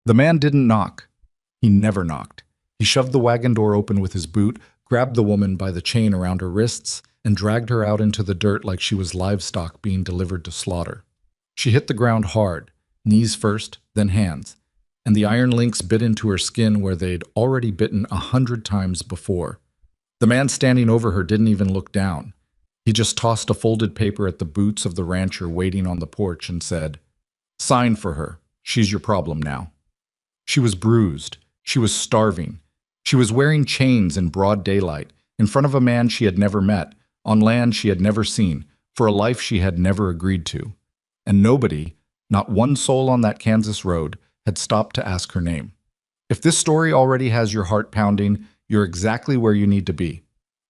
The man didn't knock. He never knocked. He shoved the wagon door open with his boot, grabbed the woman by the chain around her wrists, and dragged her out into the dirt like she was livestock being delivered to slaughter. She hit the ground hard, knees first, then hands, and the iron links bit into her skin where they'd already bitten 100 times before. The man standing over her didn't even look down. He just tossed a folded paper at the boots of the rancher waiting on the porch and said, "Sign for her. She's your problem now." She was bruised. She was starving. She was wearing chains in broad daylight, in front of a man she had never met, on land she had never seen, for a life she had never agreed to. And nobody, not one soul on that Kansas road, had stopped to ask her name. If this story already has your heart pounding, you're exactly where you need to be.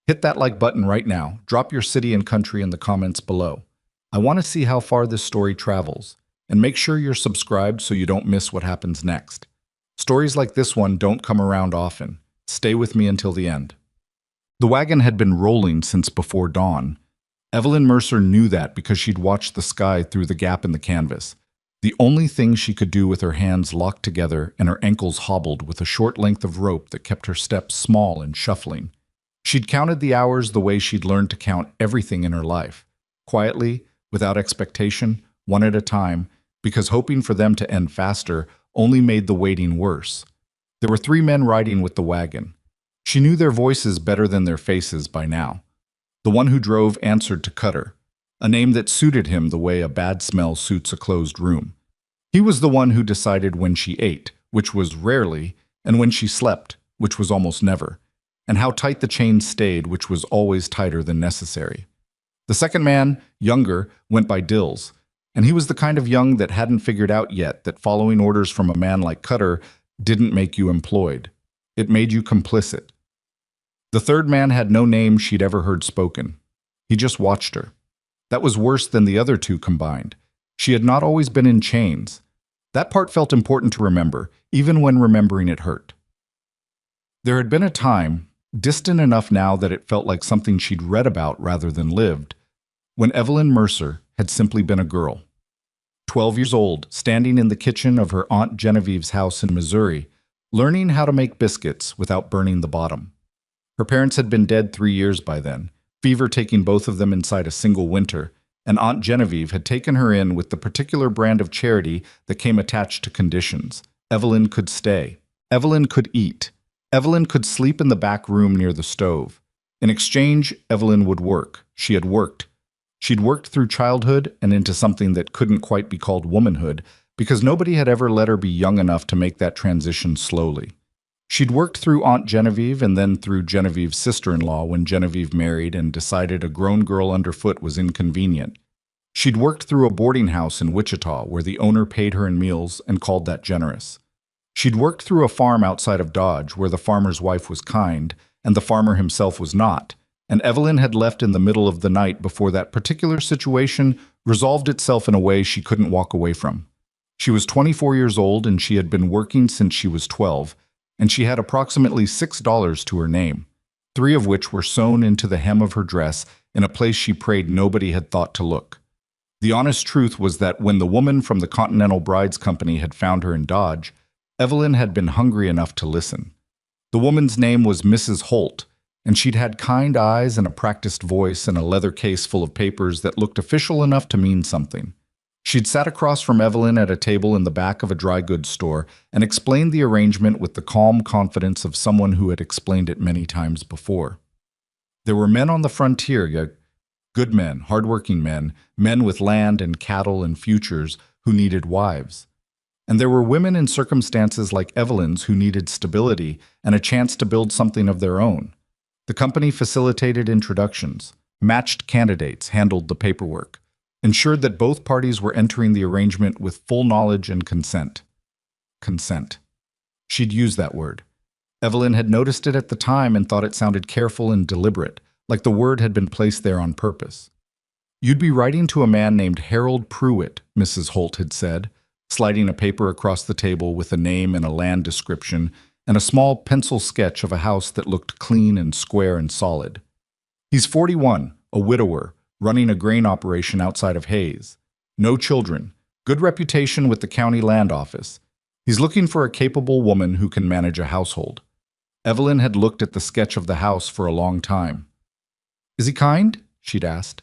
Hit that like button right now. Drop your city and country in the comments below. I want to see how far this story travels. And make sure you're subscribed so you don't miss what happens next. Stories like this one don't come around often. Stay with me until the end. The wagon had been rolling since before dawn. Evelyn Mercer knew that because she'd watched the sky through the gap in the canvas. The only thing she could do with her hands locked together and her ankles hobbled with a short length of rope that kept her steps small and shuffling. She'd counted the hours the way she'd learned to count everything in her life, quietly, without expectation, one at a time, because hoping for them to end faster only made the waiting worse. There were 3 men riding with the wagon. She knew their voices better than their faces by now. The one who drove answered to Cutter, a name that suited him the way a bad smell suits a closed room. He was the one who decided when she ate, which was rarely, and when she slept, which was almost never, and how tight the chain stayed, which was always tighter than necessary. The second man, younger, went by Dills, and he was the kind of young that hadn't figured out yet that following orders from a man like Cutter didn't make you employed. It made you complicit. The third man had no name she'd ever heard spoken. He just watched her. That was worse than the other 2 combined. She had not always been in chains. That part felt important to remember, even when remembering it hurt. There had been a time, distant enough now that it felt like something she'd read about rather than lived, when Evelyn Mercer had simply been a girl. 12 years old, standing in the kitchen of her Aunt Genevieve's house in Missouri, learning how to make biscuits without burning the bottom. Her parents had been dead 3 years by then, fever taking both of them inside a single winter, and Aunt Genevieve had taken her in with the particular brand of charity that came attached to conditions. Evelyn could stay. Evelyn could eat. Evelyn could sleep in the back room near the stove. In exchange, Evelyn would work. She had worked. She'd worked through childhood and into something that couldn't quite be called womanhood because nobody had ever let her be young enough to make that transition slowly. She'd worked through Aunt Genevieve and then through Genevieve's sister-in-law when Genevieve married and decided a grown girl underfoot was inconvenient. She'd worked through a boarding house in Wichita where the owner paid her in meals and called that generous. She'd worked through a farm outside of Dodge where the farmer's wife was kind and the farmer himself was not, and Evelyn had left in the middle of the night before that particular situation resolved itself in a way she couldn't walk away from. She was 24 years old and she had been working since she was 12, and she had approximately $6 to her name, 3 of which were sewn into the hem of her dress in a place she prayed nobody had thought to look. The honest truth was that when the woman from the Continental Brides Company had found her in Dodge, Evelyn had been hungry enough to listen. The woman's name was Mrs. Holt, and she'd had kind eyes and a practiced voice and a leather case full of papers that looked official enough to mean something. She'd sat across from Evelyn at a table in the back of a dry goods store and explained the arrangement with the calm confidence of someone who had explained it many times before. There were men on the frontier, good men, hardworking men, men with land and cattle and futures who needed wives. And there were women in circumstances like Evelyn's who needed stability and a chance to build something of their own. The company facilitated introductions, matched candidates, handled the paperwork, ensured that both parties were entering the arrangement with full knowledge and consent. Consent. She'd used that word. Evelyn had noticed it at the time and thought it sounded careful and deliberate, like the word had been placed there on purpose. "You'd be writing to a man named Harold Pruitt," Mrs. Holt had said, sliding a paper across the table with a name and a land description and a small pencil sketch of a house that looked clean and square and solid. "He's 41, a widower, running a grain operation outside of Hayes. No children, good reputation with the county land office. He's looking for a capable woman who can manage a household. Evelyn had looked at the sketch of the house for a long time. Is he kind? She'd asked.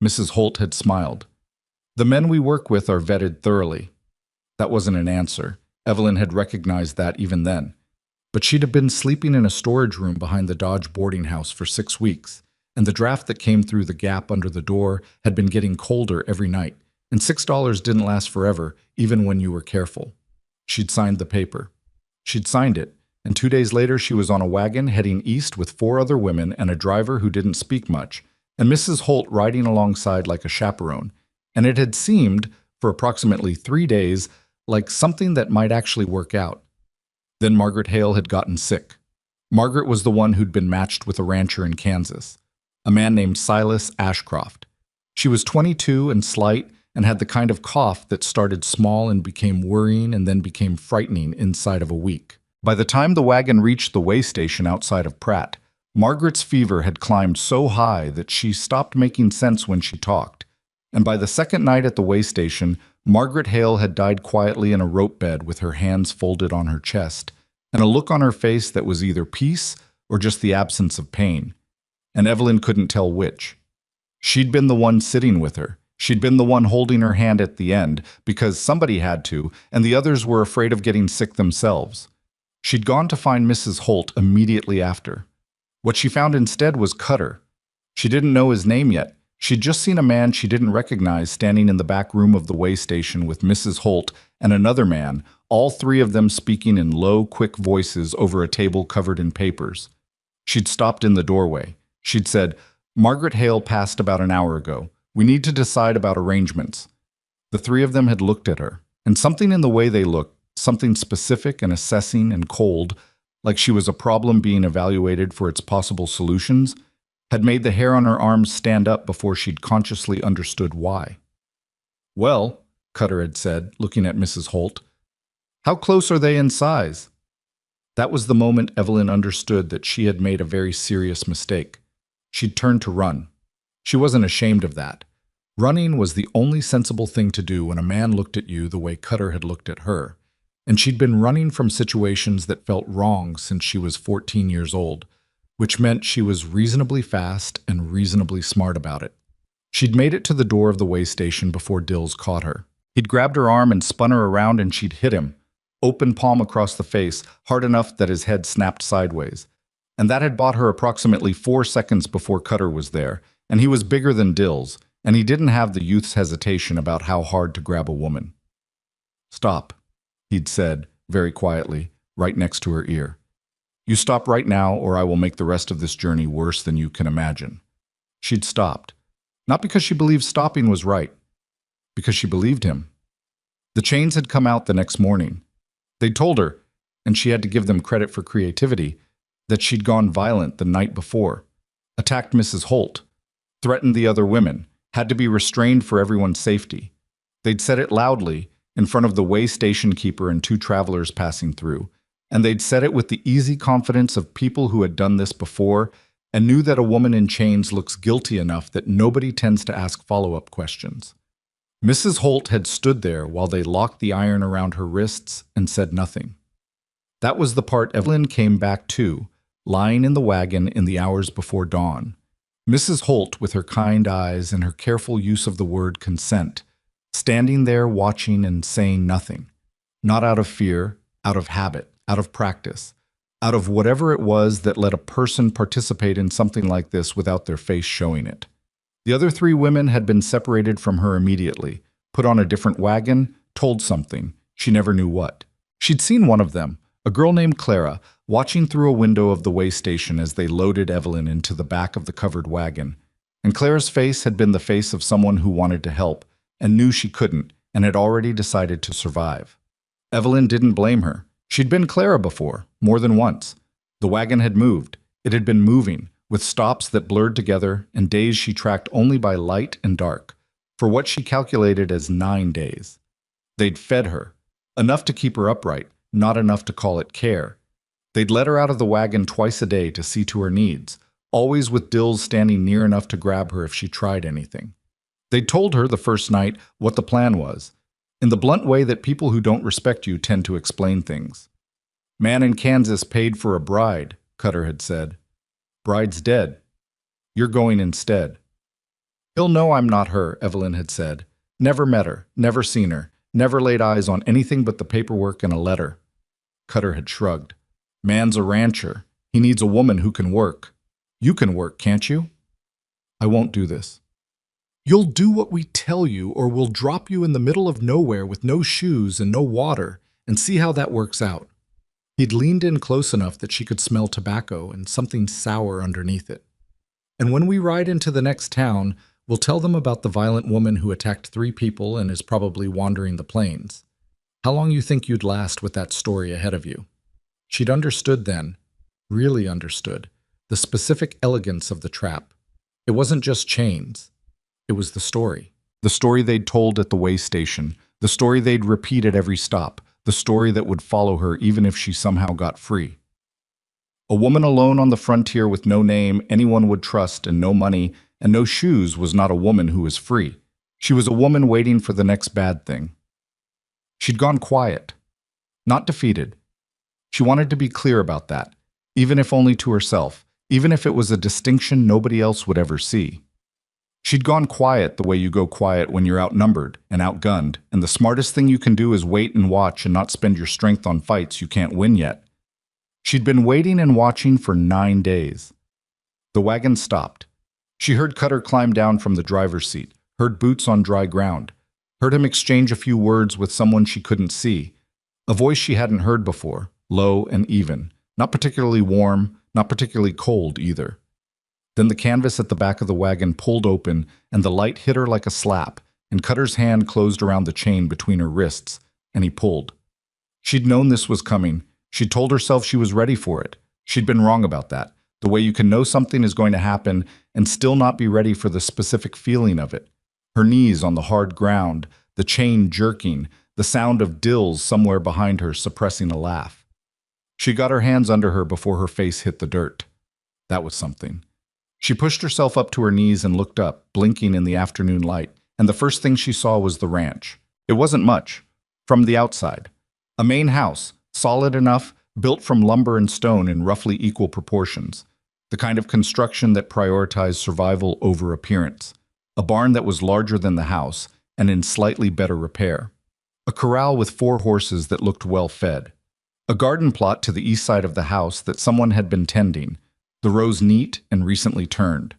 Mrs. Holt had smiled. The men we work with are vetted thoroughly. That wasn't an answer. Evelyn had recognized that even then. But she'd have been sleeping in a storage room behind the Dodge boarding house for 6 weeks, and the draft that came through the gap under the door had been getting colder every night, and $6 didn't last forever, even when you were careful. She'd signed the paper. She'd signed it, and 2 days later she was on a wagon heading east with 4 other women and a driver who didn't speak much, and Mrs. Holt riding alongside like a chaperone, and it had seemed, for approximately 3 days, like something that might actually work out. Then Margaret Hale had gotten sick. Margaret was the one who'd been matched with a rancher in Kansas, a man named Silas Ashcroft. She was 22 and slight and had the kind of cough that started small and became worrying and then became frightening inside of a week. By the time the wagon reached the way station outside of Pratt, Margaret's fever had climbed so high that she stopped making sense when she talked. And by the second night at the way station, Margaret Hale had died quietly in a rope bed with her hands folded on her chest, and a look on her face that was either peace or just the absence of pain. And Evelyn couldn't tell which. She'd been the one sitting with her. She'd been the one holding her hand at the end, because somebody had to, and the others were afraid of getting sick themselves. She'd gone to find Mrs. Holt immediately after. What she found instead was Cutter. She didn't know his name yet. She'd just seen a man she didn't recognize standing in the back room of the way station with Mrs. Holt and another man, all 3 of them speaking in low, quick voices over a table covered in papers. She'd stopped in the doorway. She'd said, "Margaret Hale passed about an hour ago. We need to decide about arrangements." The 3 of them had looked at her, and something in the way they looked, something specific and assessing and cold, like she was a problem being evaluated for its possible solutions, had made the hair on her arms stand up before she'd consciously understood why. "Well," Cutter had said, looking at Mrs. Holt, "how close are they in size?" That was the moment Evelyn understood that she had made a very serious mistake. She'd turned to run. She wasn't ashamed of that. Running was the only sensible thing to do when a man looked at you the way Cutter had looked at her, and she'd been running from situations that felt wrong since she was 14 years old, which meant she was reasonably fast and reasonably smart about it. She'd made it to the door of the way station before Dills caught her. He'd grabbed her arm and spun her around, and she'd hit him, open palm across the face, hard enough that his head snapped sideways. And that had bought her approximately 4 seconds before Cutter was there, and he was bigger than Dills, and he didn't have the youth's hesitation about how hard to grab a woman. "Stop," he'd said, very quietly, right next to her ear. "You stop right now, or I will make the rest of this journey worse than you can imagine." She'd stopped. Not because she believed stopping was right, because she believed him. The chains had come out the next morning. They'd told her, and she had to give them credit for creativity, that she'd gone violent the night before, attacked Mrs. Holt, threatened the other women, had to be restrained for everyone's safety. They'd said it loudly, in front of the way station keeper and 2 travelers passing through, and they'd said it with the easy confidence of people who had done this before and knew that a woman in chains looks guilty enough that nobody tends to ask follow-up questions. Mrs. Holt had stood there while they locked the iron around her wrists and said nothing. That was the part Evelyn came back to, lying in the wagon in the hours before dawn. Mrs. Holt, with her kind eyes and her careful use of the word consent, standing there watching and saying nothing, not out of fear, out of habit, out of practice, out of whatever it was that let a person participate in something like this without their face showing it. The other 3 women had been separated from her immediately, put on a different wagon, told something, she never knew what. She'd seen one of them, a girl named Clara, watching through a window of the way station as they loaded Evelyn into the back of the covered wagon, and Clara's face had been the face of someone who wanted to help, and knew she couldn't, and had already decided to survive. Evelyn didn't blame her. She'd been Clara before, more than once. The wagon had moved. It had been moving, with stops that blurred together and days she tracked only by light and dark, for what she calculated as 9 days. They'd fed her, enough to keep her upright, not enough to call it care. They'd let her out of the wagon twice a day to see to her needs, always with Dills standing near enough to grab her if she tried anything. They'd told her the first night what the plan was. in the blunt way that people who don't respect you tend to explain things. Man in Kansas paid for a bride, Cutter had said. Bride's dead. You're going instead. He'll know I'm not her, Evelyn had said. Never met her, never seen her, never laid eyes on anything but the paperwork and a letter. Cutter had shrugged. Man's a rancher. He needs a woman who can work. You can work, can't you? I won't do this. You'll do what we tell you, or we'll drop you in the middle of nowhere with no shoes and no water, and see how that works out. He'd leaned in close enough that she could smell tobacco and something sour underneath it. And when we ride into the next town, we'll tell them about the violent woman who attacked 3 people and is probably wandering the plains. How long you think you'd last with that story ahead of you? She'd understood then, really understood, the specific elegance of the trap. It wasn't just chains. It was the story. The story they'd told at the way station, the story they'd repeat at every stop, the story that would follow her even if she somehow got free. A woman alone on the frontier with no name anyone would trust and no money and no shoes was not a woman who was free. She was a woman waiting for the next bad thing. She'd gone quiet, not defeated. She wanted to be clear about that, even if only to herself, even if it was a distinction nobody else would ever see. She'd gone quiet the way you go quiet when you're outnumbered and outgunned, and the smartest thing you can do is wait and watch and not spend your strength on fights you can't win yet. She'd been waiting and watching for 9 days. The wagon stopped. She heard Cutter climb down from the driver's seat, heard boots on dry ground, heard him exchange a few words with someone she couldn't see, a voice she hadn't heard before, low and even, not particularly warm, not particularly cold either. Then the canvas at the back of the wagon pulled open and the light hit her like a slap, and Cutter's hand closed around the chain between her wrists, and he pulled. She'd known this was coming. She'd told herself she was ready for it. She'd been wrong about that, the way you can know something is going to happen and still not be ready for the specific feeling of it. Her knees on the hard ground, the chain jerking, the sound of dills somewhere behind her suppressing a laugh. She got her hands under her before her face hit the dirt. That was something. She pushed herself up to her knees and looked up, blinking in the afternoon light, and the first thing she saw was the ranch. It wasn't much. From the outside. A main house, solid enough, built from lumber and stone in roughly equal proportions. The kind of construction that prioritized survival over appearance. A barn that was larger than the house and in slightly better repair. A corral with 4 horses that looked well fed. A garden plot to the east side of the house that someone had been tending, the rows neat and recently turned.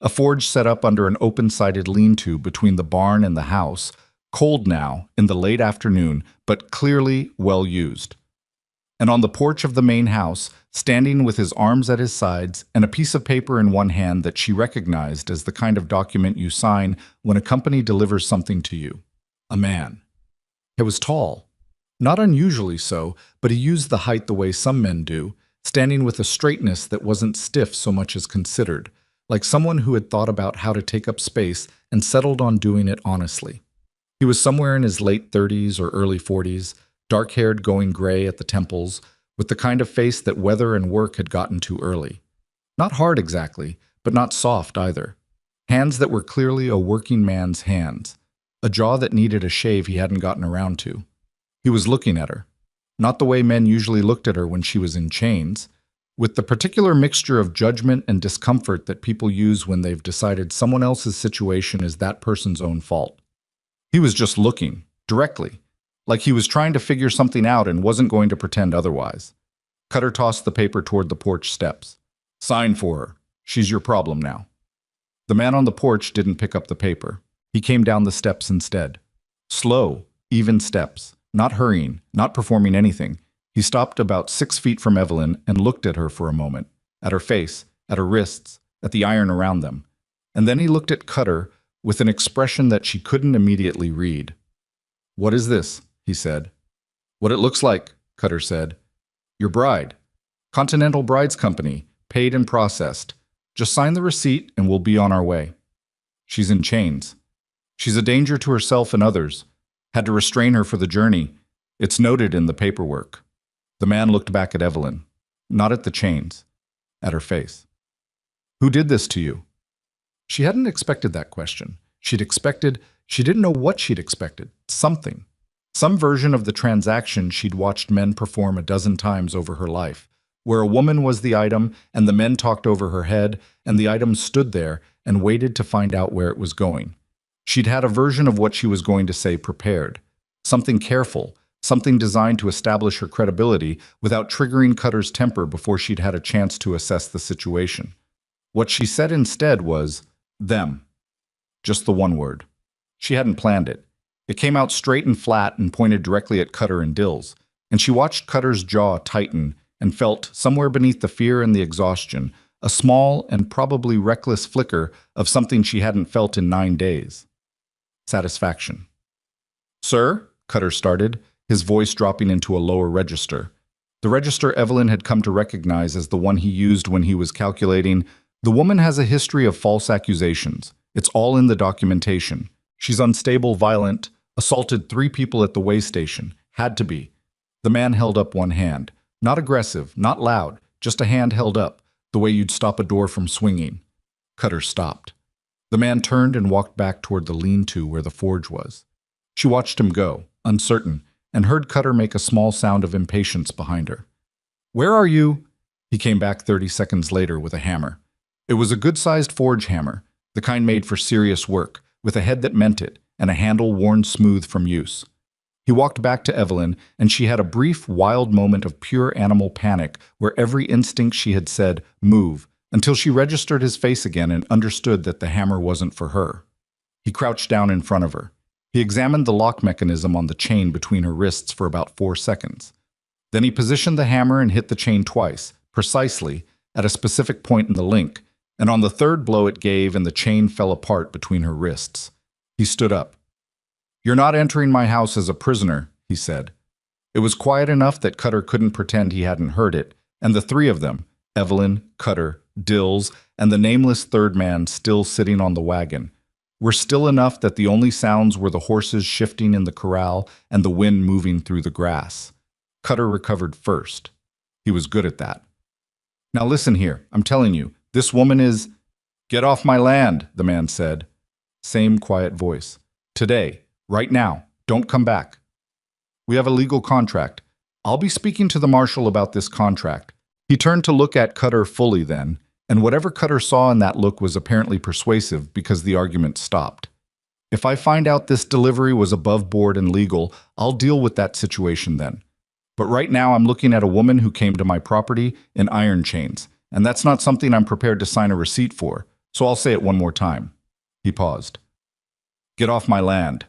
A forge set up under an open-sided lean-to between the barn and the house, cold now in the late afternoon, but clearly well used. And on the porch of the main house, standing with his arms at his sides and a piece of paper in one hand that she recognized as the kind of document you sign when a company delivers something to you. A man. He was tall. Not unusually so, but he used the height the way some men do, standing with a straightness that wasn't stiff so much as considered, like someone who had thought about how to take up space and settled on doing it honestly. He was somewhere in his late 30s or early 40s, dark-haired going gray at the temples, with the kind of face that weather and work had gotten too early. Not hard exactly, but not soft either. Hands that were clearly a working man's hands. A jaw that needed a shave he hadn't gotten around to. He was looking at her. Not the way men usually looked at her when she was in chains, with the particular mixture of judgment and discomfort that people use when they've decided someone else's situation is that person's own fault. He was just looking, directly, like he was trying to figure something out and wasn't going to pretend otherwise. Cutter tossed the paper toward the porch steps. Sign for her. She's your problem now. The man on the porch didn't pick up the paper. He came down the steps instead. Slow, even steps. Not hurrying, not performing anything. He stopped about 6 feet from Evelyn and looked at her for a moment, at her face, at her wrists, at the iron around them. And then he looked at Cutter with an expression that she couldn't immediately read. What is this? He said. What it looks like, Cutter said. Your bride. Continental Brides Company, paid and processed. Just sign the receipt and we'll be on our way. She's in chains. She's a danger to herself and others. Had to restrain her for the journey. It's noted in the paperwork. The man looked back at Evelyn, not at the chains, at her face. Who did this to you? She hadn't expected that question. She didn't know what she'd expected. Something. Some version of the transaction she'd watched men perform a dozen times over her life, where a woman was the item and the men talked over her head and the item stood there and waited to find out where it was going. She'd had a version of what she was going to say prepared. Something careful, something designed to establish her credibility without triggering Cutter's temper before she'd had a chance to assess the situation. What she said instead was, them. Just the one word. She hadn't planned it. It came out straight and flat and pointed directly at Cutter and Dills, and she watched Cutter's jaw tighten and felt, somewhere beneath the fear and the exhaustion, a small and probably reckless flicker of something she hadn't felt in 9 days. Satisfaction. "Sir?" Cutter started, his voice dropping into a lower register. The register Evelyn had come to recognize as the one he used when he was calculating, "The woman has a history of false accusations. It's all in the documentation. She's unstable, violent, assaulted 3 people at the way station. Had to be." The man held up one hand. Not aggressive, not loud, just a hand held up, the way you'd stop a door from swinging. Cutter stopped. The man turned and walked back toward the lean-to where the forge was. She watched him go, uncertain, and heard Cutter make a small sound of impatience behind her. "Where are you?" He came back 30 seconds later with a hammer. It was a good-sized forge hammer, the kind made for serious work, with a head that meant it, and a handle worn smooth from use. He walked back to Evelyn, and she had a brief, wild moment of pure animal panic where every instinct she had said, "Move," until she registered his face again and understood that the hammer wasn't for her. He crouched down in front of her. He examined the lock mechanism on the chain between her wrists for about 4 seconds. Then he positioned the hammer and hit the chain twice, precisely, at a specific point in the link, and on the third blow it gave and the chain fell apart between her wrists. He stood up. "You're not entering my house as a prisoner," he said. It was quiet enough that Cutter couldn't pretend he hadn't heard it, and the 3 of them, Evelyn, Cutter, Dills, and the nameless third man still sitting on the wagon, were still enough that the only sounds were the horses shifting in the corral and the wind moving through the grass. Cutter recovered first. He was good at that. "Now listen here, I'm telling you, this woman is—" "Get off my land," the man said. Same quiet voice. "Today. Right now. Don't come back. We have a legal contract. I'll be speaking to the marshal about this contract." He turned to look at Cutter fully then, and whatever Cutter saw in that look was apparently persuasive because the argument stopped. "If I find out this delivery was above board and legal, I'll deal with that situation then. But right now I'm looking at a woman who came to my property in iron chains, and that's not something I'm prepared to sign a receipt for, so I'll say it one more time." He paused. "Get off my land."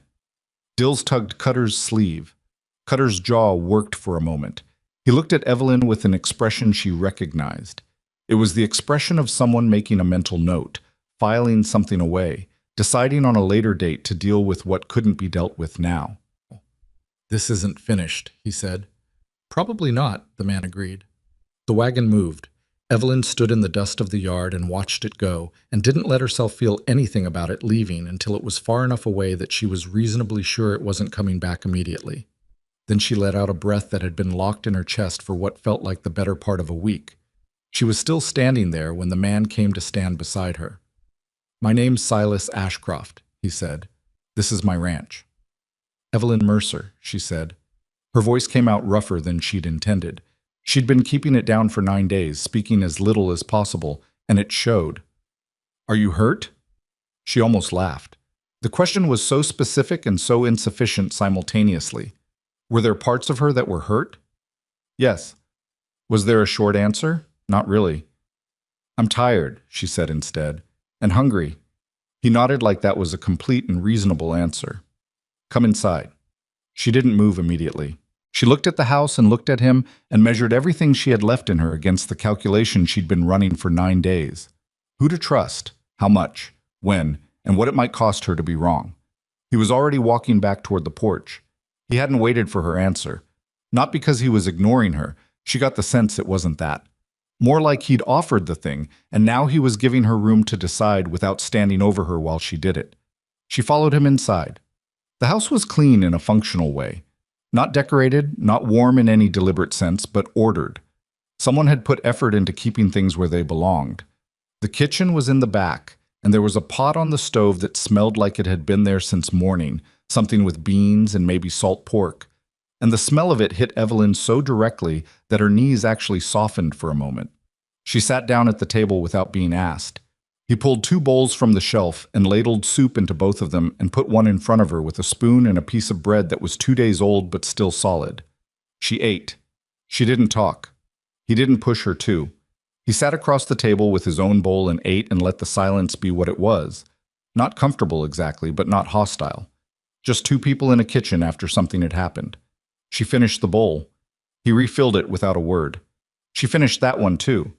Dills tugged Cutter's sleeve. Cutter's jaw worked for a moment. He looked at Evelyn with an expression she recognized. It was the expression of someone making a mental note, filing something away, deciding on a later date to deal with what couldn't be dealt with now. "This isn't finished," he said. "Probably not," the man agreed. The wagon moved. Evelyn stood in the dust of the yard and watched it go, and didn't let herself feel anything about it leaving until it was far enough away that she was reasonably sure it wasn't coming back immediately. Then she let out a breath that had been locked in her chest for what felt like the better part of a week. She was still standing there when the man came to stand beside her. "My name's Silas Ashcroft," he said. "This is my ranch." "Evelyn Mercer," she said. Her voice came out rougher than she'd intended. She'd been keeping it down for 9 days, speaking as little as possible, and it showed. "Are you hurt?" She almost laughed. The question was so specific and so insufficient simultaneously. Were there parts of her that were hurt? Yes. Was there a short answer? Not really. "I'm tired," she said instead, "and hungry." He nodded like that was a complete and reasonable answer. "Come inside." She didn't move immediately. She looked at the house and looked at him and measured everything she had left in her against the calculation she'd been running for 9 days. Who to trust, how much, when, and what it might cost her to be wrong. He was already walking back toward the porch. He hadn't waited for her answer. Not because he was ignoring her. She got the sense it wasn't that. More like he'd offered the thing, and now he was giving her room to decide without standing over her while she did it. She followed him inside. The house was clean in a functional way. Not decorated, not warm in any deliberate sense, but ordered. Someone had put effort into keeping things where they belonged. The kitchen was in the back, and there was a pot on the stove that smelled like it had been there since morning, something with beans and maybe salt pork, and the smell of it hit Evelyn so directly that her knees actually softened for a moment. She sat down at the table without being asked. He pulled 2 bowls from the shelf and ladled soup into both of them and put one in front of her with a spoon and a piece of bread that was 2 days old but still solid. She ate. She didn't talk. He didn't push her to. He sat across the table with his own bowl and ate and let the silence be what it was. Not comfortable exactly, but not hostile. Just 2 people in a kitchen after something had happened. She finished the bowl. He refilled it without a word. She finished that one too.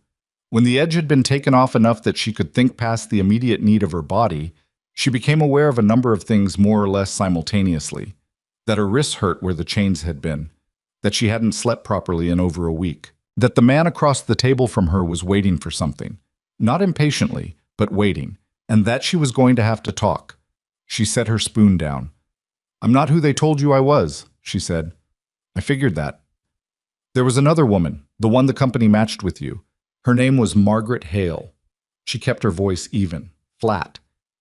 When the edge had been taken off enough that she could think past the immediate need of her body, she became aware of a number of things more or less simultaneously. That her wrists hurt where the chains had been. That she hadn't slept properly in over a week. That the man across the table from her was waiting for something. Not impatiently, but waiting. And that she was going to have to talk. She set her spoon down. "I'm not who they told you I was," she said. "I figured that. There was another woman, the one the company matched with you. Her name was Margaret Hale." She kept her voice even, flat.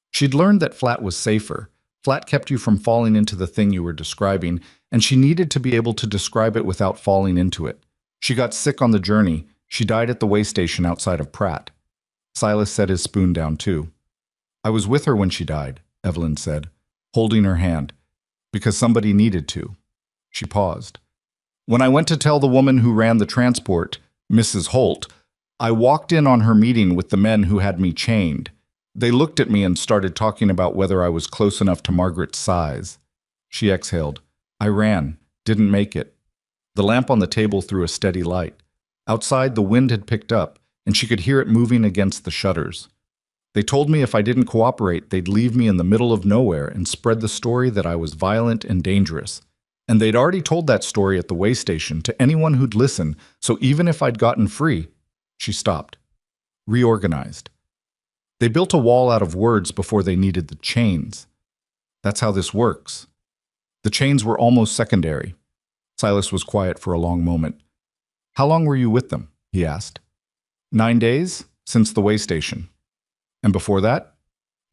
She'd learned that flat was safer. Flat kept you from falling into the thing you were describing, and she needed to be able to describe it without falling into it. She got sick on the journey. She died at the way station outside of Pratt. Silas set his spoon down too. "I was with her when she died," Evelyn said, holding her hand, "because somebody needed to." She paused. "When I went to tell the woman who ran the transport, Mrs. Holt, I walked in on her meeting with the men who had me chained. They looked at me and started talking about whether I was close enough to Margaret's size." She exhaled. "I ran, didn't make it." The lamp on the table threw a steady light. Outside, the wind had picked up, and she could hear it moving against the shutters. "They told me if I didn't cooperate, they'd leave me in the middle of nowhere and spread the story that I was violent and dangerous. And they'd already told that story at the way station to anyone who'd listen, so even if I'd gotten free—" She stopped. Reorganized. "They built a wall out of words before they needed the chains. That's how this works." The chains were almost secondary. Silas was quiet for a long moment. "How long were you with them?" he asked. 9 days, since the way station. "And before that?"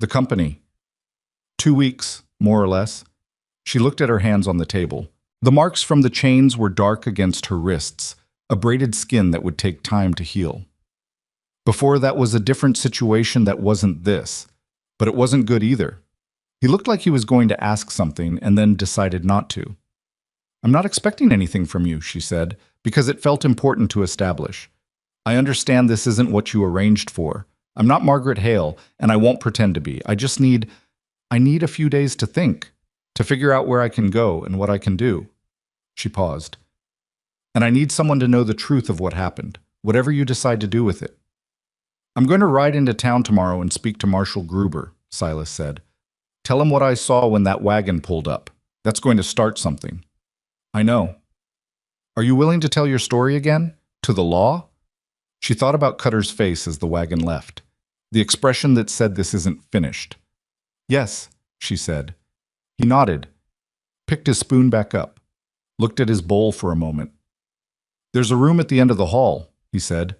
"The company." 2 weeks, more or less." She looked at her hands on the table. The marks from the chains were dark against her wrists, a braided skin that would take time to heal. "Before that was a different situation that wasn't this, but it wasn't good either." He looked like he was going to ask something and then decided not to. "I'm not expecting anything from you," she said, because it felt important to establish. "I understand this isn't what you arranged for. I'm not Margaret Hale, and I won't pretend to be. I need a few days to think, to figure out where I can go and what I can do." She paused. "And I need someone to know the truth of what happened, whatever you decide to do with it." "I'm going to ride into town tomorrow and speak to Marshal Gruber," Silas said. "Tell him what I saw when that wagon pulled up. That's going to start something." "I know." "Are you willing to tell your story again? To the law?" She thought about Cutter's face as the wagon left, the expression that said this isn't finished. "Yes," she said. He nodded, picked his spoon back up, looked at his bowl for a moment. "There's a room at the end of the hall," he said.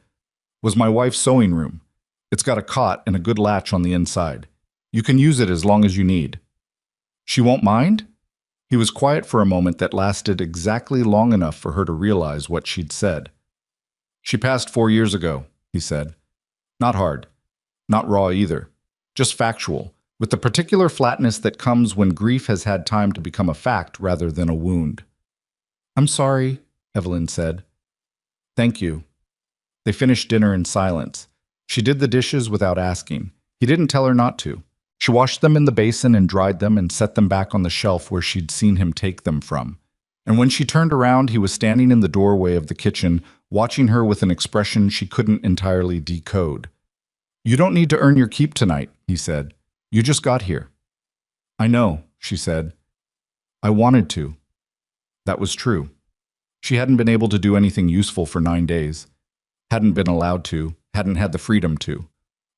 "Was my wife's sewing room. It's got a cot and a good latch on the inside. You can use it as long as you need." "She won't mind?" He was quiet for a moment that lasted exactly long enough for her to realize what she'd said. "She passed 4 years ago," he said. "Not hard. Not raw either. Just factual, with the particular flatness that comes when grief has had time to become a fact rather than a wound." "I'm sorry," Evelyn said. "Thank you." They finished dinner in silence. She did the dishes without asking. He didn't tell her not to. She washed them in the basin and dried them and set them back on the shelf where she'd seen him take them from. And when she turned around, he was standing in the doorway of the kitchen, watching her with an expression she couldn't entirely decode. "You don't need to earn your keep tonight," he said. "You just got here." "I know," she said. "I wanted to." That was true. She hadn't been able to do anything useful for 9 days. Hadn't been allowed to, hadn't had the freedom to.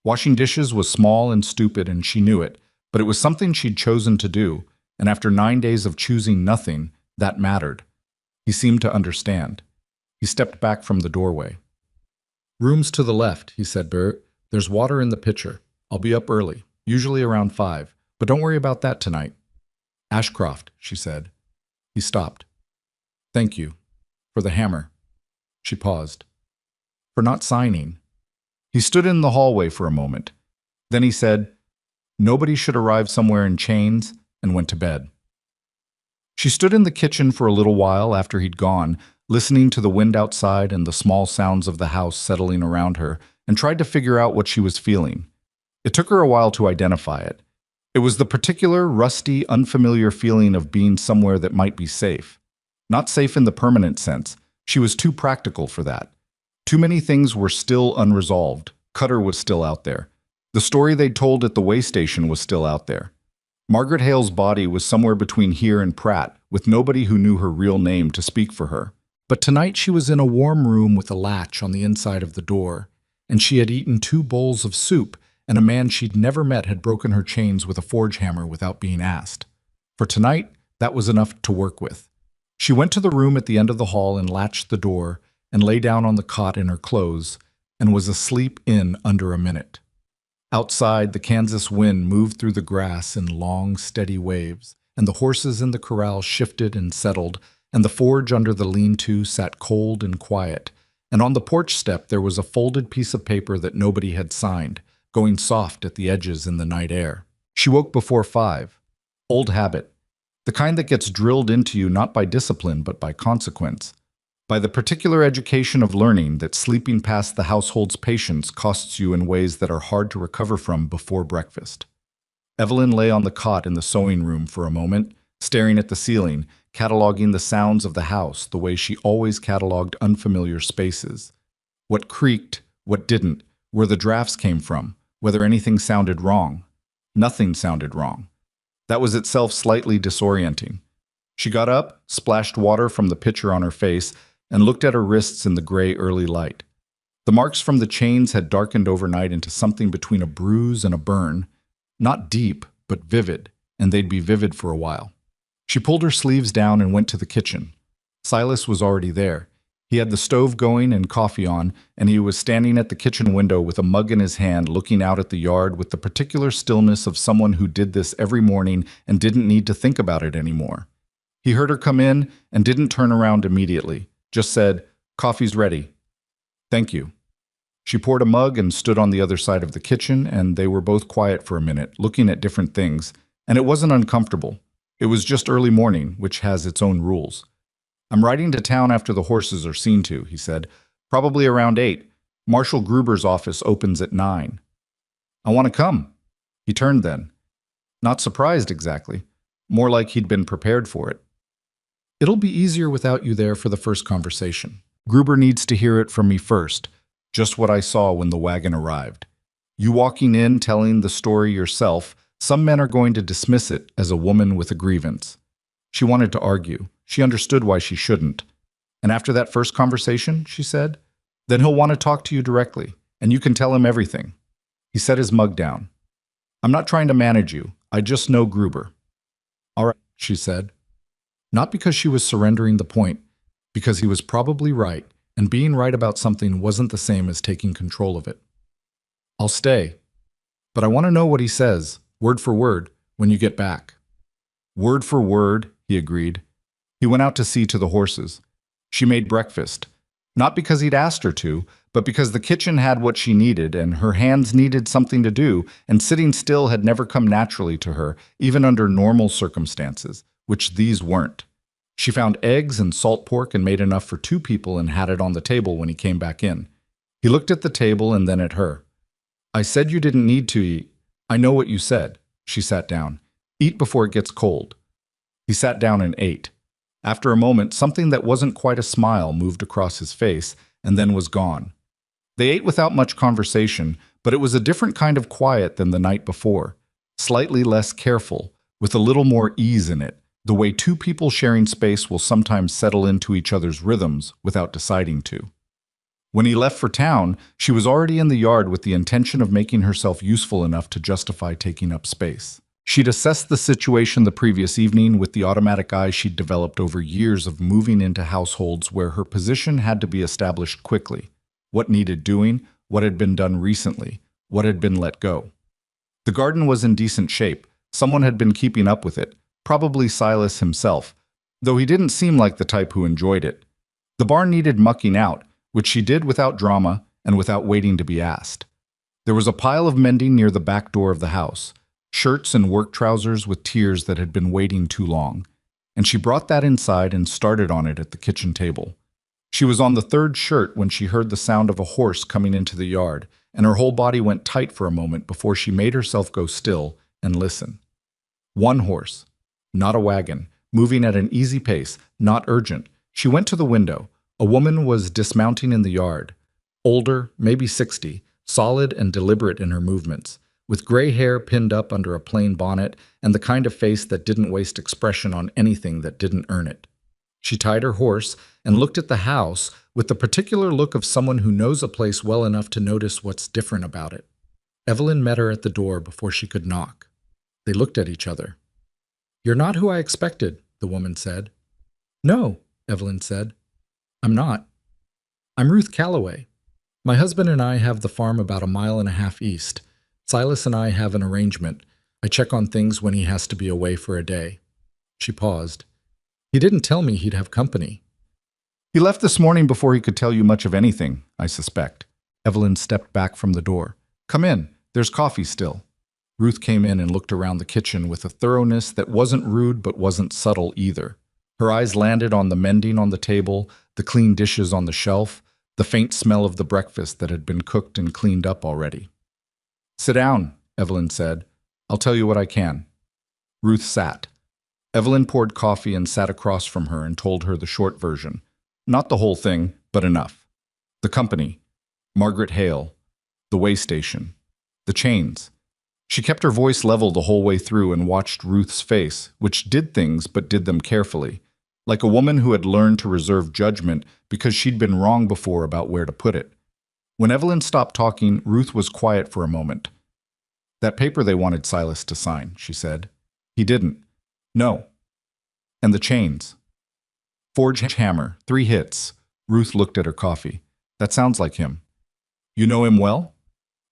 Washing dishes was small and stupid, and she knew it, but it was something she'd chosen to do, and after 9 days of choosing nothing, that mattered. He seemed to understand. He stepped back from the doorway. "Room's to the left," he said. "There's water in the pitcher. I'll be up early, usually around 5, but don't worry about that tonight." Ashcroft, she said. He stopped. Thank you. For the hammer. She paused. For not signing. He stood in the hallway for a moment. Then he said, Nobody should arrive somewhere in chains, and went to bed. She stood in the kitchen for a little while after he'd gone, listening to the wind outside and the small sounds of the house settling around her, and tried to figure out what she was feeling. It took her a while to identify it. It was the particular, rusty, unfamiliar feeling of being somewhere that might be safe. Not safe in the permanent sense. She was too practical for that. Too many things were still unresolved. Cutter was still out there. The story they'd told at the way station was still out there. Margaret Hale's body was somewhere between here and Pratt, with nobody who knew her real name to speak for her. But tonight she was in a warm room with a latch on the inside of the door, and she had eaten 2 bowls of soup, and a man she'd never met had broken her chains with a forge hammer without being asked. For tonight, that was enough to work with. She went to the room at the end of the hall and latched the door, and lay down on the cot in her clothes, and was asleep in under a minute. Outside, the Kansas wind moved through the grass in long, steady waves, and the horses in the corral shifted and settled, and the forge under the lean-to sat cold and quiet, and on the porch step there was a folded piece of paper that nobody had signed, going soft at the edges in the night air. She woke before 5. Old habit. The kind that gets drilled into you not by discipline but by consequence. By the particular education of learning that sleeping past the household's patience costs you in ways that are hard to recover from before breakfast. Evelyn lay on the cot in the sewing room for a moment, staring at the ceiling, cataloging the sounds of the house the way she always cataloged unfamiliar spaces. What creaked, what didn't, where the drafts came from, whether anything sounded wrong. Nothing sounded wrong. That was itself slightly disorienting. She got up, splashed water from the pitcher on her face, and looked at her wrists in the gray early light. The marks from the chains had darkened overnight into something between a bruise and a burn. Not deep, but vivid, and they'd be vivid for a while. She pulled her sleeves down and went to the kitchen. Silas was already there. He had the stove going and coffee on, and he was standing at the kitchen window with a mug in his hand looking out at the yard with the particular stillness of someone who did this every morning and didn't need to think about it anymore. He heard her come in and didn't turn around immediately. Just said, "Coffee's ready." "Thank you." She poured a mug and stood on the other side of the kitchen, and they were both quiet for a minute, looking at different things, and it wasn't uncomfortable. It was just early morning, which has its own rules. "I'm riding to town after the horses are seen to," he said. "Probably around 8. Marshal Gruber's office opens at 9. "I want to come." He turned then. Not surprised exactly. More like he'd been prepared for it. "It'll be easier without you there for the first conversation. Gruber needs to hear it from me first, just what I saw when the wagon arrived. You walking in telling the story yourself, some men are going to dismiss it as a woman with a grievance." She wanted to argue. She understood why she shouldn't. "And after that first conversation," she said, "then he'll want to talk to you directly, and you can tell him everything." He set his mug down. "I'm not trying to manage you. I just know Gruber." "All right," she said. Not because she was surrendering the point, because he was probably right, and being right about something wasn't the same as taking control of it. "I'll stay, but I want to know what he says, word for word, when you get back." "Word for word," he agreed. He went out to see to the horses. She made breakfast, not because he'd asked her to, but because the kitchen had what she needed, and her hands needed something to do, and sitting still had never come naturally to her, even under normal circumstances, which these weren't. She found eggs and salt pork and made enough for 2 people and had it on the table when he came back in. He looked at the table and then at her. "I said you didn't need to eat. I know what you said." She sat down. "Eat before it gets cold." He sat down and ate. After a moment, something that wasn't quite a smile moved across his face and then was gone. They ate without much conversation, but it was a different kind of quiet than the night before, slightly less careful, with a little more ease in it, the way 2 people sharing space will sometimes settle into each other's rhythms without deciding to. When he left for town, she was already in the yard with the intention of making herself useful enough to justify taking up space. She'd assessed the situation the previous evening with the automatic eye she'd developed over years of moving into households where her position had to be established quickly. What needed doing, what had been done recently, what had been let go. The garden was in decent shape. Someone had been keeping up with it, probably Silas himself, though he didn't seem like the type who enjoyed it. The barn needed mucking out, which she did without drama and without waiting to be asked. There was a pile of mending near the back door of the house, shirts and work trousers with tears that had been waiting too long, and she brought that inside and started on it at the kitchen table. She was on the third shirt when she heard the sound of a horse coming into the yard, and her whole body went tight for a moment before she made herself go still and listen. One horse, not a wagon, moving at an easy pace, not urgent. She went to the window. A woman was dismounting in the yard. Older, maybe 60, solid and deliberate in her movements, with gray hair pinned up under a plain bonnet and the kind of face that didn't waste expression on anything that didn't earn it. She tied her horse and looked at the house with the particular look of someone who knows a place well enough to notice what's different about it. Evelyn met her at the door before she could knock. They looked at each other. "You're not who I expected," the woman said. "No," Evelyn said. "I'm not. I'm Ruth Calloway. My husband and I have the farm about 1.5 miles east. Silas and I have an arrangement. I check on things when he has to be away for a day." She paused. "He didn't tell me he'd have company." "He left this morning before he could tell you much of anything, I suspect." Evelyn stepped back from the door. "Come in. There's coffee still." Ruth came in and looked around the kitchen with a thoroughness that wasn't rude but wasn't subtle either. Her eyes landed on the mending on the table, the clean dishes on the shelf, the faint smell of the breakfast that had been cooked and cleaned up already. "Sit down," Evelyn said. "I'll tell you what I can." Ruth sat. Evelyn poured coffee and sat across from her and told her the short version. Not the whole thing, but enough. The company, Margaret Hale, the way station, the chains. She kept her voice level the whole way through and watched Ruth's face, which did things but did them carefully, like a woman who had learned to reserve judgment because she'd been wrong before about where to put it. When Evelyn stopped talking, Ruth was quiet for a moment. "That paper they wanted Silas to sign," she said. "He didn't." "No." "And the chains." "Forged hammer, 3 hits." Ruth looked at her coffee. "That sounds like him." "You know him well?"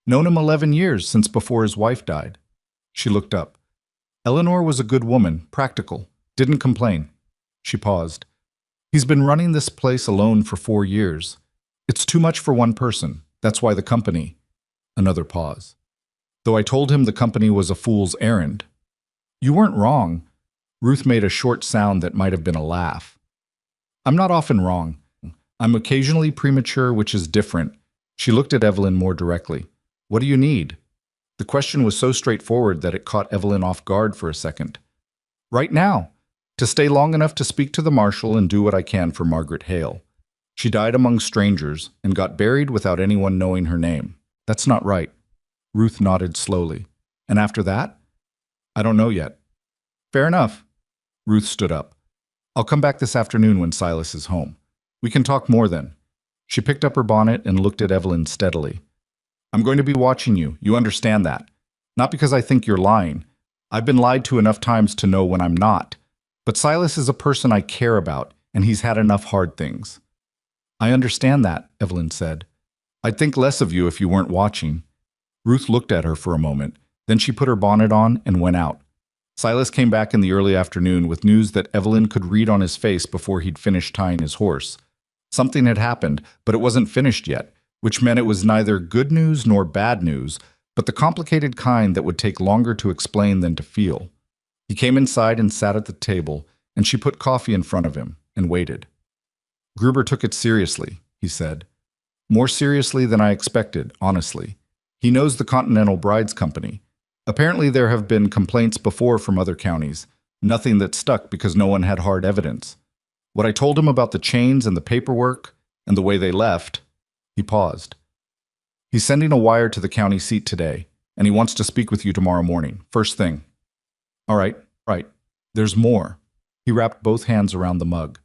"Known him 11 years, since before his wife died." She looked up. "Eleanor was a good woman, practical, didn't complain." She paused. "He's been running this place alone for 4 years. It's too much for one person. That's why the company." Another pause. "Though I told him the company was a fool's errand." "You weren't wrong." Ruth made a short sound that might have been a laugh. "I'm not often wrong. I'm occasionally premature, which is different." She looked at Evelyn more directly. "What do you need?" The question was so straightforward that it caught Evelyn off guard for a second. "Right now, to stay long enough to speak to the marshal and do what I can for Margaret Hale. She died among strangers and got buried without anyone knowing her name. That's not right." Ruth nodded slowly. "And after that?" "I don't know yet." "Fair enough." Ruth stood up. "I'll come back this afternoon when Silas is home. We can talk more then." She picked up her bonnet and looked at Evelyn steadily. "I'm going to be watching you. You understand that. Not because I think you're lying. I've been lied to enough times to know when I'm not. But Silas is a person I care about, and he's had enough hard things." "I understand that," Evelyn said. "I'd think less of you if you weren't watching." Ruth looked at her for a moment. Then she put her bonnet on and went out. Silas came back in the early afternoon with news that Evelyn could read on his face before he'd finished tying his horse. Something had happened, but it wasn't finished yet, which meant it was neither good news nor bad news, but the complicated kind that would take longer to explain than to feel. He came inside and sat at the table, and she put coffee in front of him and waited. "Gruber took it seriously," he said. "More seriously than I expected, honestly. He knows the Continental Brides Company. Apparently there have been complaints before from other counties, nothing that stuck because no one had hard evidence. What I told him about the chains and the paperwork and the way they left." He paused. "He's sending a wire to the county seat today, and he wants to speak with you tomorrow morning, first thing." "All right, right. There's more." He wrapped both hands around the mug.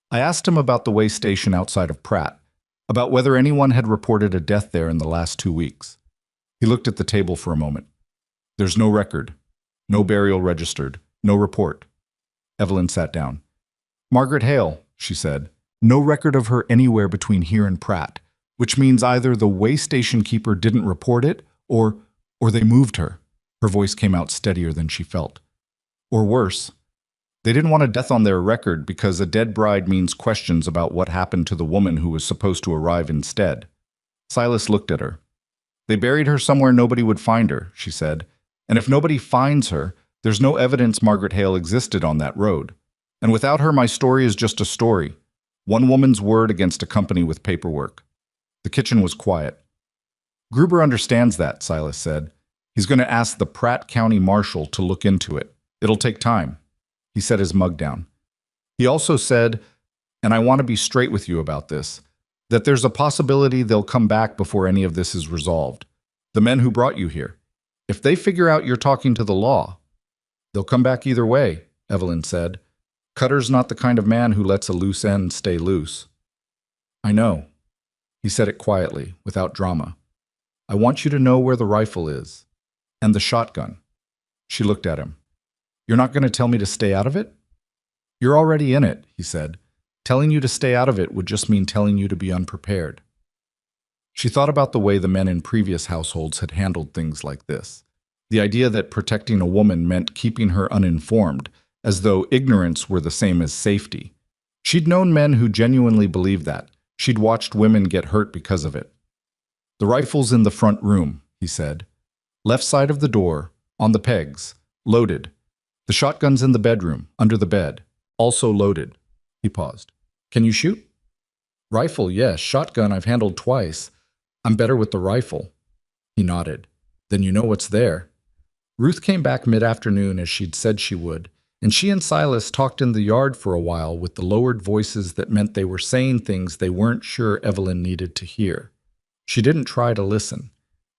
"I asked him about the way station outside of Pratt, about whether anyone had reported a death there in the last 2 weeks." He looked at the table for a moment. "There's no record, no burial registered, no report." Evelyn sat down. "Margaret Hale," she said. "No record of her anywhere between here and Pratt, which means either the way station keeper didn't report it, or they moved her." Her voice came out steadier than she felt. "Or worse, They didn't want a death on their record because a dead bride means questions about what happened to the woman who was supposed to arrive instead. Silas looked at her. They buried her somewhere nobody would find her, she said. And if nobody finds her, there's no evidence Margaret Hale existed on that road. And without her, my story is just a story. One woman's word against a company with paperwork. The kitchen was quiet. Gruber understands that, Silas said. He's going to ask the Pratt County Marshal to look into it. It'll take time. He set his mug down. He also said, and I want to be straight with you about this, that there's a possibility they'll come back before any of this is resolved. The men who brought you here. If they figure out you're talking to the law, they'll come back either way, Evelyn said. Cutter's not the kind of man who lets a loose end stay loose. I know. He said it quietly, without drama. I want you to know where the rifle is. And the shotgun. She looked at him. You're not going to tell me to stay out of it? You're already in it, he said. Telling you to stay out of it would just mean telling you to be unprepared. She thought about the way the men in previous households had handled things like this. The idea that protecting a woman meant keeping her uninformed, as though ignorance were the same as safety. She'd known men who genuinely believed that. She'd watched women get hurt because of it. The rifle's in the front room, he said. Left side of the door, on the pegs, loaded. The shotgun's in the bedroom, under the bed, also loaded. He paused. Can you shoot? Rifle, yes. Shotgun I've handled twice. I'm better with the rifle. He nodded. Then you know what's there. Ruth came back mid-afternoon as she'd said she would, and she and Silas talked in the yard for a while with the lowered voices that meant they were saying things they weren't sure Evelyn needed to hear. She didn't try to listen.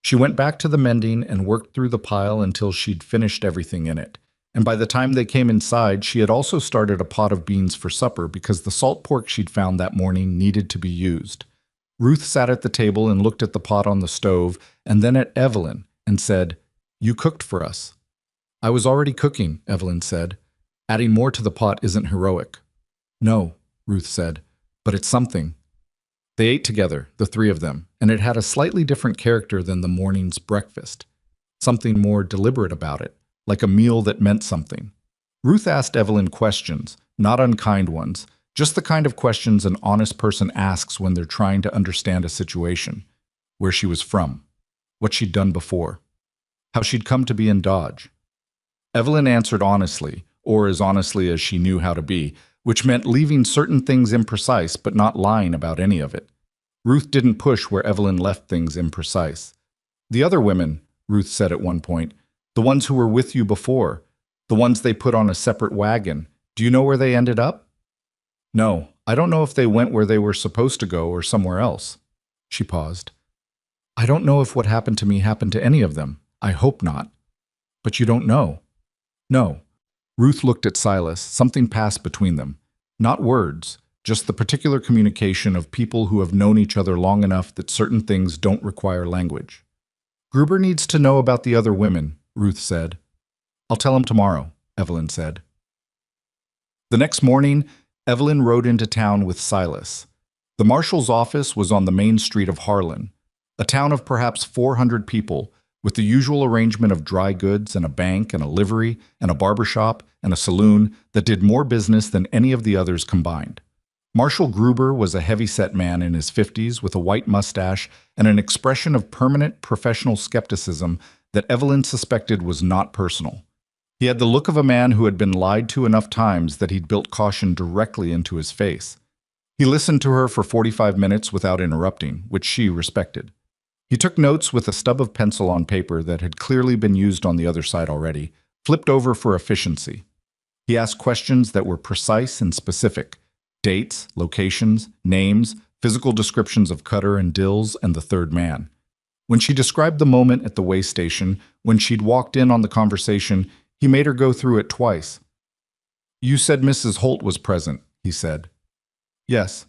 She went back to the mending and worked through the pile until she'd finished everything in it. And by the time they came inside, she had also started a pot of beans for supper because the salt pork she'd found that morning needed to be used. Ruth sat at the table and looked at the pot on the stove and then at Evelyn and said, You cooked for us. I was already cooking, Evelyn said. Adding more to the pot isn't heroic. No, Ruth said, but it's something. They ate together, the three of them, and it had a slightly different character than the morning's breakfast. Something more deliberate about it. Like a meal that meant something. Ruth asked Evelyn questions, not unkind ones, just the kind of questions an honest person asks when they're trying to understand a situation. Where she was from, what she'd done before, how she'd come to be in Dodge. Evelyn answered honestly, or as honestly as she knew how to be, which meant leaving certain things imprecise but not lying about any of it. Ruth didn't push where Evelyn left things imprecise. The other women, Ruth said at one point, the ones who were with you before, the ones they put on a separate wagon, do you know where they ended up? No, I don't know if they went where they were supposed to go or somewhere else. She paused. I don't know if what happened to me happened to any of them. I hope not. But you don't know. No. Ruth looked at Silas. Something passed between them. Not words, just the particular communication of people who have known each other long enough that certain things don't require language. Gruber needs to know about the other women, Ruth said. I'll tell him tomorrow, Evelyn said. The next morning, Evelyn rode into town with Silas. The marshal's office was on the main street of Harlan, a town of perhaps 400 people, with the usual arrangement of dry goods and a bank and a livery and a barber shop and a saloon that did more business than any of the others combined. Marshal Gruber was a heavy-set man in his 50s with a white mustache and an expression of permanent professional skepticism that Evelyn suspected was not personal. He had the look of a man who had been lied to enough times that he'd built caution directly into his face. He listened to her for 45 minutes without interrupting, which she respected. He took notes with a stub of pencil on paper that had clearly been used on the other side already, flipped over for efficiency. He asked questions that were precise and specific. Dates, locations, names, physical descriptions of Cutter and Dills and the third man. When she described the moment at the way station, when she'd walked in on the conversation, he made her go through it twice. You said Mrs. Holt was present, he said. Yes.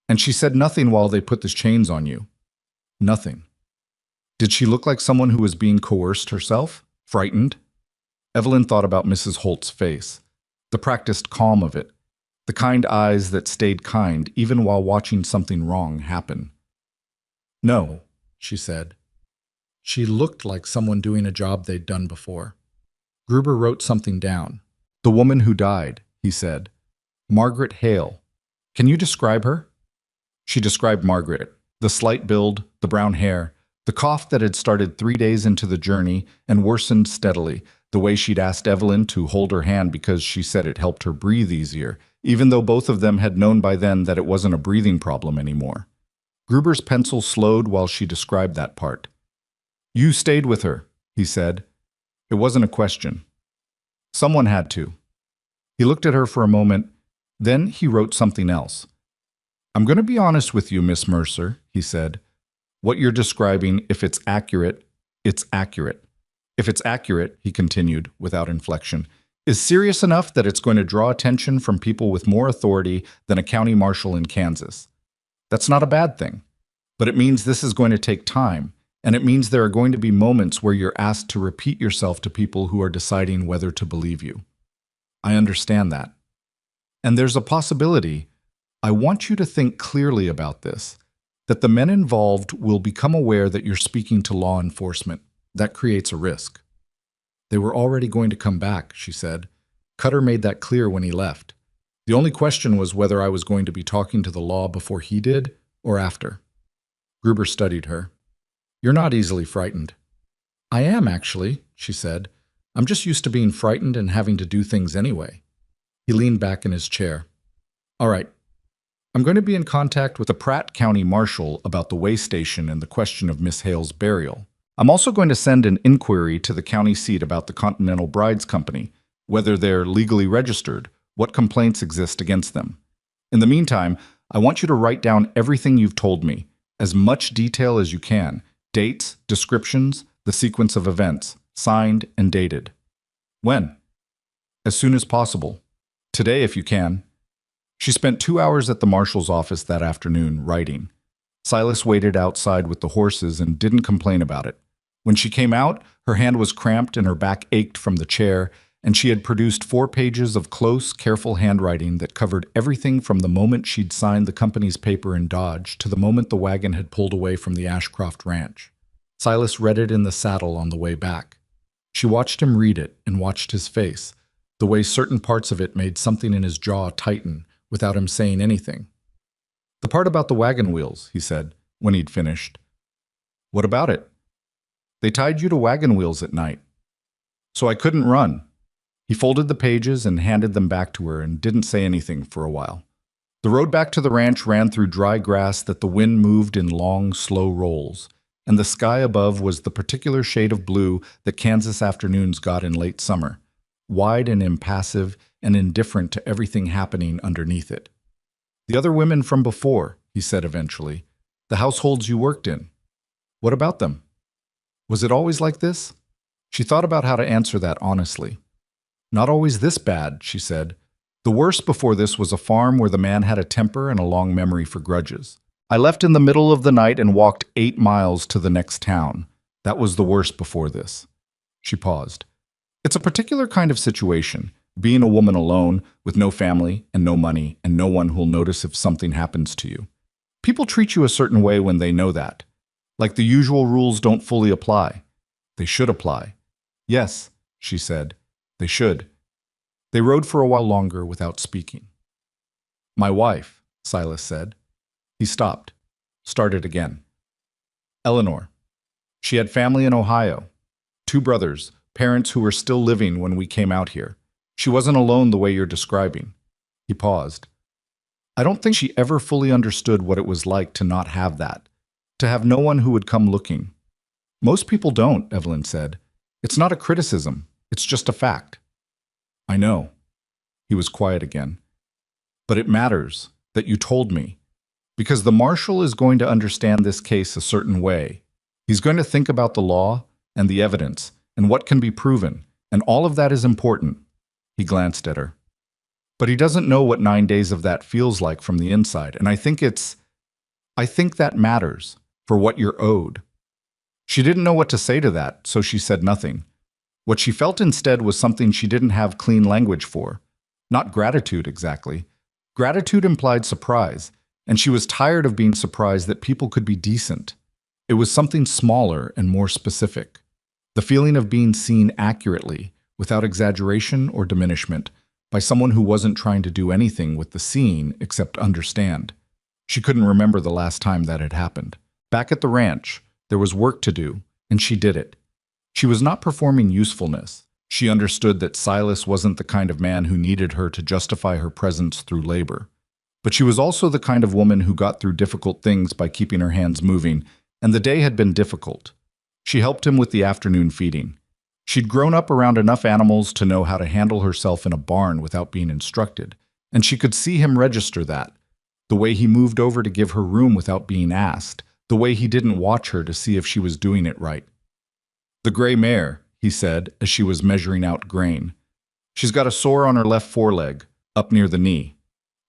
And she said nothing while they put the chains on you. Nothing. Did she look like someone who was being coerced herself? Frightened? Evelyn thought about Mrs. Holt's face, the practiced calm of it, the kind eyes that stayed kind even while watching something wrong happen. No, she said. She looked like someone doing a job they'd done before. Gruber wrote something down. The woman who died, he said. Margaret Hale. Can you describe her? She described Margaret, the slight build, the brown hair, the cough that had started 3 days into the journey and worsened steadily, the way she'd asked Evelyn to hold her hand because she said it helped her breathe easier, even though both of them had known by then that it wasn't a breathing problem anymore. Gruber's pencil slowed while she described that part. You stayed with her, he said. It wasn't a question. Someone had to. He looked at her for a moment, then he wrote something else. I'm going to be honest with you, Miss Mercer, he said. What you're describing, if it's accurate, it's accurate. If it's accurate, he continued, without inflection, is serious enough that it's going to draw attention from people with more authority than a county marshal in Kansas. That's not a bad thing, but it means this is going to take time, and it means there are going to be moments where you're asked to repeat yourself to people who are deciding whether to believe you. I understand that. And there's a possibility, I want you to think clearly about this, that the men involved will become aware that you're speaking to law enforcement. That creates a risk. They were already going to come back, she said. Cutter made that clear when he left. The only question was whether I was going to be talking to the law before he did or after. Gruber studied her. You're not easily frightened. I am, actually, she said. I'm just used to being frightened and having to do things anyway. He leaned back in his chair. All right. I'm going to be in contact with the Pratt County Marshal about the way station and the question of Miss Hale's burial. I'm also going to send an inquiry to the county seat about the Continental Brides Company, whether they're legally registered, what complaints exist against them. In the meantime, I want you to write down everything you've told me, as much detail as you can, dates, descriptions, the sequence of events, signed and dated. When? As soon as possible. Today, if you can. She spent 2 hours at the marshal's office that afternoon, writing. Silas waited outside with the horses and didn't complain about it. When she came out, her hand was cramped and her back ached from the chair, and she had produced 4 pages of close, careful handwriting that covered everything from the moment she'd signed the company's paper in Dodge to the moment the wagon had pulled away from the Ashcroft ranch. Silas read it in the saddle on the way back. She watched him read it and watched his face, the way certain parts of it made something in his jaw tighten without him saying anything. The part about the wagon wheels, he said, when he'd finished. What about it? They tied you to wagon wheels at night. So I couldn't run. He folded the pages and handed them back to her and didn't say anything for a while. The road back to the ranch ran through dry grass that the wind moved in long, slow rolls, and the sky above was the particular shade of blue that Kansas afternoons got in late summer, wide and impassive and indifferent to everything happening underneath it. The other women from before, he said eventually, the households you worked in. What about them? Was it always like this? She thought about how to answer that honestly. Not always this bad, she said. The worst before this was a farm where the man had a temper and a long memory for grudges. I left in the middle of the night and walked 8 miles to the next town. That was the worst before this. She paused. It's a particular kind of situation, being a woman alone, with no family and no money and no one who'll notice if something happens to you. People treat you a certain way when they know that. Like the usual rules don't fully apply. They should apply. Yes, she said. They should. They rode for a while longer without speaking. My wife, Silas said. He stopped, started again. Eleanor. She had family in Ohio. 2 brothers, parents who were still living when we came out here. She wasn't alone the way you're describing. He paused. I don't think she ever fully understood what it was like to not have that, to have no one who would come looking. Most people don't, Evelyn said. It's not a criticism. It's just a fact. I know. He was quiet again. But it matters that you told me, because the marshal is going to understand this case a certain way. He's going to think about the law and the evidence and what can be proven, and all of that is important. He glanced at her. But he doesn't know what 9 days of that feels like from the inside, and I think that matters for what you're owed. She didn't know what to say to that, so she said nothing. What she felt instead was something she didn't have clean language for. Not gratitude, exactly. Gratitude implied surprise, and she was tired of being surprised that people could be decent. It was something smaller and more specific. The feeling of being seen accurately, without exaggeration or diminishment, by someone who wasn't trying to do anything with the scene except understand. She couldn't remember the last time that had happened. Back at the ranch, there was work to do, and she did it. She was not performing usefulness. She understood that Silas wasn't the kind of man who needed her to justify her presence through labor. But she was also the kind of woman who got through difficult things by keeping her hands moving, and the day had been difficult. She helped him with the afternoon feeding. She'd grown up around enough animals to know how to handle herself in a barn without being instructed, and she could see him register that. The way he moved over to give her room without being asked, the way he didn't watch her to see if she was doing it right. "The gray mare," he said as she was measuring out grain. "She's got a sore on her left foreleg, up near the knee.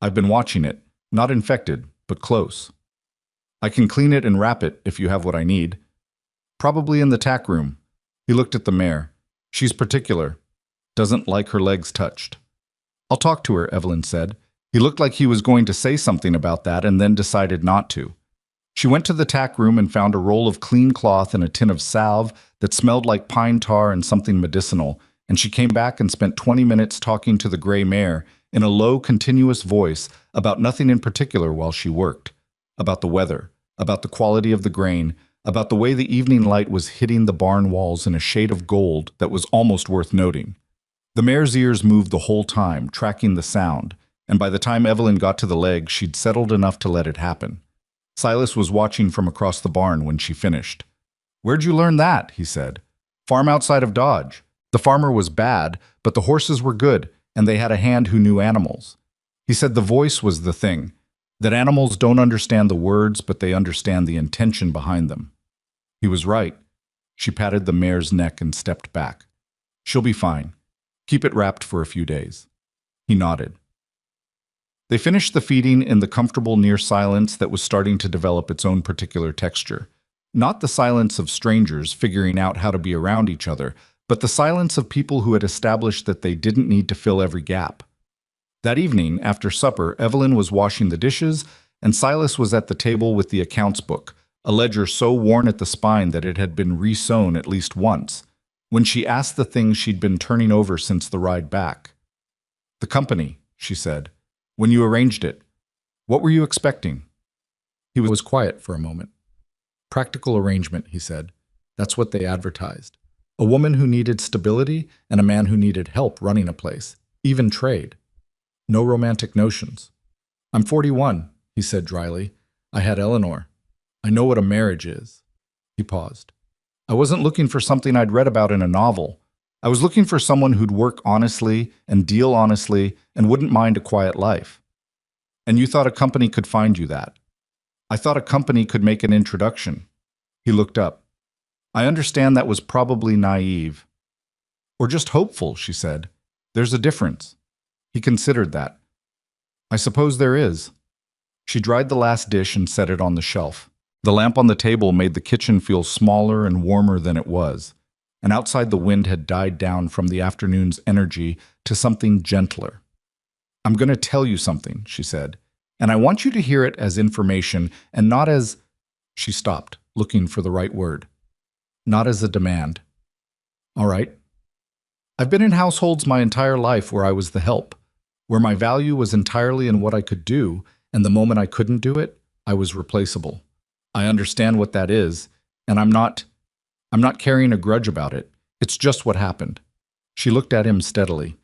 I've been watching it, not infected, but close. I can clean it and wrap it if you have what I need. Probably in the tack room." He looked at the mare. "She's particular. Doesn't like her legs touched." "I'll talk to her," Evelyn said. He looked like he was going to say something about that and then decided not to. She went to the tack room and found a roll of clean cloth and a tin of salve that smelled like pine tar and something medicinal, and she came back and spent 20 minutes talking to the gray mare in a low, continuous voice about nothing in particular while she worked. About the weather, about the quality of the grain, about the way the evening light was hitting the barn walls in a shade of gold that was almost worth noting. The mare's ears moved the whole time, tracking the sound, and by the time Evelyn got to the leg, she'd settled enough to let it happen. Silas was watching from across the barn when she finished. "Where'd you learn that?" he said. "Farm outside of Dodge. The farmer was bad, but the horses were good, and they had a hand who knew animals." He said the voice was the thing, that animals don't understand the words, but they understand the intention behind them. He was right. She patted the mare's neck and stepped back. "She'll be fine. Keep it wrapped for a few days." He nodded. They finished the feeding in the comfortable near silence that was starting to develop its own particular texture. Not the silence of strangers figuring out how to be around each other, but the silence of people who had established that they didn't need to fill every gap. That evening, after supper, Evelyn was washing the dishes, and Silas was at the table with the accounts book, a ledger so worn at the spine that it had been re-sewn at least once, when she asked the things she'd been turning over since the ride back. "The company," she said. "When you arranged it, what were you expecting?" He was quiet for a moment. "Practical arrangement," he said. "That's what they advertised. A woman who needed stability and a man who needed help running a place, even trade. No romantic notions." "I'm 41, he said dryly. "I had Eleanor. I know what a marriage is." He paused. "I wasn't looking for something I'd read about in a novel. I was looking for someone who'd work honestly and deal honestly and wouldn't mind a quiet life. And you thought a company could find you that. I thought a company could make an introduction." He looked up. "I understand that was probably naive. Or just hopeful," she said. "There's a difference." He considered that. "I suppose there is." She dried the last dish and set it on the shelf. The lamp on the table made the kitchen feel smaller and warmer than it was, and outside the wind had died down from the afternoon's energy to something gentler. "I'm going to tell you something," she said, "and I want you to hear it as information and not as—" She stopped, looking for the right word. "Not as a demand." "All right. I've been in households my entire life where I was the help, where my value was entirely in what I could do, and the moment I couldn't do it, I was replaceable. I understand what that is, and I'm not carrying a grudge about it. It's just what happened." She looked at him steadily.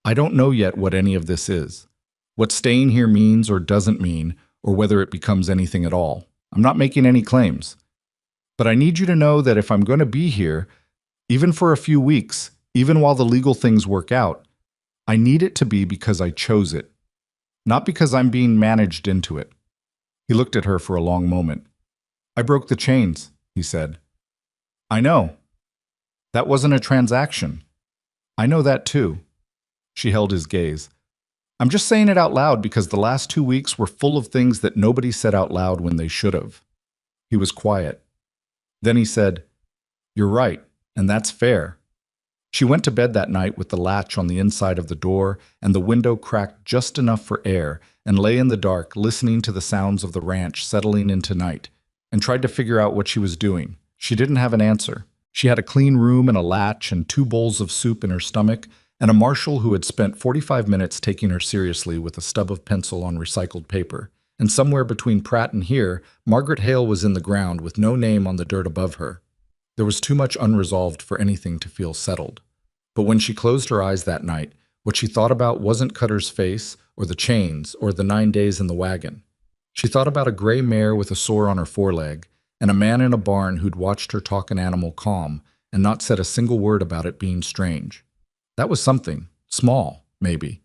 "I don't know yet what any of this is, what staying here means or doesn't mean, or whether it becomes anything at all. I'm not making any claims. But I need you to know that if I'm going to be here, even for a few weeks, even while the legal things work out, I need it to be because I chose it, not because I'm being managed into it." He looked at her for a long moment. "I broke the chains," he said. "I know. That wasn't a transaction. I know that too." She held his gaze. "I'm just saying it out loud because the last 2 weeks were full of things that nobody said out loud when they should have." He was quiet. Then he said, "You're right, and that's fair." She went to bed that night with the latch on the inside of the door and the window cracked just enough for air, and lay in the dark listening to the sounds of the ranch settling into night, and tried to figure out what she was doing. She didn't have an answer. She had a clean room and a latch and 2 bowls of soup in her stomach, and a marshal who had spent 45 minutes taking her seriously with a stub of pencil on recycled paper. And somewhere between Pratt and here, Margaret Hale was in the ground with no name on the dirt above her. There was too much unresolved for anything to feel settled. But when she closed her eyes that night, what she thought about wasn't Cutter's face, or the chains, or the 9 days in the wagon. She thought about a gray mare with a sore on her foreleg, and a man in a barn who'd watched her talk an animal calm and not said a single word about it being strange. That was something, small, maybe.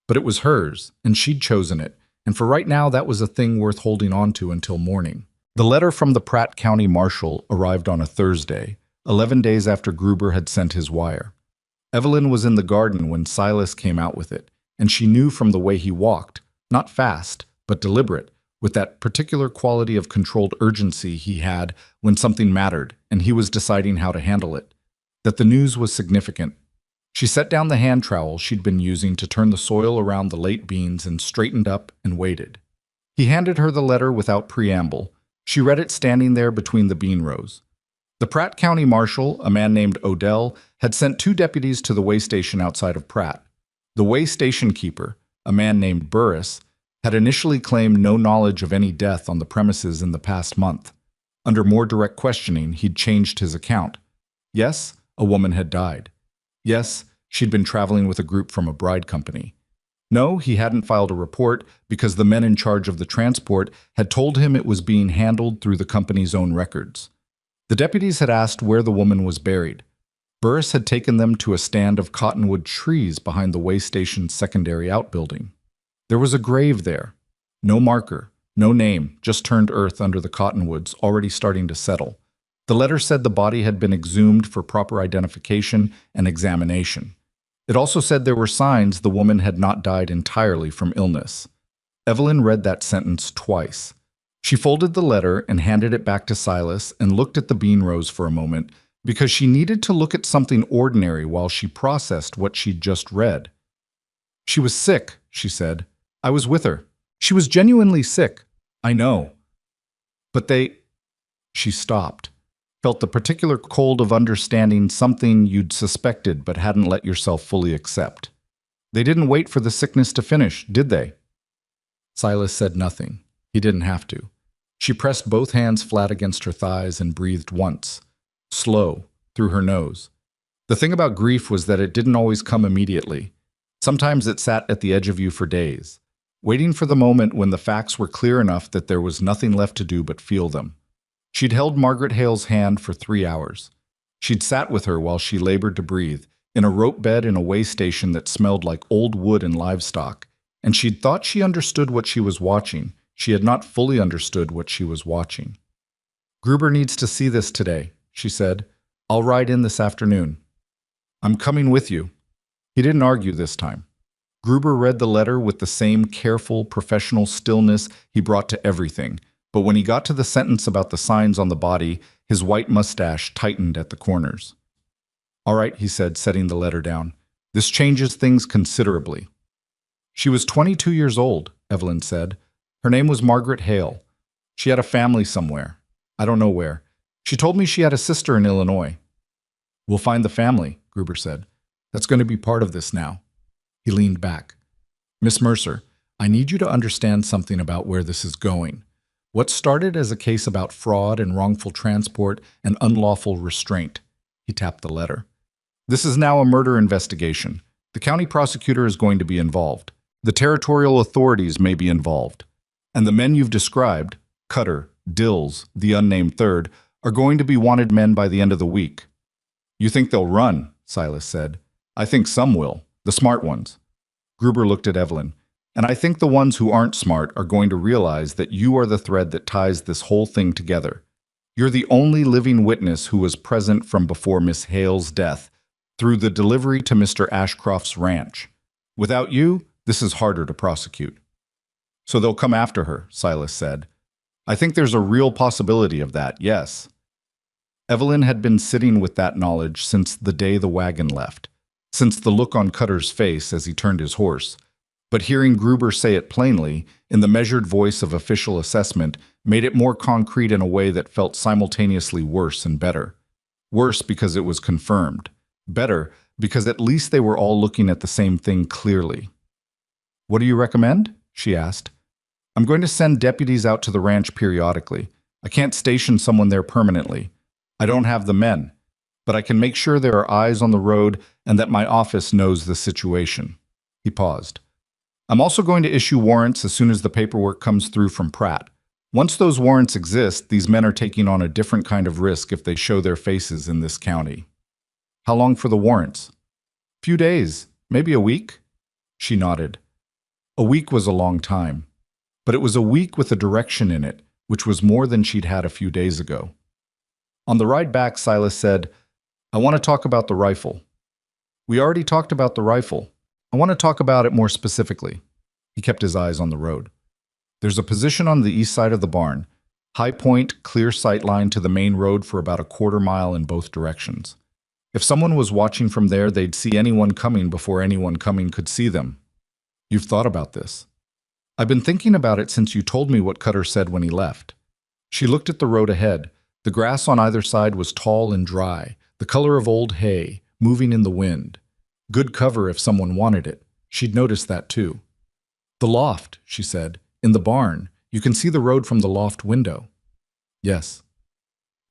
But it was hers, and she'd chosen it, and for right now that was a thing worth holding on to until morning. The letter from the Pratt County Marshal arrived on a Thursday, 11 days after Gruber had sent his wire. Evelyn was in the garden when Silas came out with it, and she knew from the way he walked, not fast, but deliberate, with that particular quality of controlled urgency he had when something mattered and he was deciding how to handle it, that the news was significant. She set down the hand trowel she'd been using to turn the soil around the late beans and straightened up and waited. He handed her the letter without preamble. She read it standing there between the bean rows. The Pratt County Marshal, a man named Odell, had sent 2 deputies to the way station outside of Pratt. The way station keeper, a man named Burris, had initially claimed no knowledge of any death on the premises in the past month. Under more direct questioning, he'd changed his account. Yes, a woman had died. Yes, she'd been traveling with a group from a bride company. No, he hadn't filed a report because the men in charge of the transport had told him it was being handled through the company's own records. The deputies had asked where the woman was buried. Burris had taken them to a stand of cottonwood trees behind the way station's secondary outbuilding. There was a grave there. No marker, no name, just turned earth under the cottonwoods, already starting to settle. The letter said the body had been exhumed for proper identification and examination. It also said there were signs the woman had not died entirely from illness. Evelyn read that sentence twice. She folded the letter and handed it back to Silas and looked at the bean rows for a moment because she needed to look at something ordinary while she processed what she'd just read. She was sick, she said. I was with her. She was genuinely sick. I know. But She stopped, felt the particular cold of understanding something you'd suspected but hadn't let yourself fully accept. They didn't wait for the sickness to finish, did they? Silas said nothing. He didn't have to. She pressed both hands flat against her thighs and breathed once, slow, through her nose. The thing about grief was that it didn't always come immediately. Sometimes it sat at the edge of you for days, waiting for the moment when the facts were clear enough that there was nothing left to do but feel them. She'd held Margaret Hale's hand for 3 hours. She'd sat with her while she labored to breathe, in a rope bed in a way station that smelled like old wood and livestock, and she'd thought she understood what she was watching. She had not fully understood what she was watching. Gruber needs to see this today, she said. I'll ride in this afternoon. I'm coming with you. He didn't argue this time. Gruber read the letter with the same careful, professional stillness he brought to everything, but when he got to the sentence about the signs on the body, his white mustache tightened at the corners. All right, he said, setting the letter down. This changes things considerably. She was 22 years old, Evelyn said. Her name was Margaret Hale. She had a family somewhere. I don't know where. She told me she had a sister in Illinois. We'll find the family, Gruber said. That's going to be part of this now. He leaned back. Miss Mercer, I need you to understand something about where this is going. What started as a case about fraud and wrongful transport and unlawful restraint. He tapped the letter. This is now a murder investigation. The county prosecutor is going to be involved. The territorial authorities may be involved. And the men you've described, Cutter, Dills, the unnamed third, are going to be wanted men by the end of the week. You think they'll run, Silas said. I think some will, the smart ones. Gruber looked at Evelyn. And I think the ones who aren't smart are going to realize that you are the thread that ties this whole thing together. You're the only living witness who was present from before Miss Hale's death, through the delivery to Mr. Ashcroft's ranch. Without you, this is harder to prosecute. So they'll come after her, Silas said. I think there's a real possibility of that, yes. Evelyn had been sitting with that knowledge since the day the wagon left, since the look on Cutter's face as he turned his horse. But hearing Gruber say it plainly, in the measured voice of official assessment, made it more concrete in a way that felt simultaneously worse and better. Worse because it was confirmed. Better because at least they were all looking at the same thing clearly. "What do you recommend?" she asked. "I'm going to send deputies out to the ranch periodically. I can't station someone there permanently. I don't have the men, but I can make sure there are eyes on the road and that my office knows the situation." He paused. "I'm also going to issue warrants as soon as the paperwork comes through from Pratt. Once those warrants exist, these men are taking on a different kind of risk if they show their faces in this county." "How long for the warrants?" "Few days, maybe a week." She nodded. A week was a long time, but it was a week with a direction in it, which was more than she'd had a few days ago. On the ride back, Silas said, "I want to talk about the rifle." "We already talked about the rifle. I want to talk about it more specifically." He kept his eyes on the road. "There's a position on the east side of the barn. High point, clear sight line to the main road for about a quarter mile in both directions. If someone was watching from there, they'd see anyone coming before anyone coming could see them." "You've thought about this?" "I've been thinking about it since you told me what Cutter said when he left." She looked at the road ahead. The grass on either side was tall and dry, the color of old hay, moving in the wind. Good cover if someone wanted it. She'd noticed that too. "The loft," she said. "In the barn. You can see the road from the loft window." "Yes.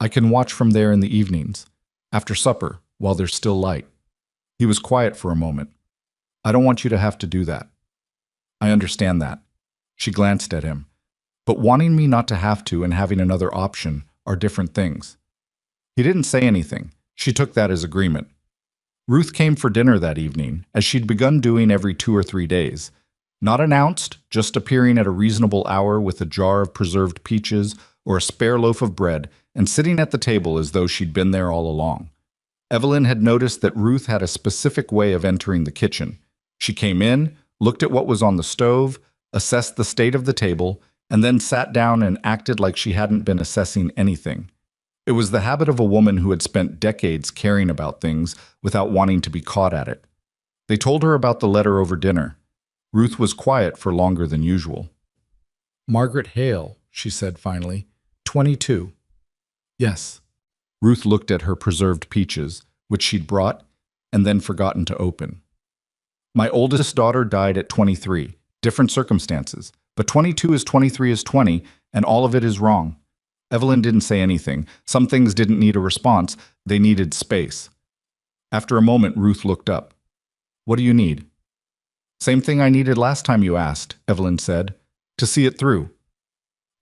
I can watch from there in the evenings, after supper, while there's still light." He was quiet for a moment. "I don't want you to have to do that." "I understand that." She glanced at him. "But wanting me not to have to and having another option are different things." He didn't say anything. She took that as agreement. Ruth came for dinner that evening, as she'd begun doing every 2 or 3 days. Not announced, just appearing at a reasonable hour with a jar of preserved peaches or a spare loaf of bread and sitting at the table as though she'd been there all along. Evelyn had noticed that Ruth had a specific way of entering the kitchen. She came in, looked at what was on the stove, assessed the state of the table, and then sat down and acted like she hadn't been assessing anything. It was the habit of a woman who had spent decades caring about things without wanting to be caught at it. They told her about the letter over dinner. Ruth was quiet for longer than usual. "Margaret Hale," she said finally. 22. "Yes." Ruth looked at her preserved peaches, which she'd brought and then forgotten to open. "My oldest daughter died at 23. Different circumstances. But 22 is 23 is 20, and all of it is wrong." Evelyn didn't say anything. Some things didn't need a response. They needed space. After a moment, Ruth looked up. "What do you need?" "Same thing I needed last time you asked," Evelyn said. "To see it through."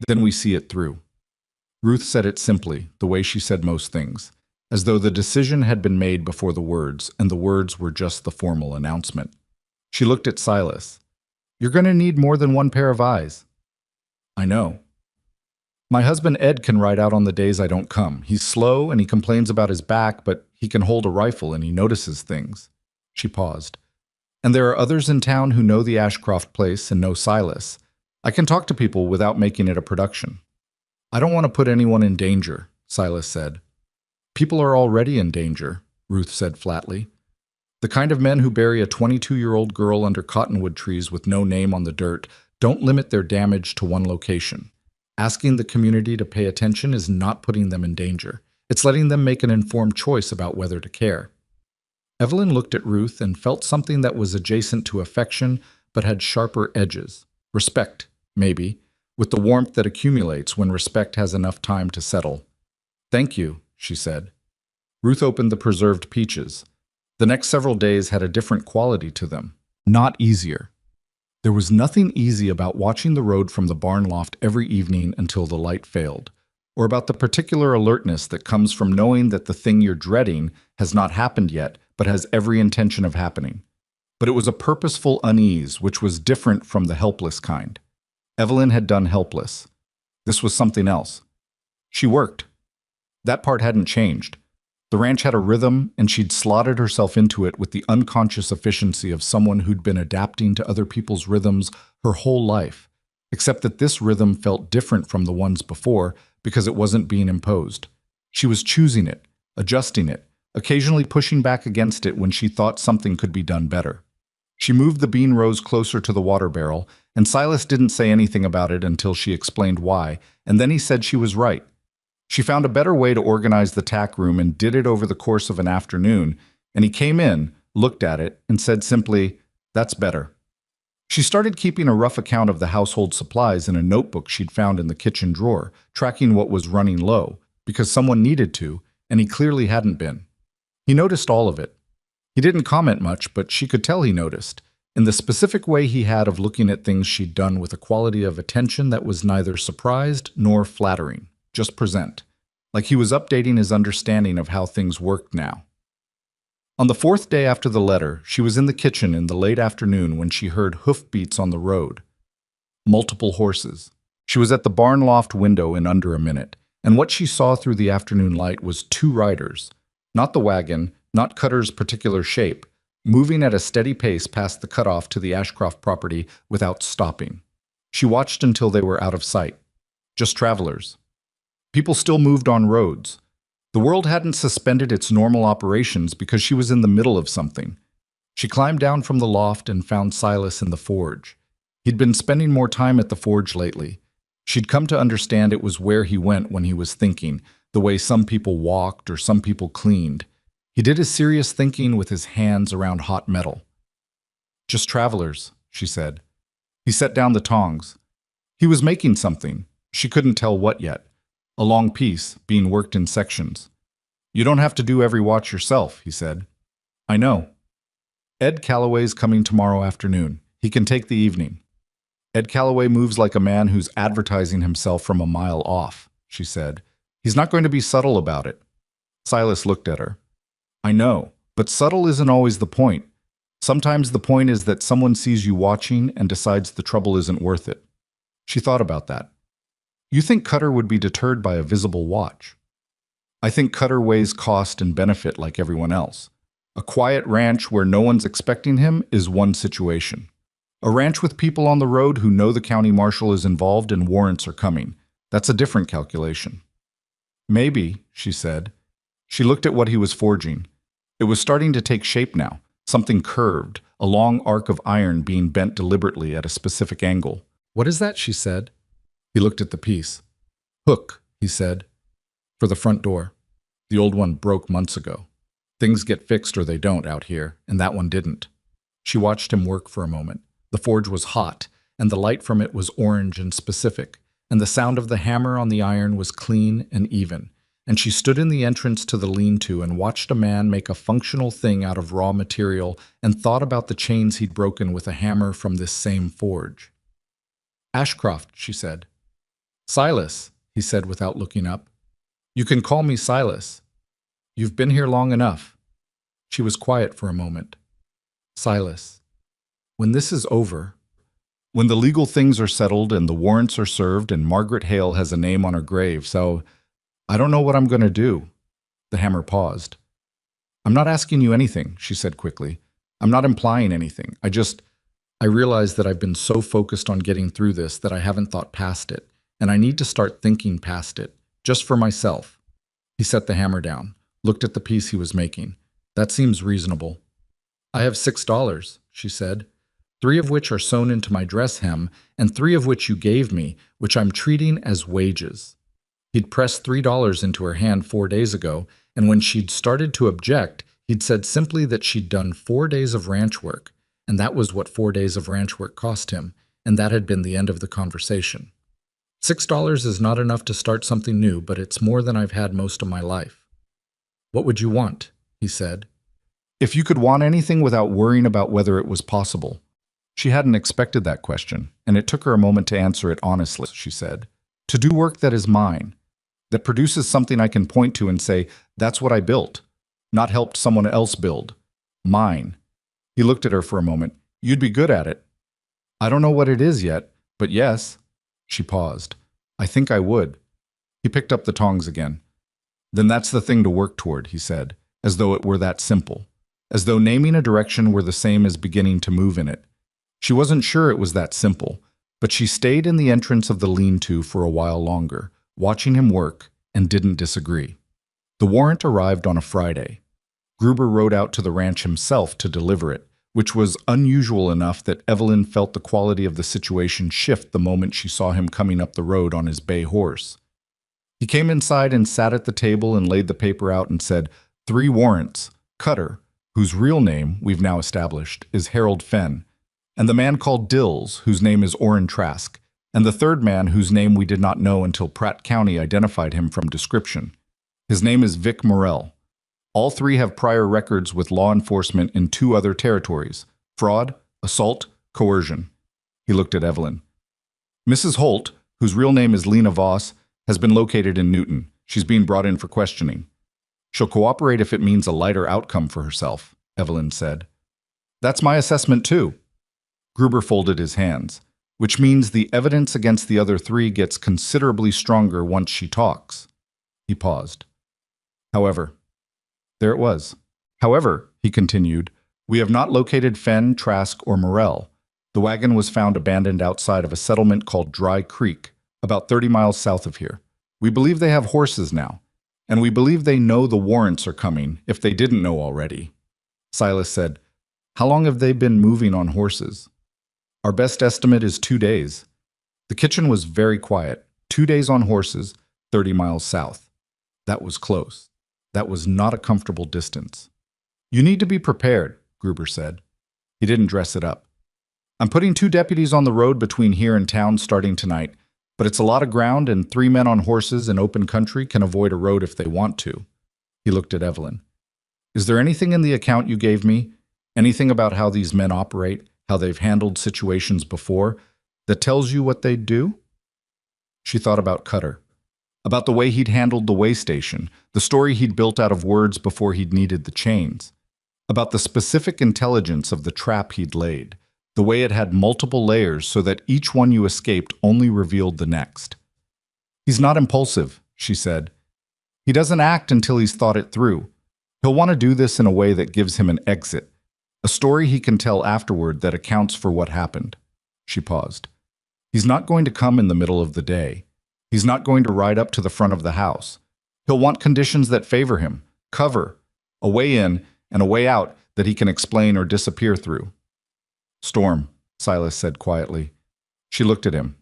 "Then we see it through." Ruth said it simply, the way she said most things, as though the decision had been made before the words, and the words were just the formal announcement. She looked at Silas. "You're going to need more than one pair of eyes." "I know. My husband Ed can ride out on the days I don't come. He's slow and he complains about his back, but he can hold a rifle and he notices things." She paused. "And there are others in town who know the Ashcroft place and know Silas. I can talk to people without making it a production." "I don't want to put anyone in danger," Silas said. "People are already in danger," Ruth said flatly. "The kind of men who bury a 22-year-old girl under cottonwood trees with no name on the dirt don't limit their damage to one location. Asking the community to pay attention is not putting them in danger. It's letting them make an informed choice about whether to care." Evelyn looked at Ruth and felt something that was adjacent to affection but had sharper edges. Respect, maybe, with the warmth that accumulates when respect has enough time to settle. "Thank you," she said. Ruth opened the preserved peaches. The next several days had a different quality to them, not easier. There was nothing easy about watching the road from the barn loft every evening until the light failed, or about the particular alertness that comes from knowing that the thing you're dreading has not happened yet, but has every intention of happening. But it was a purposeful unease, which was different from the helpless kind. Evelyn had done helpless. This was something else. She worked. That part hadn't changed. The ranch had a rhythm, and she'd slotted herself into it with the unconscious efficiency of someone who'd been adapting to other people's rhythms her whole life, except that this rhythm felt different from the ones before because it wasn't being imposed. She was choosing it, adjusting it, occasionally pushing back against it when she thought something could be done better. She moved the bean rows closer to the water barrel, and Silas didn't say anything about it until she explained why, and then he said she was right. She found a better way to organize the tack room and did it over the course of an afternoon, and he came in, looked at it, and said simply, "That's better." She started keeping a rough account of the household supplies in a notebook she'd found in the kitchen drawer, tracking what was running low, because someone needed to, and he clearly hadn't been. He noticed all of it. He didn't comment much, but she could tell he noticed, in the specific way he had of looking at things she'd done with a quality of attention that was neither surprised nor flattering, just present, like he was updating his understanding of how things worked now. On the fourth day after the letter, she was in the kitchen in the late afternoon when she heard hoofbeats on the road. Multiple horses. She was at the barn loft window in under a minute, and what she saw through the afternoon light was two riders, not the wagon, not Cutter's particular shape, moving at a steady pace past the cutoff to the Ashcroft property without stopping. She watched until they were out of sight. Just travelers. People still moved on roads. The world hadn't suspended its normal operations because she was in the middle of something. She climbed down from the loft and found Silas in the forge. He'd been spending more time at the forge lately. She'd come to understand it was where he went when he was thinking, the way some people walked or some people cleaned. He did his serious thinking with his hands around hot metal. "Just travelers," she said. He set down the tongs. He was making something. She couldn't tell what yet. A long piece, being worked in sections. "You don't have to do every watch yourself," he said. "I know." "Ed Calloway's coming tomorrow afternoon. He can take the evening." "Ed Calloway moves like a man who's advertising himself from a mile off," she said. "He's not going to be subtle about it." Silas looked at her. "I know, but subtle isn't always the point. Sometimes the point is that someone sees you watching and decides the trouble isn't worth it." She thought about that. "You think Cutter would be deterred by a visible watch?" "I think Cutter weighs cost and benefit like everyone else. A quiet ranch where no one's expecting him is one situation. A ranch with people on the road who know the county marshal is involved and warrants are coming. That's a different calculation." "Maybe," she said. She looked at what he was forging. It was starting to take shape now, something curved, a long arc of iron being bent deliberately at a specific angle. "What is that?" she said. He looked at the piece. "Hook," he said, "for the front door. The old one broke months ago. Things get fixed or they don't out here, and that one didn't." She watched him work for a moment. The forge was hot, and the light from it was orange and specific, and the sound of the hammer on the iron was clean and even, and she stood in the entrance to the lean-to and watched a man make a functional thing out of raw material and thought about the chains he'd broken with a hammer from this same forge. "Ashcroft," she said. "Silas," he said without looking up. "You can call me Silas. You've been here long enough." She was quiet for a moment. "Silas, when this is over, when the legal things are settled and the warrants are served and Margaret Hale has a name on her grave, so I don't know what I'm going to do." The hammer paused. "I'm not asking you anything," she said quickly. "I'm not implying anything. I realize that I've been so focused on getting through this that I haven't thought past it, and I need to start thinking past it, just for myself." He set the hammer down, looked at the piece he was making. "That seems reasonable." "I have $6, she said, "3 of which are sewn into my dress hem, and 3 of which you gave me, which I'm treating as wages." He'd pressed $3 into her hand 4 days ago, and when she'd started to object, he'd said simply that she'd done 4 days of ranch work, and that was what 4 days of ranch work cost him, and that had been the end of the conversation. $6 is not enough to start something new, but it's more than I've had most of my life. "What would you want?" he said. "If you could want anything without worrying about whether it was possible." She hadn't expected that question, and it took her a moment to answer it honestly. She said, "To do work that is mine, that produces something I can point to and say, that's what I built, not helped someone else build. Mine." He looked at her for a moment. "You'd be good at it." "I don't know what it is yet, but yes." She paused. "I think I would." He picked up the tongs again. "Then that's the thing to work toward," he said, as though it were that simple, as though naming a direction were the same as beginning to move in it. She wasn't sure it was that simple, but she stayed in the entrance of the lean-to for a while longer, watching him work, and didn't disagree. The warrant arrived on a Friday. Gruber rode out to the ranch himself to deliver it, which was unusual enough that Evelyn felt the quality of the situation shift the moment she saw him coming up the road on his bay horse. He came inside and sat at the table and laid the paper out and said, 3 warrants. Cutter, whose real name, we've now established, is Harold Fenn, and the man called Dills, whose name is Orrin Trask, and the third man whose name we did not know until Pratt County identified him from description. His name is Vic Morrell. All 3 have prior records with law enforcement in 2 other territories: fraud, assault, coercion. He looked at Evelyn. Mrs. Holt, whose real name is Lena Voss, has been located in Newton. She's being brought in for questioning. She'll cooperate if it means a lighter outcome for herself, Evelyn said. That's my assessment too. Gruber folded his hands, which means the evidence against the other 3 gets considerably stronger once she talks. He paused. However, there it was. However, he continued, we have not located Fenn, Trask, or Morrell. The wagon was found abandoned outside of a settlement called Dry Creek, about 30 miles south of here. We believe they have horses now, and we believe they know the warrants are coming, if they didn't know already. Silas said, how long have they been moving on horses? Our best estimate is 2 days. The kitchen was very quiet. 2 days on horses, 30 miles south. That was close. That was not a comfortable distance. You need to be prepared, Gruber said. He didn't dress it up. I'm putting 2 deputies on the road between here and town starting tonight, but it's a lot of ground and 3 men on horses in open country can avoid a road if they want to. He looked at Evelyn. Is there anything in the account you gave me, anything about how these men operate, how they've handled situations before, that tells you what they'd do? She thought about Cutter, about the way he'd handled the way station, the story he'd built out of words before he'd needed the chains, about the specific intelligence of the trap he'd laid, the way it had multiple layers so that each one you escaped only revealed the next. He's not impulsive, she said. He doesn't act until he's thought it through. He'll want to do this in a way that gives him an exit, a story he can tell afterward that accounts for what happened. She paused. He's not going to come in the middle of the day. He's not going to ride up to the front of the house. He'll want conditions that favor him, cover, a way in and a way out that he can explain or disappear through. Storm, Silas said quietly. She looked at him.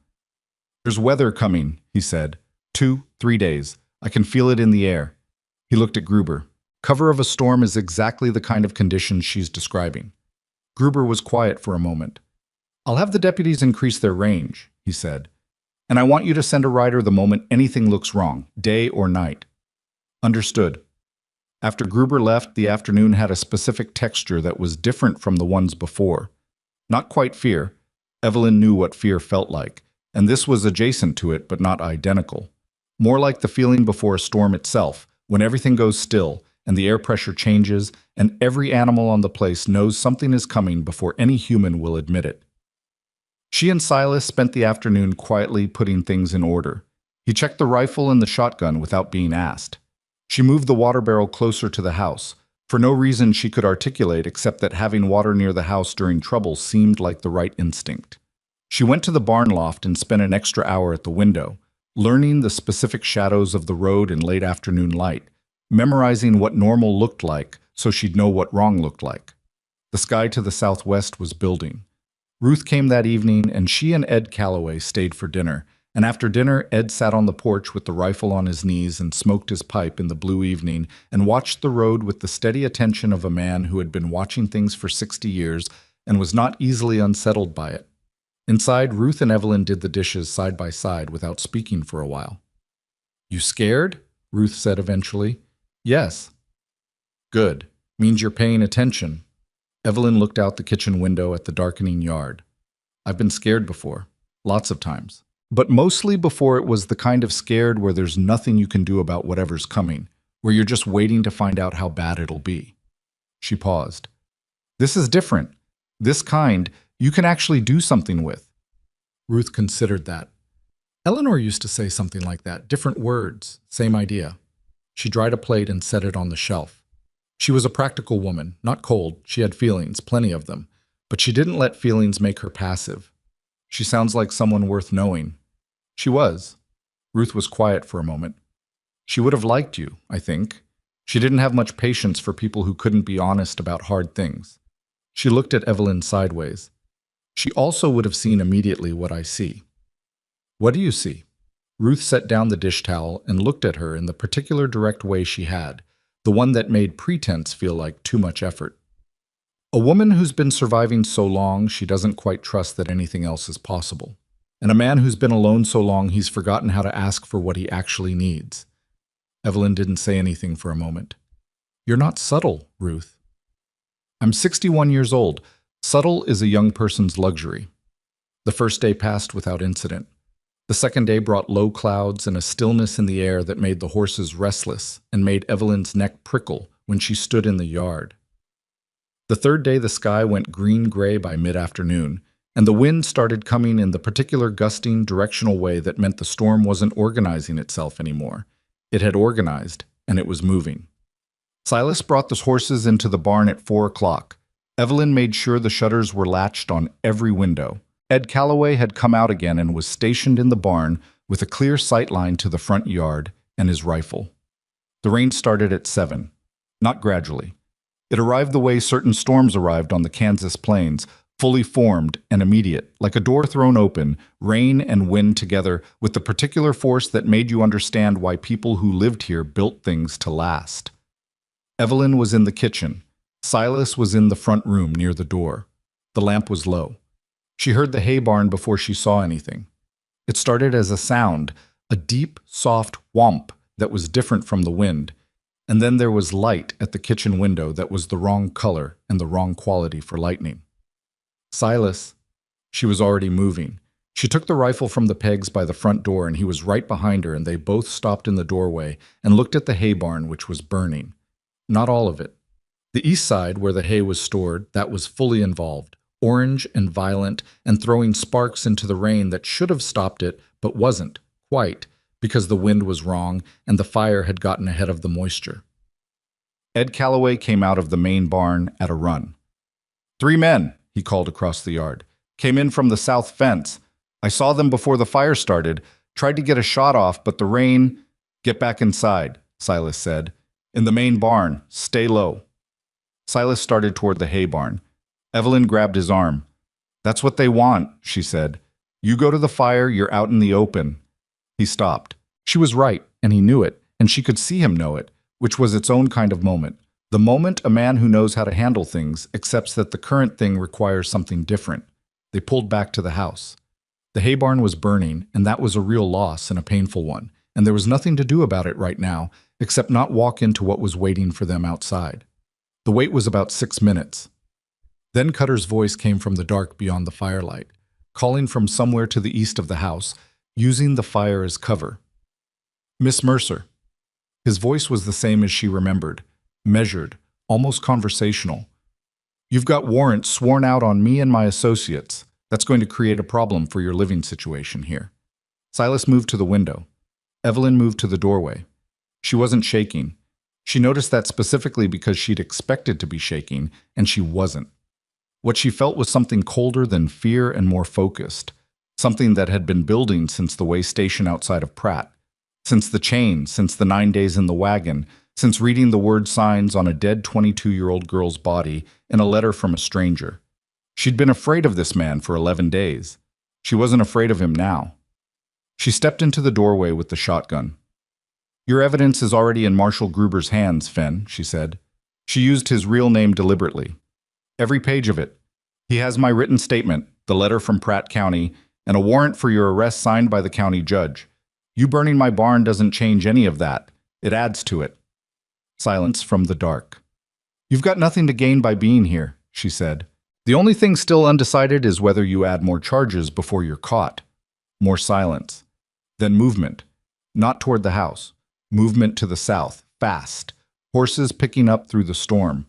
There's weather coming, he said. 2-3 days. I can feel it in the air. He looked at Gruber. Cover of a storm is exactly the kind of conditions she's describing. Gruber was quiet for a moment. I'll have the deputies increase their range, he said. And I want you to send a rider the moment anything looks wrong, day or night. Understood. After Gruber left, the afternoon had a specific texture that was different from the ones before. Not quite fear. Evelyn knew what fear felt like, and this was adjacent to it but not identical. More like the feeling before a storm itself, when everything goes still and the air pressure changes and every animal on the place knows something is coming before any human will admit it. She and Silas spent the afternoon quietly putting things in order. He checked the rifle and the shotgun without being asked. She moved the water barrel closer to the house, for no reason she could articulate except that having water near the house during trouble seemed like the right instinct. She went to the barn loft and spent an extra hour at the window, learning the specific shadows of the road in late afternoon light, memorizing what normal looked like so she'd know what wrong looked like. The sky to the southwest was building. Ruth came that evening, and she and Ed Calloway stayed for dinner, and after dinner, Ed sat on the porch with the rifle on his knees and smoked his pipe in the blue evening and watched the road with the steady attention of a man who had been watching things for 60 years and was not easily unsettled by it. Inside, Ruth and Evelyn did the dishes side by side without speaking for a while. You scared? Ruth said eventually. Yes. Good. Means you're paying attention. Evelyn looked out the kitchen window at the darkening yard. I've been scared before. Lots of times. But mostly before it was the kind of scared where there's nothing you can do about whatever's coming, where you're just waiting to find out how bad it'll be. She paused. This is different. This kind, you can actually do something with. Ruth considered that. Eleanor used to say something like that, different words, same idea. She dried a plate and set it on the shelf. She was a practical woman, not cold. She had feelings, plenty of them, but she didn't let feelings make her passive. She sounds like someone worth knowing. She was. Ruth was quiet for a moment. She would have liked you, I think. She didn't have much patience for people who couldn't be honest about hard things. She looked at Evelyn sideways. She also would have seen immediately what I see. What do you see? Ruth set down the dish towel and looked at her in the particular direct way she had, the one that made pretense feel like too much effort. A woman who's been surviving so long she doesn't quite trust that anything else is possible. And a man who's been alone so long he's forgotten how to ask for what he actually needs. Evelyn didn't say anything for a moment. You're not subtle, Ruth. I'm 61 years old. Subtle is a young person's luxury. The first day passed without incident. The second day brought low clouds and a stillness in the air that made the horses restless and made Evelyn's neck prickle when she stood in the yard. The third day the sky went green-gray by mid-afternoon, and the wind started coming in the particular gusting, directional way that meant the storm wasn't organizing itself anymore. It had organized, and it was moving. Silas brought the horses into the barn at 4 o'clock. Evelyn made sure the shutters were latched on every window. Ed Calloway had come out again and was stationed in the barn with a clear sight line to the front yard and his rifle. The rain started at 7, not gradually. It arrived the way certain storms arrived on the Kansas plains, fully formed and immediate, like a door thrown open, rain and wind together with the particular force that made you understand why people who lived here built things to last. Evelyn was in the kitchen. Silas was in the front room near the door. The lamp was low. She heard the hay barn before she saw anything. It started as a sound, a deep, soft whomp that was different from the wind, and then there was light at the kitchen window that was the wrong color and the wrong quality for lightning. Silas. She was already moving. She took the rifle from the pegs by the front door and he was right behind her, and they both stopped in the doorway and looked at the hay barn, which was burning. Not all of it. The east side, where the hay was stored, that was fully involved, orange and violent and throwing sparks into the rain that should have stopped it but wasn't, quite, because the wind was wrong and the fire had gotten ahead of the moisture. Ed Calloway came out of the main barn at a run. 3 men, he called across the yard. Came in from the south fence. I saw them before the fire started, tried to get a shot off, but the rain... Get back inside, Silas said. In the main barn, stay low. Silas started toward the hay barn. Evelyn grabbed his arm. That's what they want, she said. You go to the fire, you're out in the open. He stopped. She was right, and he knew it, and she could see him know it, which was its own kind of moment. The moment a man who knows how to handle things accepts that the current thing requires something different. They pulled back to the house. The hay barn was burning, and that was a real loss and a painful one, and there was nothing to do about it right now, except not walk into what was waiting for them outside. The wait was about 6 minutes. Then Cutter's voice came from the dark beyond the firelight, calling from somewhere to the east of the house, using the fire as cover. Miss Mercer. His voice was the same as she remembered, measured, almost conversational. You've got warrants sworn out on me and my associates. That's going to create a problem for your living situation here. Silas moved to the window. Evelyn moved to the doorway. She wasn't shaking. She noticed that specifically because she'd expected to be shaking, and she wasn't. What she felt was something colder than fear and more focused, something that had been building since the way station outside of Pratt, since the chain, since the 9 days in the wagon, since reading the word signs on a dead 22-year-old girl's body in a letter from a stranger. She'd been afraid of this man for 11 days. She wasn't afraid of him now. She stepped into the doorway with the shotgun. Your evidence is already in Marshal Gruber's hands, Fenn, she said. She used his real name deliberately. Every page of it. He has my written statement, the letter from Pratt County, and a warrant for your arrest signed by the county judge. You burning my barn doesn't change any of that. It adds to it. Silence from the dark. You've got nothing to gain by being here, she said. The only thing still undecided is whether you add more charges before you're caught. More silence. Then movement. Not toward the house. Movement to the south, fast. Horses picking up through the storm.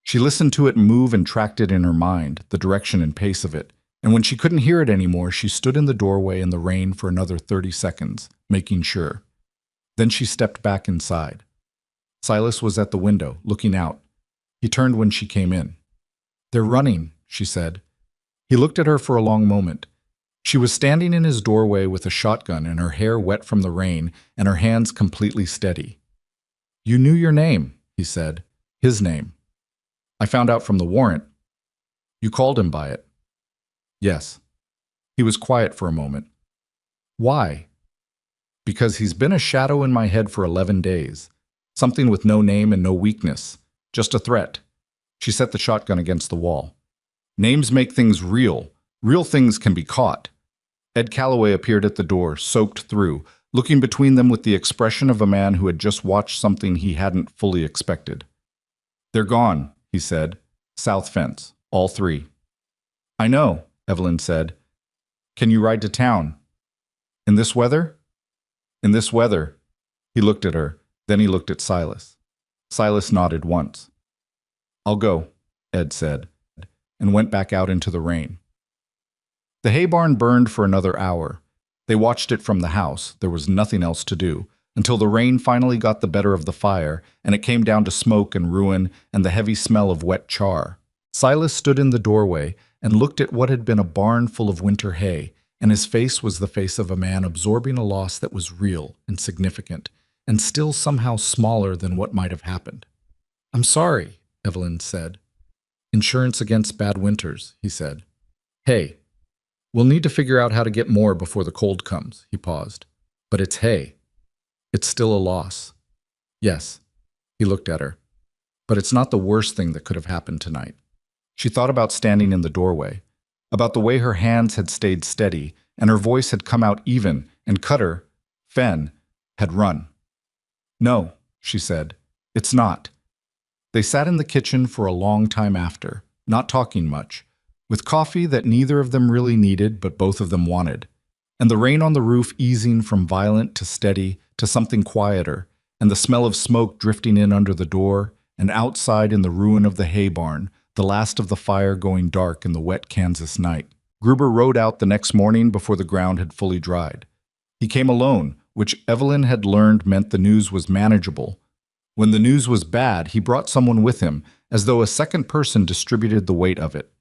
She listened to it move and tracked it in her mind, the direction and pace of it. And when she couldn't hear it anymore, she stood in the doorway in the rain for another 30 seconds, making sure. Then she stepped back inside. Silas was at the window, looking out. He turned when she came in. They're running, she said. He looked at her for a long moment. She was standing in his doorway with a shotgun and her hair wet from the rain and her hands completely steady. You knew your name, he said. His name. I found out from the warrant. You called him by it. Yes. He was quiet for a moment. Why? Because he's been a shadow in my head for 11 days. Something with no name and no weakness. Just a threat. She set the shotgun against the wall. Names make things real. Real things can be caught. Ed Calloway appeared at the door, soaked through, looking between them with the expression of a man who had just watched something he hadn't fully expected. "They're gone," he said. "South fence, all three." "I know," Evelyn said. "Can you ride to town?" "In this weather?" "In this weather." He looked at her, then he looked at Silas. Silas nodded once. "I'll go," Ed said, and went back out into the rain. The hay barn burned for another hour. They watched it from the house, there was nothing else to do, until the rain finally got the better of the fire, and it came down to smoke and ruin and the heavy smell of wet char. Silas stood in the doorway and looked at what had been a barn full of winter hay, and his face was the face of a man absorbing a loss that was real and significant, and still somehow smaller than what might have happened. "I'm sorry," Evelyn said. "Insurance against bad winters," he said. "Hay. We'll need to figure out how to get more before the cold comes," he paused. "But it's hay. It's still a loss." "Yes." He looked at her. "But it's not the worst thing that could have happened tonight." She thought about standing in the doorway, about the way her hands had stayed steady, and her voice had come out even, and Cutter, Fen, had run. "No," she said. "It's not." They sat in the kitchen for a long time after, not talking much, with coffee that neither of them really needed but both of them wanted, and the rain on the roof easing from violent to steady to something quieter, and the smell of smoke drifting in under the door, and outside in the ruin of the hay barn, the last of the fire going dark in the wet Kansas night. Gruber rode out the next morning before the ground had fully dried. He came alone, which Evelyn had learned meant the news was manageable. When the news was bad, he brought someone with him, as though a second person distributed the weight of it.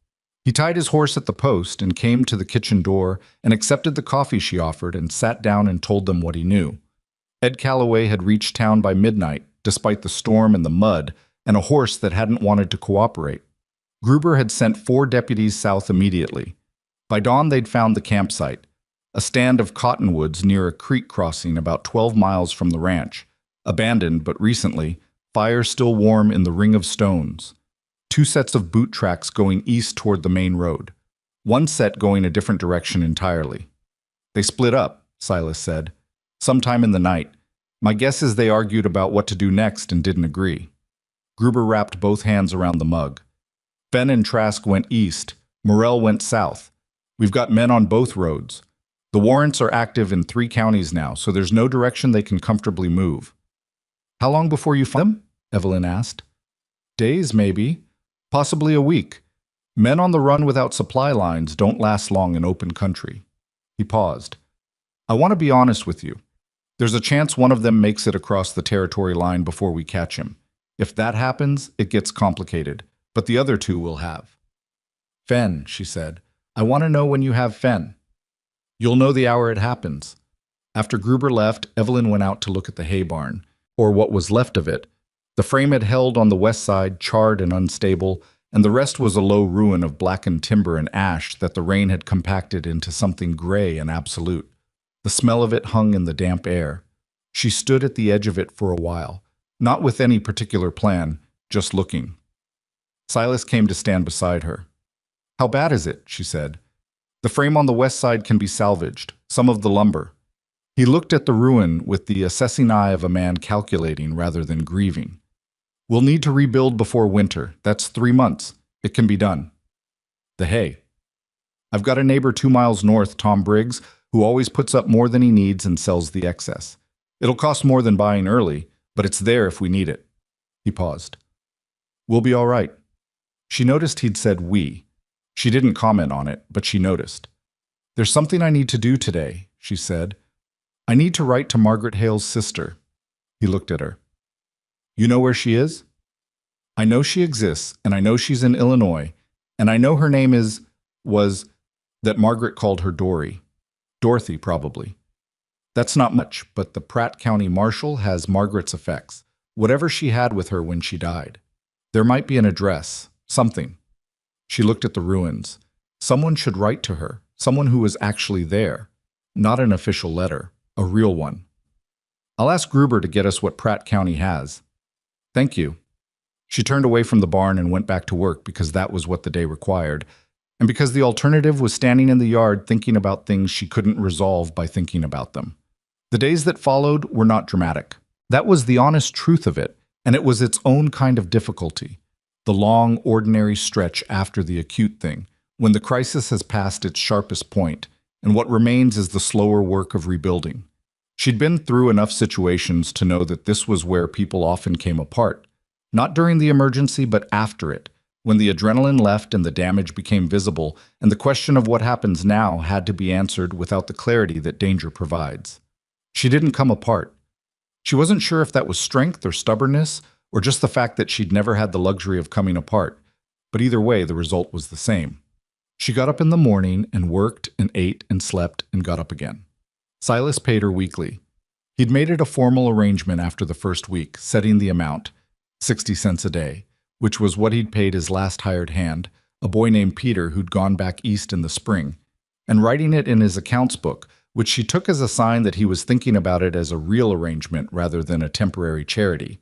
He tied his horse at the post and came to the kitchen door and accepted the coffee she offered and sat down and told them what he knew. Ed Calloway had reached town by midnight, despite the storm and the mud, and a horse that hadn't wanted to cooperate. Gruber had sent 4 deputies south immediately. By dawn they'd found the campsite, a stand of cottonwoods near a creek crossing about 12 miles from the ranch, abandoned but recently, fire still warm in the ring of stones. 2 sets of boot tracks going east toward the main road. 1 set going a different direction entirely. "They split up," Silas said. "Sometime in the night. My guess is they argued about what to do next and didn't agree." Gruber wrapped both hands around the mug. "Fen and Trask went east. Morrell went south. We've got men on both roads. The warrants are active in 3 counties now, so there's no direction they can comfortably move." "How long before you find them?" Evelyn asked. "Days, maybe. Possibly a week. Men on the run without supply lines don't last long in open country." He paused. "I want to be honest with you. There's a chance one of them makes it across the territory line before we catch him. If that happens, it gets complicated, but the other 2 will have." "Fen," she said. "I want to know when you have Fen." "You'll know the hour it happens." After Gruber left, Evelyn went out to look at the hay barn, or what was left of it. The frame had held on the west side, charred and unstable, and the rest was a low ruin of blackened timber and ash that the rain had compacted into something gray and absolute. The smell of it hung in the damp air. She stood at the edge of it for a while, not with any particular plan, just looking. Silas came to stand beside her. "How bad is it?" she said. "The frame on the west side can be salvaged, some of the lumber." He looked at the ruin with the assessing eye of a man calculating rather than grieving. "We'll need to rebuild before winter. That's 3 months. It can be done." "The hay." "I've got a neighbor 2 miles north, Tom Briggs, who always puts up more than he needs and sells the excess. It'll cost more than buying early, but it's there if we need it." He paused. "We'll be all right." She noticed he'd said we. She didn't comment on it, but she noticed. "There's something I need to do today," she said. "I need to write to Margaret Hale's sister." He looked at her. "You know where she is?" "I know she exists, and I know she's in Illinois, and I know her name was, that Margaret called her Dory. Dorothy, probably. That's not much, but the Pratt County Marshal has Margaret's effects, whatever she had with her when she died. There might be an address, something." She looked at the ruins. Someone should write to her, someone who was actually there. Not an official letter, a real one. I'll ask Gruber to get us what Pratt County has. Thank you. She turned away from the barn and went back to work because that was what the day required, and because the alternative was standing in the yard thinking about things she couldn't resolve by thinking about them. The days that followed were not dramatic. That was the honest truth of it, and it was its own kind of difficulty. The long, ordinary stretch after the acute thing, when the crisis has passed its sharpest point, and what remains is the slower work of rebuilding. She'd been through enough situations to know that this was where people often came apart. Not during the emergency, but after it, when the adrenaline left and the damage became visible, and the question of what happens now had to be answered without the clarity that danger provides. She didn't come apart. She wasn't sure if that was strength or stubbornness, or just the fact that she'd never had the luxury of coming apart, but either way, the result was the same. She got up in the morning and worked and ate and slept and got up again. Silas paid her weekly. He'd made it a formal arrangement after the first week, setting the amount, 60 cents a day, which was what he'd paid his last hired hand, a boy named Peter who'd gone back east in the spring, and writing it in his accounts book, which she took as a sign that he was thinking about it as a real arrangement rather than a temporary charity.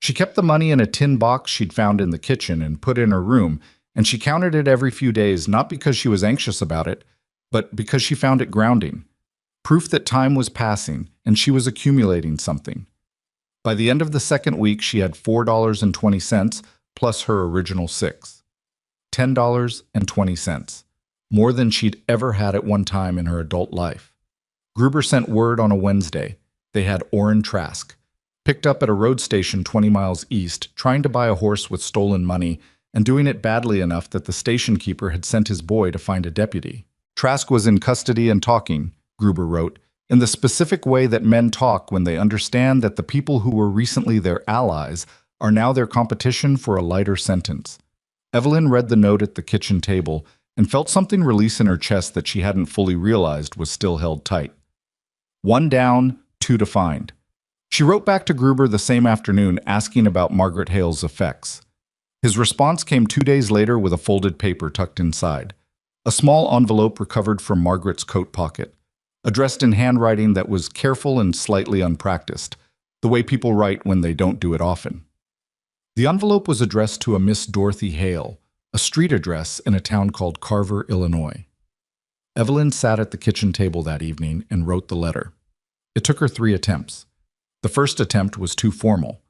She kept the money in a tin box she'd found in the kitchen and put in her room, and she counted it every few days not because she was anxious about it, but because she found it grounding. Proof that time was passing and she was accumulating something. By the end of the second week, she had $4.20 plus her original $6. $10.20. More than she'd ever had at one time in her adult life. Gruber sent word on a Wednesday. They had Orrin Trask, picked up at a road station 20 miles east, trying to buy a horse with stolen money, and doing it badly enough that the station keeper had sent his boy to find a deputy. Trask was in custody and talking, Gruber wrote, in the specific way that men talk when they understand that the people who were recently their allies are now their competition for a lighter sentence. Evelyn read the note at the kitchen table and felt something release in her chest that she hadn't fully realized was still held tight. 1 down, 2 to find. She wrote back to Gruber the same afternoon asking about Margaret Hale's effects. His response came 2 days later with a folded paper tucked inside. A small envelope recovered from Margaret's coat pocket, addressed in handwriting that was careful and slightly unpracticed, the way people write when they don't do it often. The envelope was addressed to a Miss Dorothy Hale, a street address in a town called Carver, Illinois. Evelyn sat at the kitchen table that evening and wrote the letter. It took her 3 attempts. The first attempt was too formal.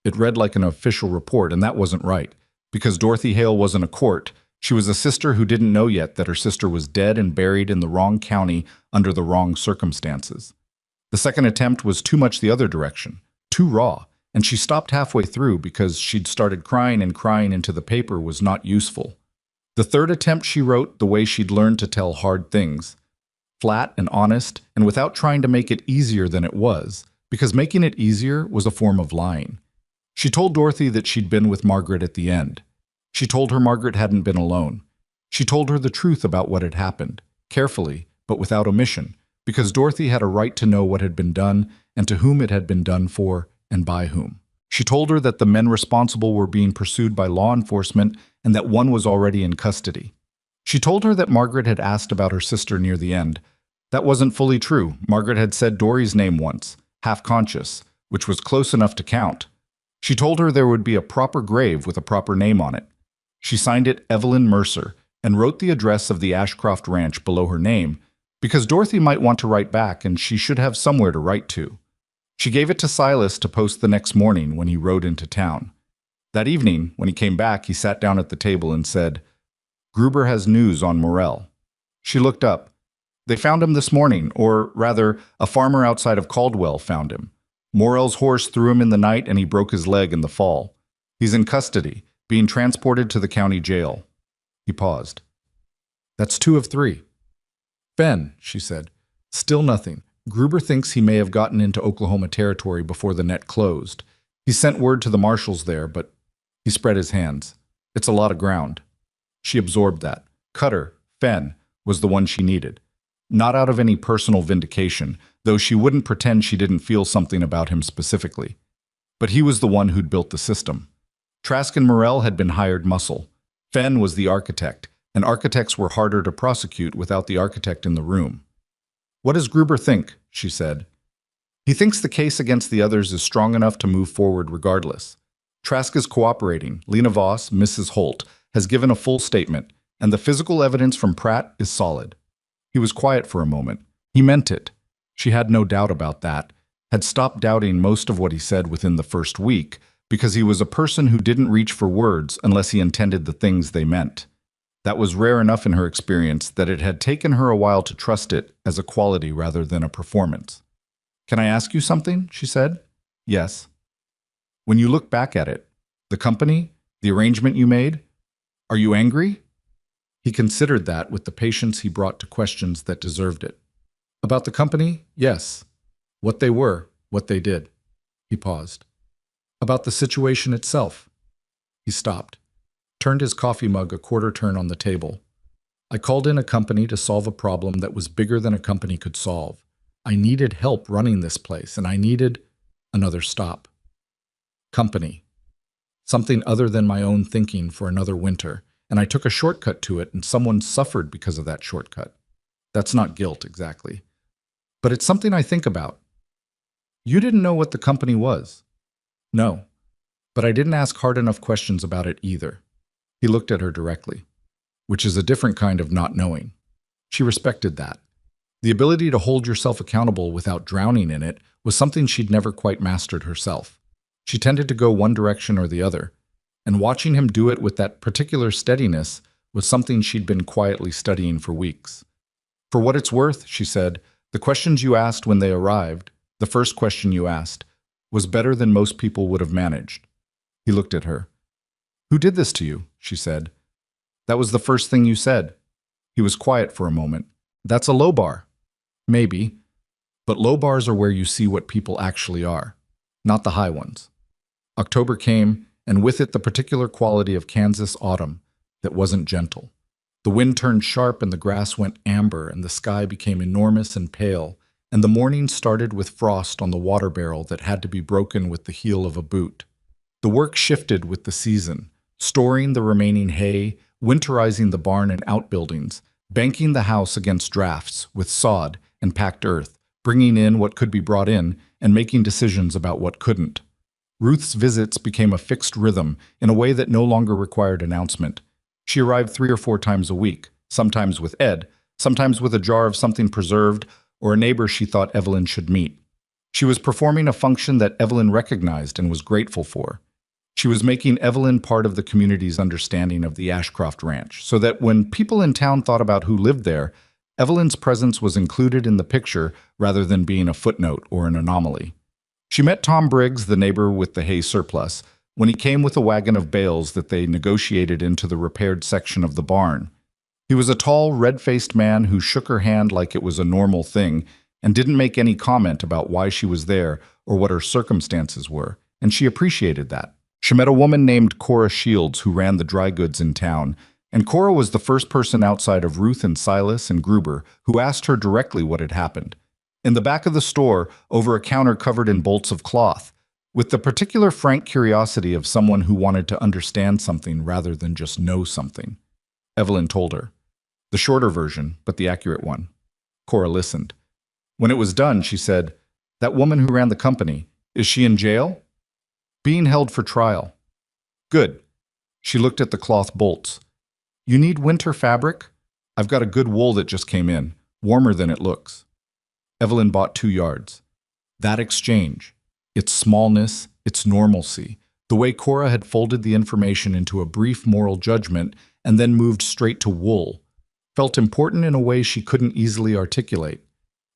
It read like an official report, and that wasn't right. Because Dorothy Hale wasn't a court, she was a sister who didn't know yet that her sister was dead and buried in the wrong county under the wrong circumstances. The second attempt was too much the other direction, too raw, and she stopped halfway through because she'd started crying, and crying into the paper was not useful. The third attempt she wrote the way she'd learned to tell hard things, flat and honest, and without trying to make it easier than it was, because making it easier was a form of lying. She told Dorothy that she'd been with Margaret at the end. She told her Margaret hadn't been alone. She told her the truth about what had happened, carefully, but without omission, because Dorothy had a right to know what had been done and to whom it had been done for and by whom. She told her that the men responsible were being pursued by law enforcement and that one was already in custody. She told her that Margaret had asked about her sister near the end. That wasn't fully true. Margaret had said Dory's name once, half-conscious, which was close enough to count. She told her there would be a proper grave with a proper name on it. She signed it Evelyn Mercer and wrote the address of the Ashcroft Ranch below her name because Dorothy might want to write back and she should have somewhere to write to. She gave it to Silas to post the next morning when he rode into town. That evening, when he came back, he sat down at the table and said, "Gruber has news on Morrell." She looked up. "They found him this morning, or rather, a farmer outside of Caldwell found him. Morrell's horse threw him in the night and he broke his leg in the fall. He's in custody, being transported to the county jail." He paused. "That's 2 of 3. "Ben," she said, "still nothing. Gruber thinks he may have gotten into Oklahoma territory before the net closed. He sent word to the marshals there, but..." He spread his hands. "It's a lot of ground." She absorbed that. Cutter, Fenn, was the one she needed. Not out of any personal vindication, though she wouldn't pretend she didn't feel something about him specifically. But he was the one who'd built the system. Trask and Morrell had been hired muscle. Fenn was the architect, and architects were harder to prosecute without the architect in the room. "What does Gruber think?" she said. He thinks the case against the others is strong enough to move forward regardless. Trask is cooperating. Lena Voss, Mrs. Holt, has given a full statement, and the physical evidence from Pratt is solid. He was quiet for a moment. He meant it. She had no doubt about that, had stopped doubting most of what he said within the first week, because he was a person who didn't reach for words unless he intended the things they meant. That was rare enough in her experience that it had taken her a while to trust it as a quality rather than a performance. "Can I ask you something?" she said. "Yes." "When you look back at it, the company, the arrangement you made, are you angry?" He considered that with the patience he brought to questions that deserved it. "About the company, yes. What they were, what they did." He paused. "About the situation itself." He stopped, turned his coffee mug a quarter turn on the table. "I called in a company to solve a problem that was bigger than a company could solve. I needed help running this place, and I needed..." Another stop. "Company. Something other than my own thinking for another winter, and I took a shortcut to it, and someone suffered because of that shortcut. That's not guilt, exactly. But it's something I think about. You didn't know what the company was." "No, but I didn't ask hard enough questions about it either." He looked at her directly, which is a different kind of not knowing. She respected that. The ability to hold yourself accountable without drowning in it was something she'd never quite mastered herself. She tended to go one direction or the other, and watching him do it with that particular steadiness was something she'd been quietly studying for weeks. "For what it's worth," she said, "the questions you asked when they arrived, the first question you asked, was better than most people would have managed." He looked at her. "Who did this to you?" she said. "That was the first thing you said." He was quiet for a moment. "That's a low bar." "Maybe. But low bars are where you see what people actually are, not the high ones." October came, and with it the particular quality of Kansas autumn that wasn't gentle. The wind turned sharp and the grass went amber and the sky became enormous and pale, and the morning started with frost on the water barrel that had to be broken with the heel of a boot. The work shifted with the season, storing the remaining hay, winterizing the barn and outbuildings, banking the house against drafts with sod and packed earth, bringing in what could be brought in, and making decisions about what couldn't. Ruth's visits became a fixed rhythm in a way that no longer required announcement. She arrived 3 or 4 times a week, sometimes with Ed, sometimes with a jar of something preserved, or a neighbor she thought Evelyn should meet. She was performing a function that Evelyn recognized and was grateful for. She was making Evelyn part of the community's understanding of the Ashcroft Ranch, so that when people in town thought about who lived there, Evelyn's presence was included in the picture rather than being a footnote or an anomaly. She met Tom Briggs, the neighbor with the hay surplus, when he came with a wagon of bales that they negotiated into the repaired section of the barn. He was a tall, red-faced man who shook her hand like it was a normal thing and didn't make any comment about why she was there or what her circumstances were, and she appreciated that. She met a woman named Cora Shields who ran the dry goods in town, and Cora was the first person outside of Ruth and Silas and Gruber who asked her directly what had happened. In the back of the store, over a counter covered in bolts of cloth, with the particular frank curiosity of someone who wanted to understand something rather than just know something. Evelyn told her. The shorter version, but the accurate one. Cora listened. When it was done, she said, "That woman who ran the company, is she in jail?" "Being held for trial." "Good." She looked at the cloth bolts. "You need winter fabric? I've got a good wool that just came in, warmer than it looks." Evelyn bought 2 yards. That exchange, its smallness, its normalcy, the way Cora had folded the information into a brief moral judgment and then moved straight to wool, felt important in a way she couldn't easily articulate.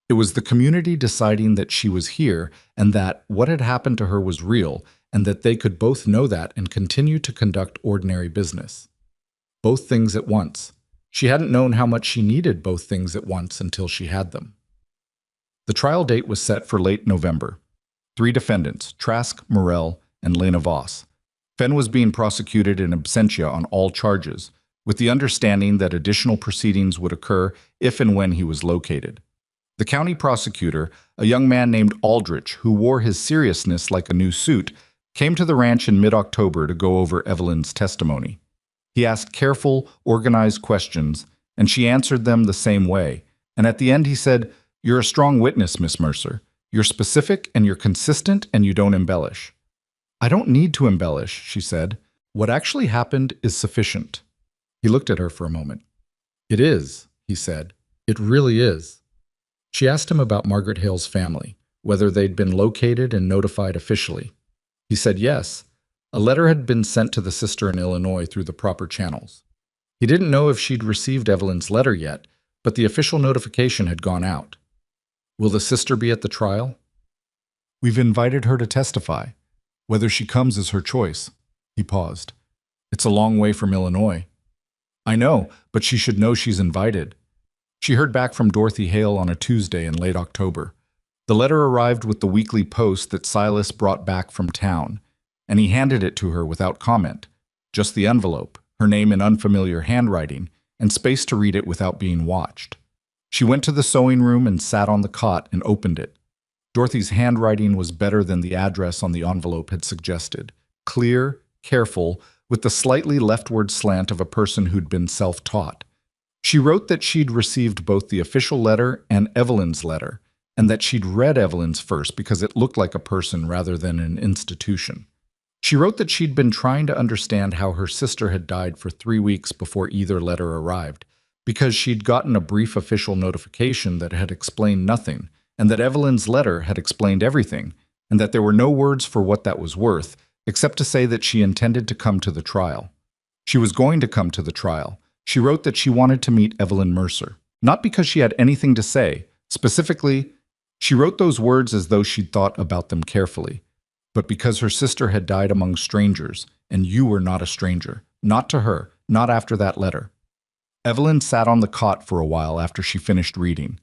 It was the community deciding that she was here and that what had happened to her was real, and that they could both know that and continue to conduct ordinary business. Both things at once. She hadn't known how much she needed both things at once until she had them. The trial date was set for late November. 3 defendants, Trask, Morell, and Lena Voss. Fenn was being prosecuted in absentia on all charges, with the understanding that additional proceedings would occur if and when he was located. The county prosecutor, a young man named Aldrich, who wore his seriousness like a new suit, came to the ranch in mid-October to go over Evelyn's testimony. He asked careful, organized questions, and she answered them the same way, and at the end he said, "You're a strong witness, Miss Mercer. You're specific and you're consistent and you don't embellish. I don't need to embellish, she said. What actually happened is sufficient. He looked at her for a moment. It is, he said. It really is. She asked him about Margaret Hale's family, whether they'd been located and notified officially. He said yes. A letter had been sent to the sister in Illinois through the proper channels. He didn't know if she'd received Evelyn's letter yet, but the official notification had gone out. Will the sister be at the trial? We've invited her to testify. Whether she comes is her choice. He paused. It's a long way from Illinois. I know, but she should know she's invited. She heard back from Dorothy Hale on a Tuesday in late October. The letter arrived with the weekly post that Silas brought back from town, and he handed it to her without comment, just the envelope, her name in unfamiliar handwriting, and space to read it without being watched. She went to the sewing room and sat on the cot and opened it. Dorothy's handwriting was better than the address on the envelope had suggested. Clear, careful, with the slightly leftward slant of a person who'd been self-taught. She wrote that she'd received both the official letter and Evelyn's letter, and that she'd read Evelyn's first because it looked like a person rather than an institution. She wrote that she'd been trying to understand how her sister had died for 3 weeks before either letter arrived, because she'd gotten a brief official notification that had explained nothing, and that Evelyn's letter had explained everything, and that there were no words for what that was worth, except to say that she intended to come to the trial. She was going to come to the trial. She wrote that she wanted to meet Evelyn Mercer, not because she had anything to say. Specifically, she wrote those words as though she'd thought about them carefully, but because her sister had died among strangers, and you were not a stranger, not to her, not after that letter. Evelyn sat on the cot for a while after she finished reading.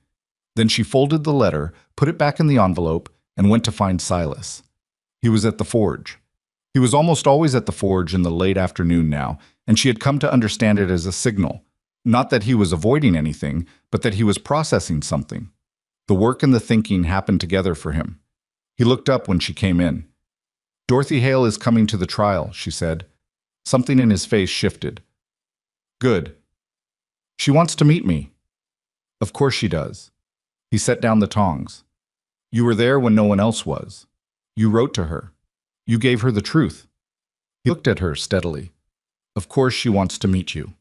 Then she folded the letter, put it back in the envelope, and went to find Silas. He was at the forge. He was almost always at the forge in the late afternoon now, and she had come to understand it as a signal. Not that he was avoiding anything, but that he was processing something. The work and the thinking happened together for him. He looked up when she came in. Dorothy Hale is coming to the trial, she said. Something in his face shifted. Good. She wants to meet me. Of course she does. He set down the tongs. You were there when no one else was. You wrote to her. You gave her the truth. He looked at her steadily. Of course she wants to meet you.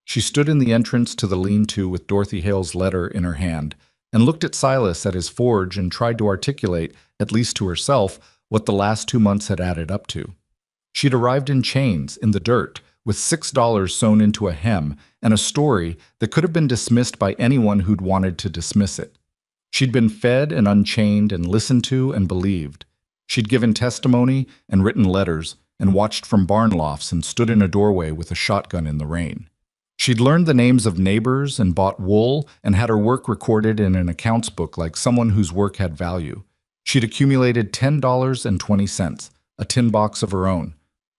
She stood in the entrance to the lean-to with Dorothy Hale's letter in her hand and looked at Silas at his forge and tried to articulate, at least to herself, what the last 2 months had added up to. She'd arrived in chains, in the dirt, with $6 sewn into a hem and a story that could have been dismissed by anyone who'd wanted to dismiss it. She'd been fed and unchained and listened to and believed. She'd given testimony and written letters and watched from barn lofts and stood in a doorway with a shotgun in the rain. She'd learned the names of neighbors and bought wool and had her work recorded in an accounts book like someone whose work had value. She'd accumulated $10.20, a tin box of her own,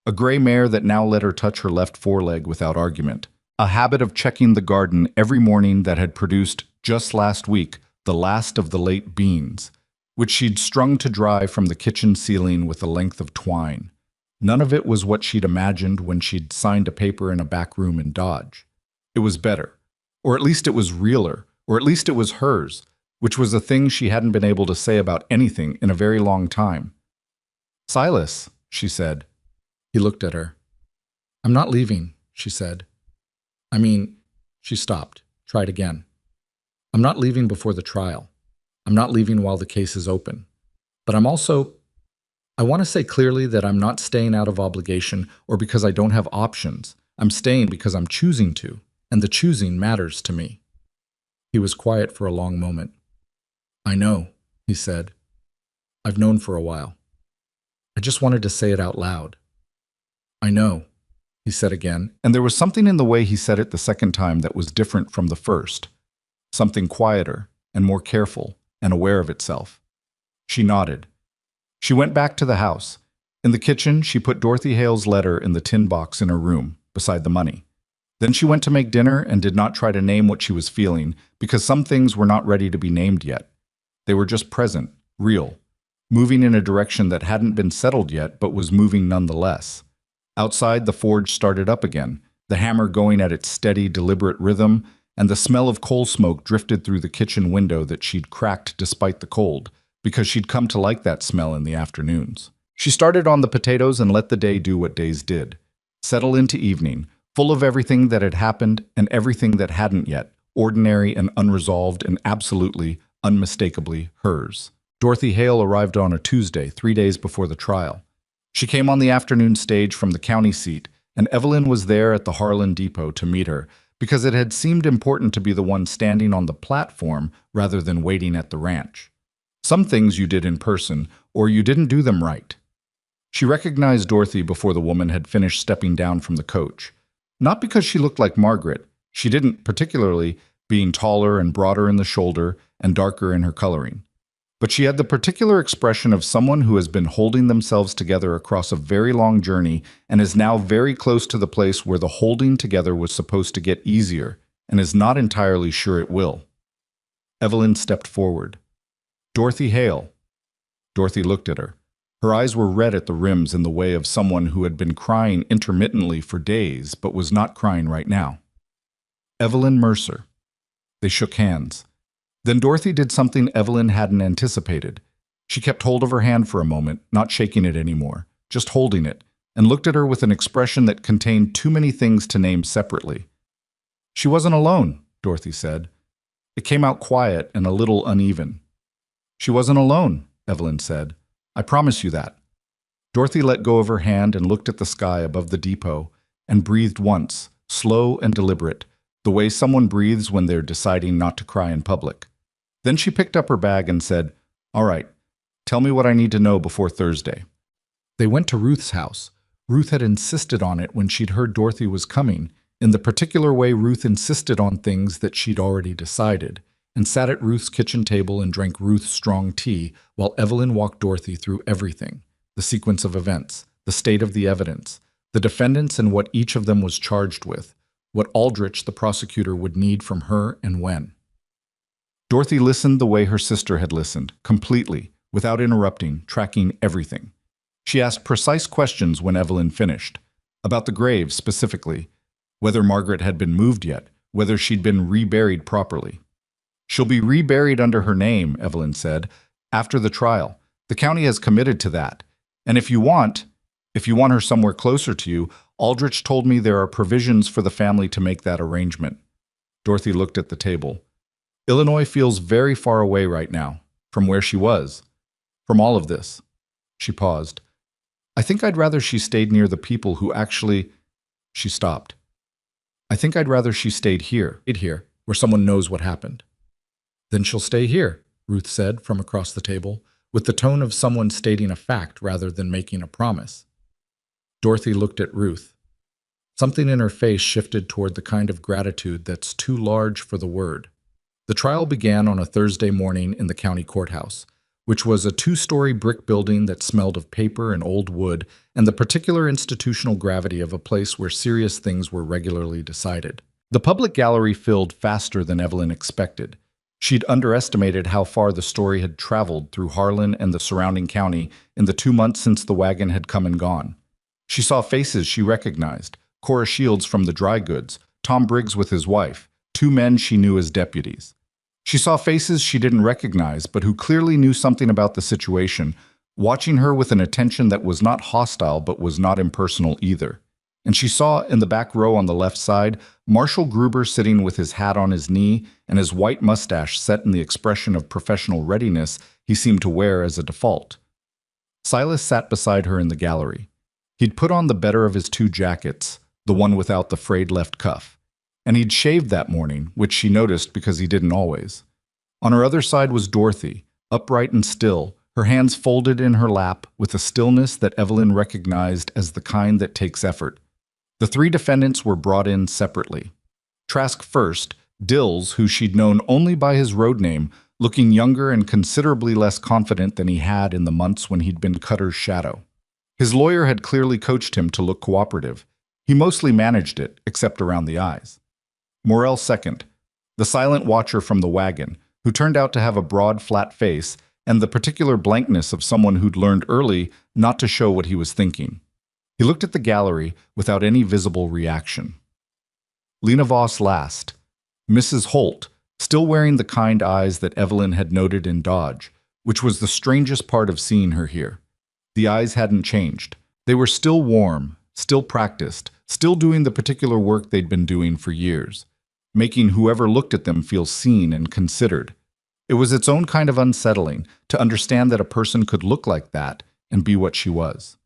a gray mare that now let her touch her left foreleg without argument, a habit of checking the garden every morning that had produced, just last week, the last of the late beans, which she'd strung to dry from the kitchen ceiling with a length of twine. None of it was what she'd imagined when she'd signed a paper in a back room in Dodge. It was better, or at least it was realer, or at least it was hers, which was a thing she hadn't been able to say about anything in a very long time. Silas, she said. He looked at her. I'm not leaving, she said. She stopped, tried again. I'm not leaving before the trial. I'm not leaving while the case is open. But I want to say clearly that I'm not staying out of obligation or because I don't have options. I'm staying because I'm choosing to, and the choosing matters to me. He was quiet for a long moment. I know, he said. I've known for a while. I just wanted to say it out loud. I know, he said again, and there was something in the way he said it the second time that was different from the first. Something quieter and more careful and aware of itself. She nodded. She went back to the house. In the kitchen, she put Dorothy Hale's letter in the tin box in her room, beside the money. Then she went to make dinner and did not try to name what she was feeling, because some things were not ready to be named yet. They were just present, real, moving in a direction that hadn't been settled yet but was moving nonetheless. Outside, the forge started up again, the hammer going at its steady, deliberate rhythm, and the smell of coal smoke drifted through the kitchen window that she'd cracked despite the cold, because she'd come to like that smell in the afternoons. She started on the potatoes and let the day do what days did. Settle into evening, full of everything that had happened and everything that hadn't yet, ordinary and unresolved and absolutely, unmistakably hers. Dorothy Hale arrived on a Tuesday, 3 days before the trial. She came on the afternoon stage from the county seat, and Evelyn was there at the Harlan Depot to meet her, because it had seemed important to be the one standing on the platform rather than waiting at the ranch. Some things you did in person, or you didn't do them right. She recognized Dorothy before the woman had finished stepping down from the coach. Not because she looked like Margaret. She didn't, particularly, being taller and broader in the shoulder and darker in her coloring. But she had the particular expression of someone who has been holding themselves together across a very long journey and is now very close to the place where the holding together was supposed to get easier and is not entirely sure it will. Evelyn stepped forward. "Dorothy Hale." Dorothy looked at her. Her eyes were red at the rims in the way of someone who had been crying intermittently for days but was not crying right now. "Evelyn Mercer." They shook hands. Then Dorothy did something Evelyn hadn't anticipated. She kept hold of her hand for a moment, not shaking it anymore, just holding it, and looked at her with an expression that contained too many things to name separately. "She wasn't alone," Dorothy said. It came out quiet and a little uneven. "She wasn't alone," Evelyn said. "I promise you that." Dorothy let go of her hand and looked at the sky above the depot and breathed once, slow and deliberate, the way someone breathes when they're deciding not to cry in public. Then she picked up her bag and said, "All right, tell me what I need to know before Thursday." They went to Ruth's house. Ruth had insisted on it when she'd heard Dorothy was coming, in the particular way Ruth insisted on things that she'd already decided, and sat at Ruth's kitchen table and drank Ruth's strong tea while Evelyn walked Dorothy through everything, the sequence of events, the state of the evidence, the defendants and what each of them was charged with, what Aldrich, the prosecutor, would need from her and when. Dorothy listened the way her sister had listened, completely, without interrupting, tracking everything. She asked precise questions when Evelyn finished, about the grave specifically, whether Margaret had been moved yet, whether she'd been reburied properly. "She'll be reburied under her name," Evelyn said, "after the trial. The county has committed to that. And if you want her somewhere closer to you, Aldrich told me there are provisions for the family to make that arrangement." Dorothy looked at the table. "Illinois feels very far away right now, from where she was, from all of this." She paused. "I think I'd rather she stayed near the people who actually—" She stopped. "I think I'd rather she stayed here, where someone knows what happened." "Then she'll stay here," Ruth said from across the table, with the tone of someone stating a fact rather than making a promise. Dorothy looked at Ruth. Something in her face shifted toward the kind of gratitude that's too large for the word. The trial began on a Thursday morning in the county courthouse, which was a 2-story brick building that smelled of paper and old wood and the particular institutional gravity of a place where serious things were regularly decided. The public gallery filled faster than Evelyn expected. She'd underestimated how far the story had traveled through Harlan and the surrounding county in the 2 months since the wagon had come and gone. She saw faces she recognized, Cora Shields from the dry goods, Tom Briggs with his wife, 2 men she knew as deputies. She saw faces she didn't recognize, but who clearly knew something about the situation, watching her with an attention that was not hostile but was not impersonal either. And she saw, in the back row on the left side, Marshall Gruber sitting with his hat on his knee and his white mustache set in the expression of professional readiness he seemed to wear as a default. Silas sat beside her in the gallery. He'd put on the better of his 2 jackets, the one without the frayed left cuff. And he'd shaved that morning, which she noticed because he didn't always. On her other side was Dorothy, upright and still, her hands folded in her lap with a stillness that Evelyn recognized as the kind that takes effort. The 3 defendants were brought in separately. Trask first, Dills, who she'd known only by his road name, looking younger and considerably less confident than he had in the months when he'd been Cutter's shadow. His lawyer had clearly coached him to look cooperative. He mostly managed it, except around the eyes. Morrell second, the silent watcher from the wagon, who turned out to have a broad, flat face and the particular blankness of someone who'd learned early not to show what he was thinking. He looked at the gallery without any visible reaction. Lena Voss last. Mrs. Holt, still wearing the kind eyes that Evelyn had noted in Dodge, which was the strangest part of seeing her here. The eyes hadn't changed. They were still warm, still practiced, still doing the particular work they'd been doing for years, making whoever looked at them feel seen and considered. It was its own kind of unsettling to understand that a person could look like that and be what she was.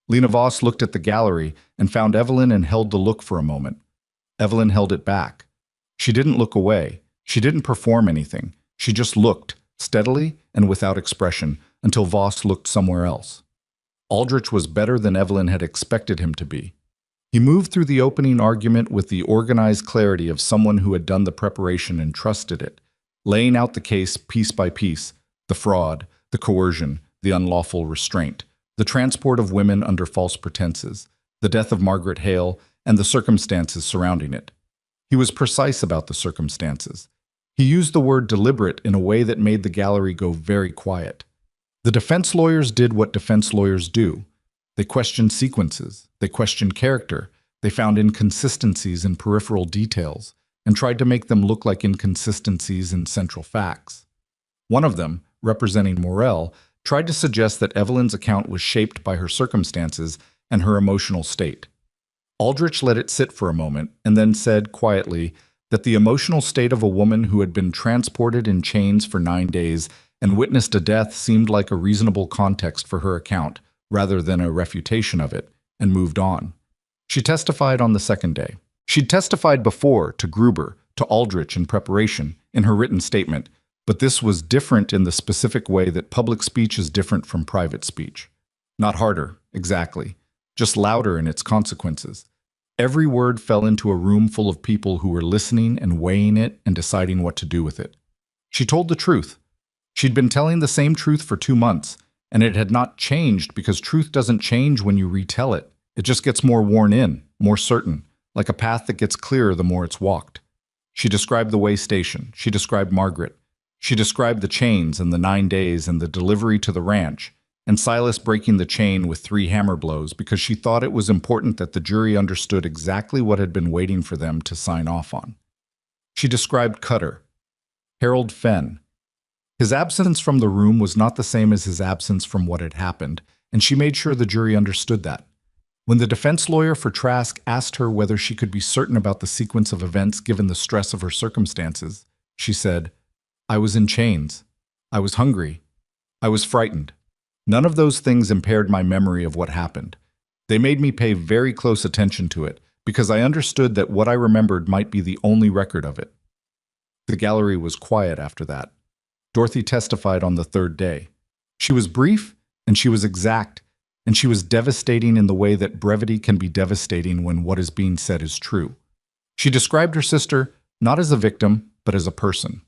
Lena Voss looked at the gallery and found Evelyn and held the look for a moment. Evelyn held it back. She didn't look away. She didn't perform anything. She just looked, steadily and without expression, until Voss looked somewhere else. Aldrich was better than Evelyn had expected him to be. He moved through the opening argument with the organized clarity of someone who had done the preparation and trusted it, laying out the case piece by piece, the fraud, the coercion, the unlawful restraint, the transport of women under false pretenses, the death of Margaret Hale, and the circumstances surrounding it. He was precise about the circumstances. He used the word deliberate in a way that made the gallery go very quiet. The defense lawyers did what defense lawyers do. They questioned sequences, they questioned character, they found inconsistencies in peripheral details, and tried to make them look like inconsistencies in central facts. One of them, representing Morel, tried to suggest that Evelyn's account was shaped by her circumstances and her emotional state. Aldrich let it sit for a moment and then said quietly that the emotional state of a woman who had been transported in chains for 9 days and witnessed a death seemed like a reasonable context for her account, rather than a refutation of it, and moved on. She testified on the second day. She'd testified before to Gruber, to Aldrich in preparation, in her written statement, but this was different in the specific way that public speech is different from private speech. Not harder, exactly, just louder in its consequences. Every word fell into a room full of people who were listening and weighing it and deciding what to do with it. She told the truth. She'd been telling the same truth for 2 months, and it had not changed because truth doesn't change when you retell it. It just gets more worn in, more certain, like a path that gets clearer the more it's walked. She described the way station. She described Margaret. She described the chains and the 9 days and the delivery to the ranch, and Silas breaking the chain with 3 hammer blows because she thought it was important that the jury understood exactly what had been waiting for them to sign off on. She described Cutter, Harold Fenn. His absence from the room was not the same as his absence from what had happened, and she made sure the jury understood that. When the defense lawyer for Trask asked her whether she could be certain about the sequence of events given the stress of her circumstances, she said, "I was in chains. I was hungry. I was frightened. None of those things impaired my memory of what happened. They made me pay very close attention to it, because I understood that what I remembered might be the only record of it." The gallery was quiet after that. Dorothy testified on the 3rd day. She was brief, and she was exact, and she was devastating in the way that brevity can be devastating when what is being said is true. She described her sister not as a victim, but as a person.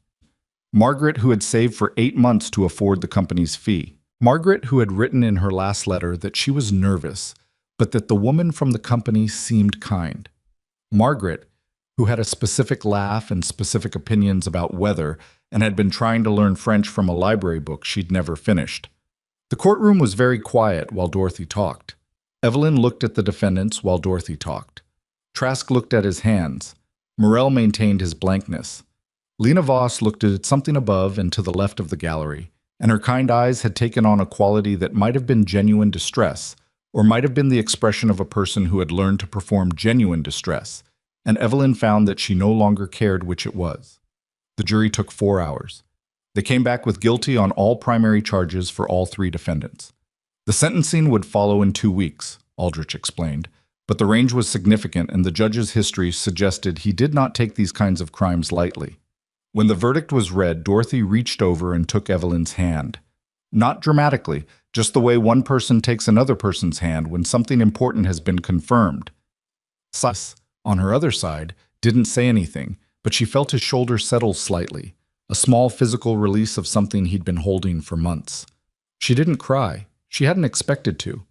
Margaret, who had saved for 8 months to afford the company's fee. Margaret, who had written in her last letter that she was nervous, but that the woman from the company seemed kind. Margaret, who had a specific laugh and specific opinions about weather and had been trying to learn French from a library book she'd never finished. The courtroom was very quiet while Dorothy talked. Evelyn looked at the defendants while Dorothy talked. Trask looked at his hands. Morel maintained his blankness. Lena Voss looked at something above and to the left of the gallery, and her kind eyes had taken on a quality that might have been genuine distress, or might have been the expression of a person who had learned to perform genuine distress, and Evelyn found that she no longer cared which it was. The jury took 4 hours. They came back with guilty on all primary charges for all 3 defendants. The sentencing would follow in 2 weeks, Aldrich explained, but the range was significant and the judge's history suggested he did not take these kinds of crimes lightly. When the verdict was read, Dorothy reached over and took Evelyn's hand. Not dramatically, just the way one person takes another person's hand when something important has been confirmed. Silas, on her other side, didn't say anything, but she felt his shoulder settle slightly, a small physical release of something he'd been holding for months. She didn't cry. She hadn't expected to.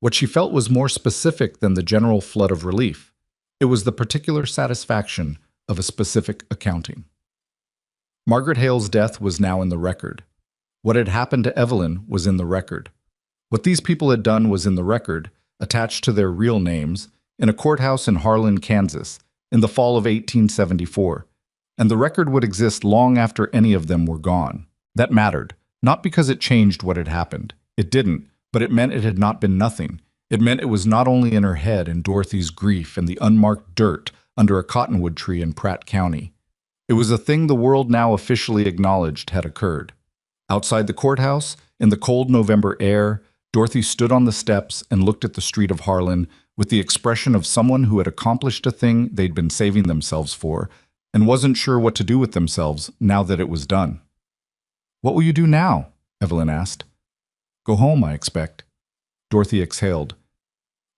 What she felt was more specific than the general flood of relief. It was the particular satisfaction of a specific accounting. Margaret Hale's death was now in the record. What had happened to Evelyn was in the record. What these people had done was in the record, attached to their real names, in a courthouse in Harlan, Kansas, in the fall of 1874, and the record would exist long after any of them were gone. That mattered. Not because it changed what had happened. It didn't, but it meant it had not been nothing. It meant it was not only in her head and Dorothy's grief and the unmarked dirt under a cottonwood tree in Pratt County. It was a thing the world now officially acknowledged had occurred. Outside the courthouse, in the cold November air, Dorothy stood on the steps and looked at the street of Harlan with the expression of someone who had accomplished a thing they'd been saving themselves for and wasn't sure what to do with themselves now that it was done. "What will you do now?" Evelyn asked. "Go home, I expect." Dorothy exhaled.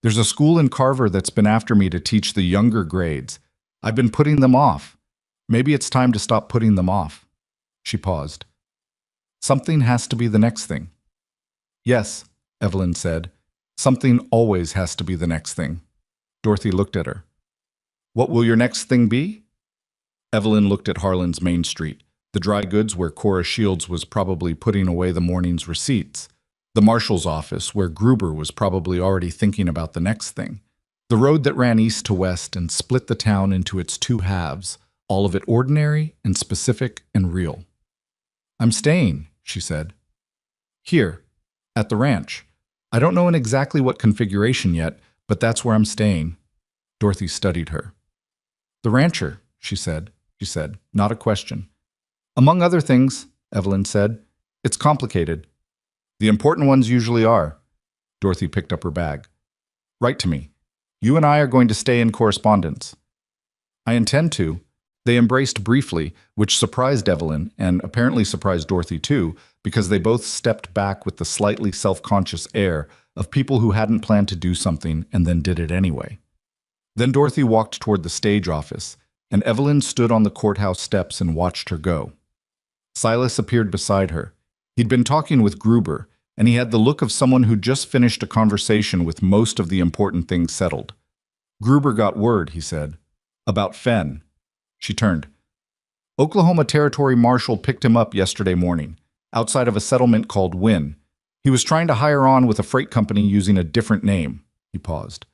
"There's a school in Carver that's been after me to teach the younger grades. I've been putting them off. Maybe it's time to stop putting them off." She paused. "Something has to be the next thing." "Yes," Evelyn said. "Something always has to be the next thing." Dorothy looked at her. "What will your next thing be?" Evelyn looked at Harlan's Main Street, the dry goods where Cora Shields was probably putting away the morning's receipts, the marshal's office where Gruber was probably already thinking about the next thing, the road that ran east to west and split the town into its two halves, all of it ordinary and specific and real. "I'm staying," she said. "Here, at the ranch. I don't know in exactly what configuration yet, but that's where I'm staying." Dorothy studied her. "The rancher," she said, not a question. "Among other things," Evelyn said, "it's complicated. The important ones usually are." Dorothy picked up her bag. "Write to me. You and I are going to stay in correspondence." "I intend to." They embraced briefly, which surprised Evelyn, and apparently surprised Dorothy too, because they both stepped back with the slightly self-conscious air of people who hadn't planned to do something and then did it anyway. Then Dorothy walked toward the stage office, and Evelyn stood on the courthouse steps and watched her go. Silas appeared beside her. He'd been talking with Gruber, and he had the look of someone who'd just finished a conversation with most of the important things settled. "Gruber got word," he said, "about Fenn." She turned. "Oklahoma Territory Marshal picked him up yesterday morning, outside of a settlement called Wynn. He was trying to hire on with a freight company using a different name." He paused.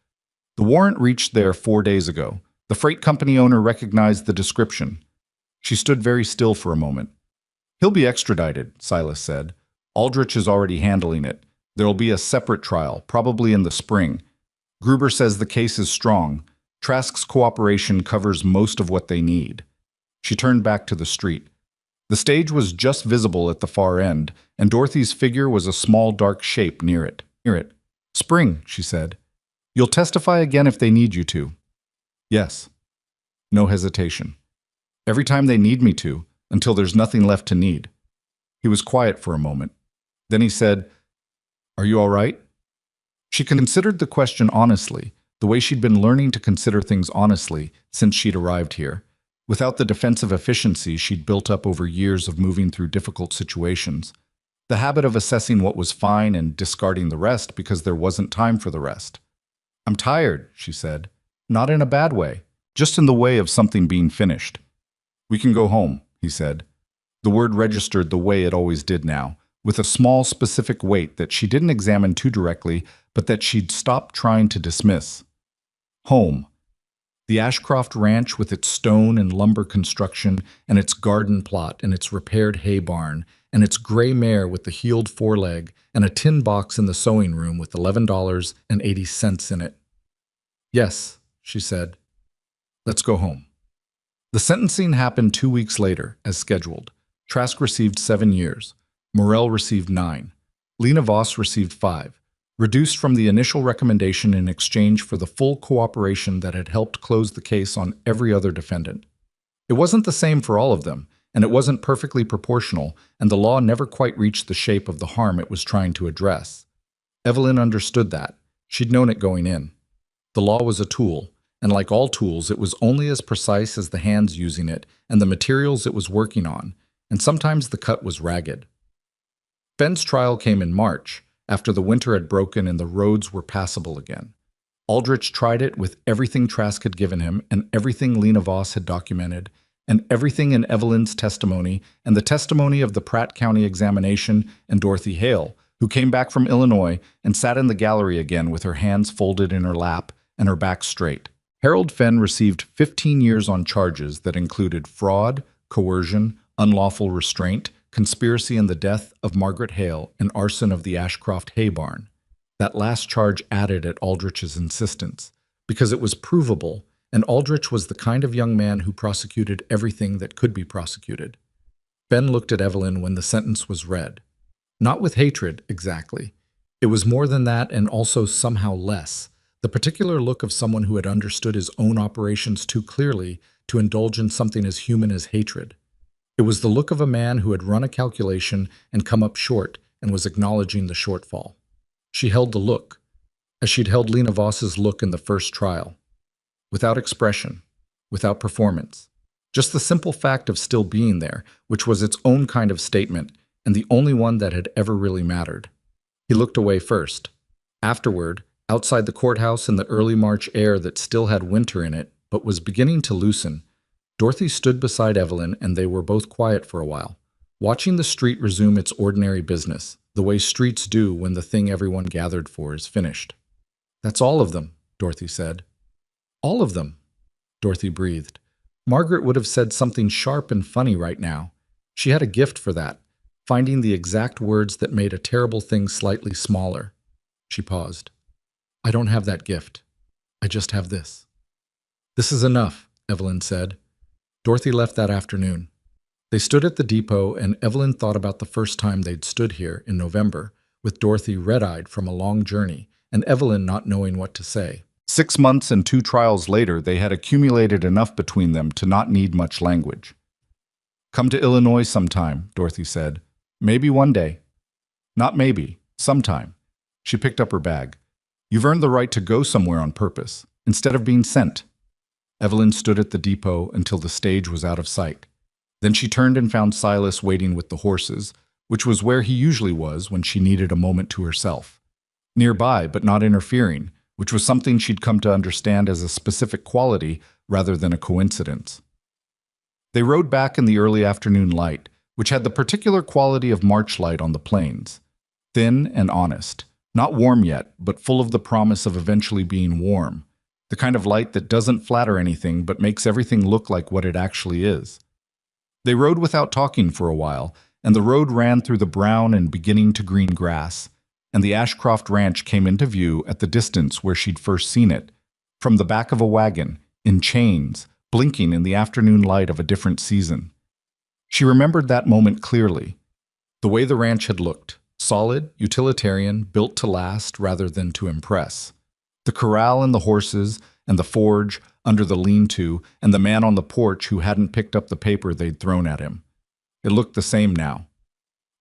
"The warrant reached there 4 days ago. The freight company owner recognized the description." She stood very still for a moment. "He'll be extradited," Silas said. "Aldrich is already handling it. There'll be a separate trial, probably in the spring. Gruber says the case is strong. Trask's cooperation covers most of what they need." She turned back to the street. The stage was just visible at the far end, and Dorothy's figure was a small dark shape near it. "Spring," she said. "You'll testify again if they need you to." "Yes." No hesitation. "Every time they need me to, until there's nothing left to need." He was quiet for a moment. Then he said, "Are you all right?" She considered the question honestly, the way she'd been learning to consider things honestly since she'd arrived here, without the defensive efficiency she'd built up over years of moving through difficult situations, the habit of assessing what was fine and discarding the rest because there wasn't time for the rest. "I'm tired," she said. "Not in a bad way, just in the way of something being finished." "We can go home," he said. The word registered the way it always did now, with a small specific weight that she didn't examine too directly, but that she'd stopped trying to dismiss. Home. The Ashcroft Ranch with its stone and lumber construction and its garden plot and its repaired hay barn and its gray mare with the heeled foreleg and a tin box in the sewing room with $11.80 in it. "Yes," she said. "Let's go home." The sentencing happened 2 weeks later, as scheduled. Trask received 7 years. Morrell received 9. Lena Voss received 5, reduced from the initial recommendation in exchange for the full cooperation that had helped close the case on every other defendant. It wasn't the same for all of them, and it wasn't perfectly proportional, and the law never quite reached the shape of the harm it was trying to address. Evelyn understood that. She'd known it going in. The law was a tool, and like all tools, it was only as precise as the hands using it and the materials it was working on, and sometimes the cut was ragged. Fenn's trial came in March, after the winter had broken and the roads were passable again. Aldrich tried it with everything Trask had given him and everything Lena Voss had documented, and everything in Evelyn's testimony and the testimony of the Pratt County examination and Dorothy Hale, who came back from Illinois and sat in the gallery again with her hands folded in her lap and her back straight. Harold Fenn received 15 years on charges that included fraud, coercion, unlawful restraint, conspiracy in the death of Margaret Hale, and arson of the Ashcroft hay barn. That last charge added at Aldrich's insistence, because it was provable, and Aldrich was the kind of young man who prosecuted everything that could be prosecuted. Ben looked at Evelyn when the sentence was read. Not with hatred, exactly. It was more than that and also somehow less. The particular look of someone who had understood his own operations too clearly to indulge in something as human as hatred. It was the look of a man who had run a calculation and come up short and was acknowledging the shortfall. She held the look, as she'd held Lena Voss's look in the first trial. Without expression, without performance. Just the simple fact of still being there, which was its own kind of statement, and the only one that had ever really mattered. He looked away first. Afterward, outside the courthouse in the early March air that still had winter in it, but was beginning to loosen, Dorothy stood beside Evelyn and they were both quiet for a while, watching the street resume its ordinary business, the way streets do when the thing everyone gathered for is finished. "That's all of them," Dorothy said. "All of them," Dorothy breathed. Margaret would have said something sharp and funny right now. She had a gift for that, finding the exact words that made a terrible thing slightly smaller. She paused. "I don't have that gift. I just have this." "This is enough," Evelyn said. Dorothy left that afternoon. They stood at the depot, and Evelyn thought about the first time they'd stood here in November, with Dorothy red-eyed from a long journey, and Evelyn not knowing what to say. 6 months and 2 trials later, they had accumulated enough between them to not need much language. "Come to Illinois sometime," Dorothy said. "Maybe one day." "Not maybe. Sometime." She picked up her bag. "You've earned the right to go somewhere on purpose, instead of being sent." Evelyn stood at the depot until the stage was out of sight. Then she turned and found Silas waiting with the horses, which was where he usually was when she needed a moment to herself. Nearby, but not interfering, which was something she'd come to understand as a specific quality rather than a coincidence. They rode back in the early afternoon light, which had the particular quality of March light on the plains. Thin and honest, not warm yet, but full of the promise of eventually being warm. The kind of light that doesn't flatter anything but makes everything look like what it actually is. They rode without talking for a while, and the road ran through the brown and beginning to green grass, and the Ashcroft Ranch came into view at the distance where she'd first seen it, from the back of a wagon, in chains, blinking in the afternoon light of a different season. She remembered that moment clearly. The way the ranch had looked, solid, utilitarian, built to last rather than to impress. The corral and the horses, and the forge under the lean-to, and the man on the porch who hadn't picked up the paper they'd thrown at him. It looked the same now.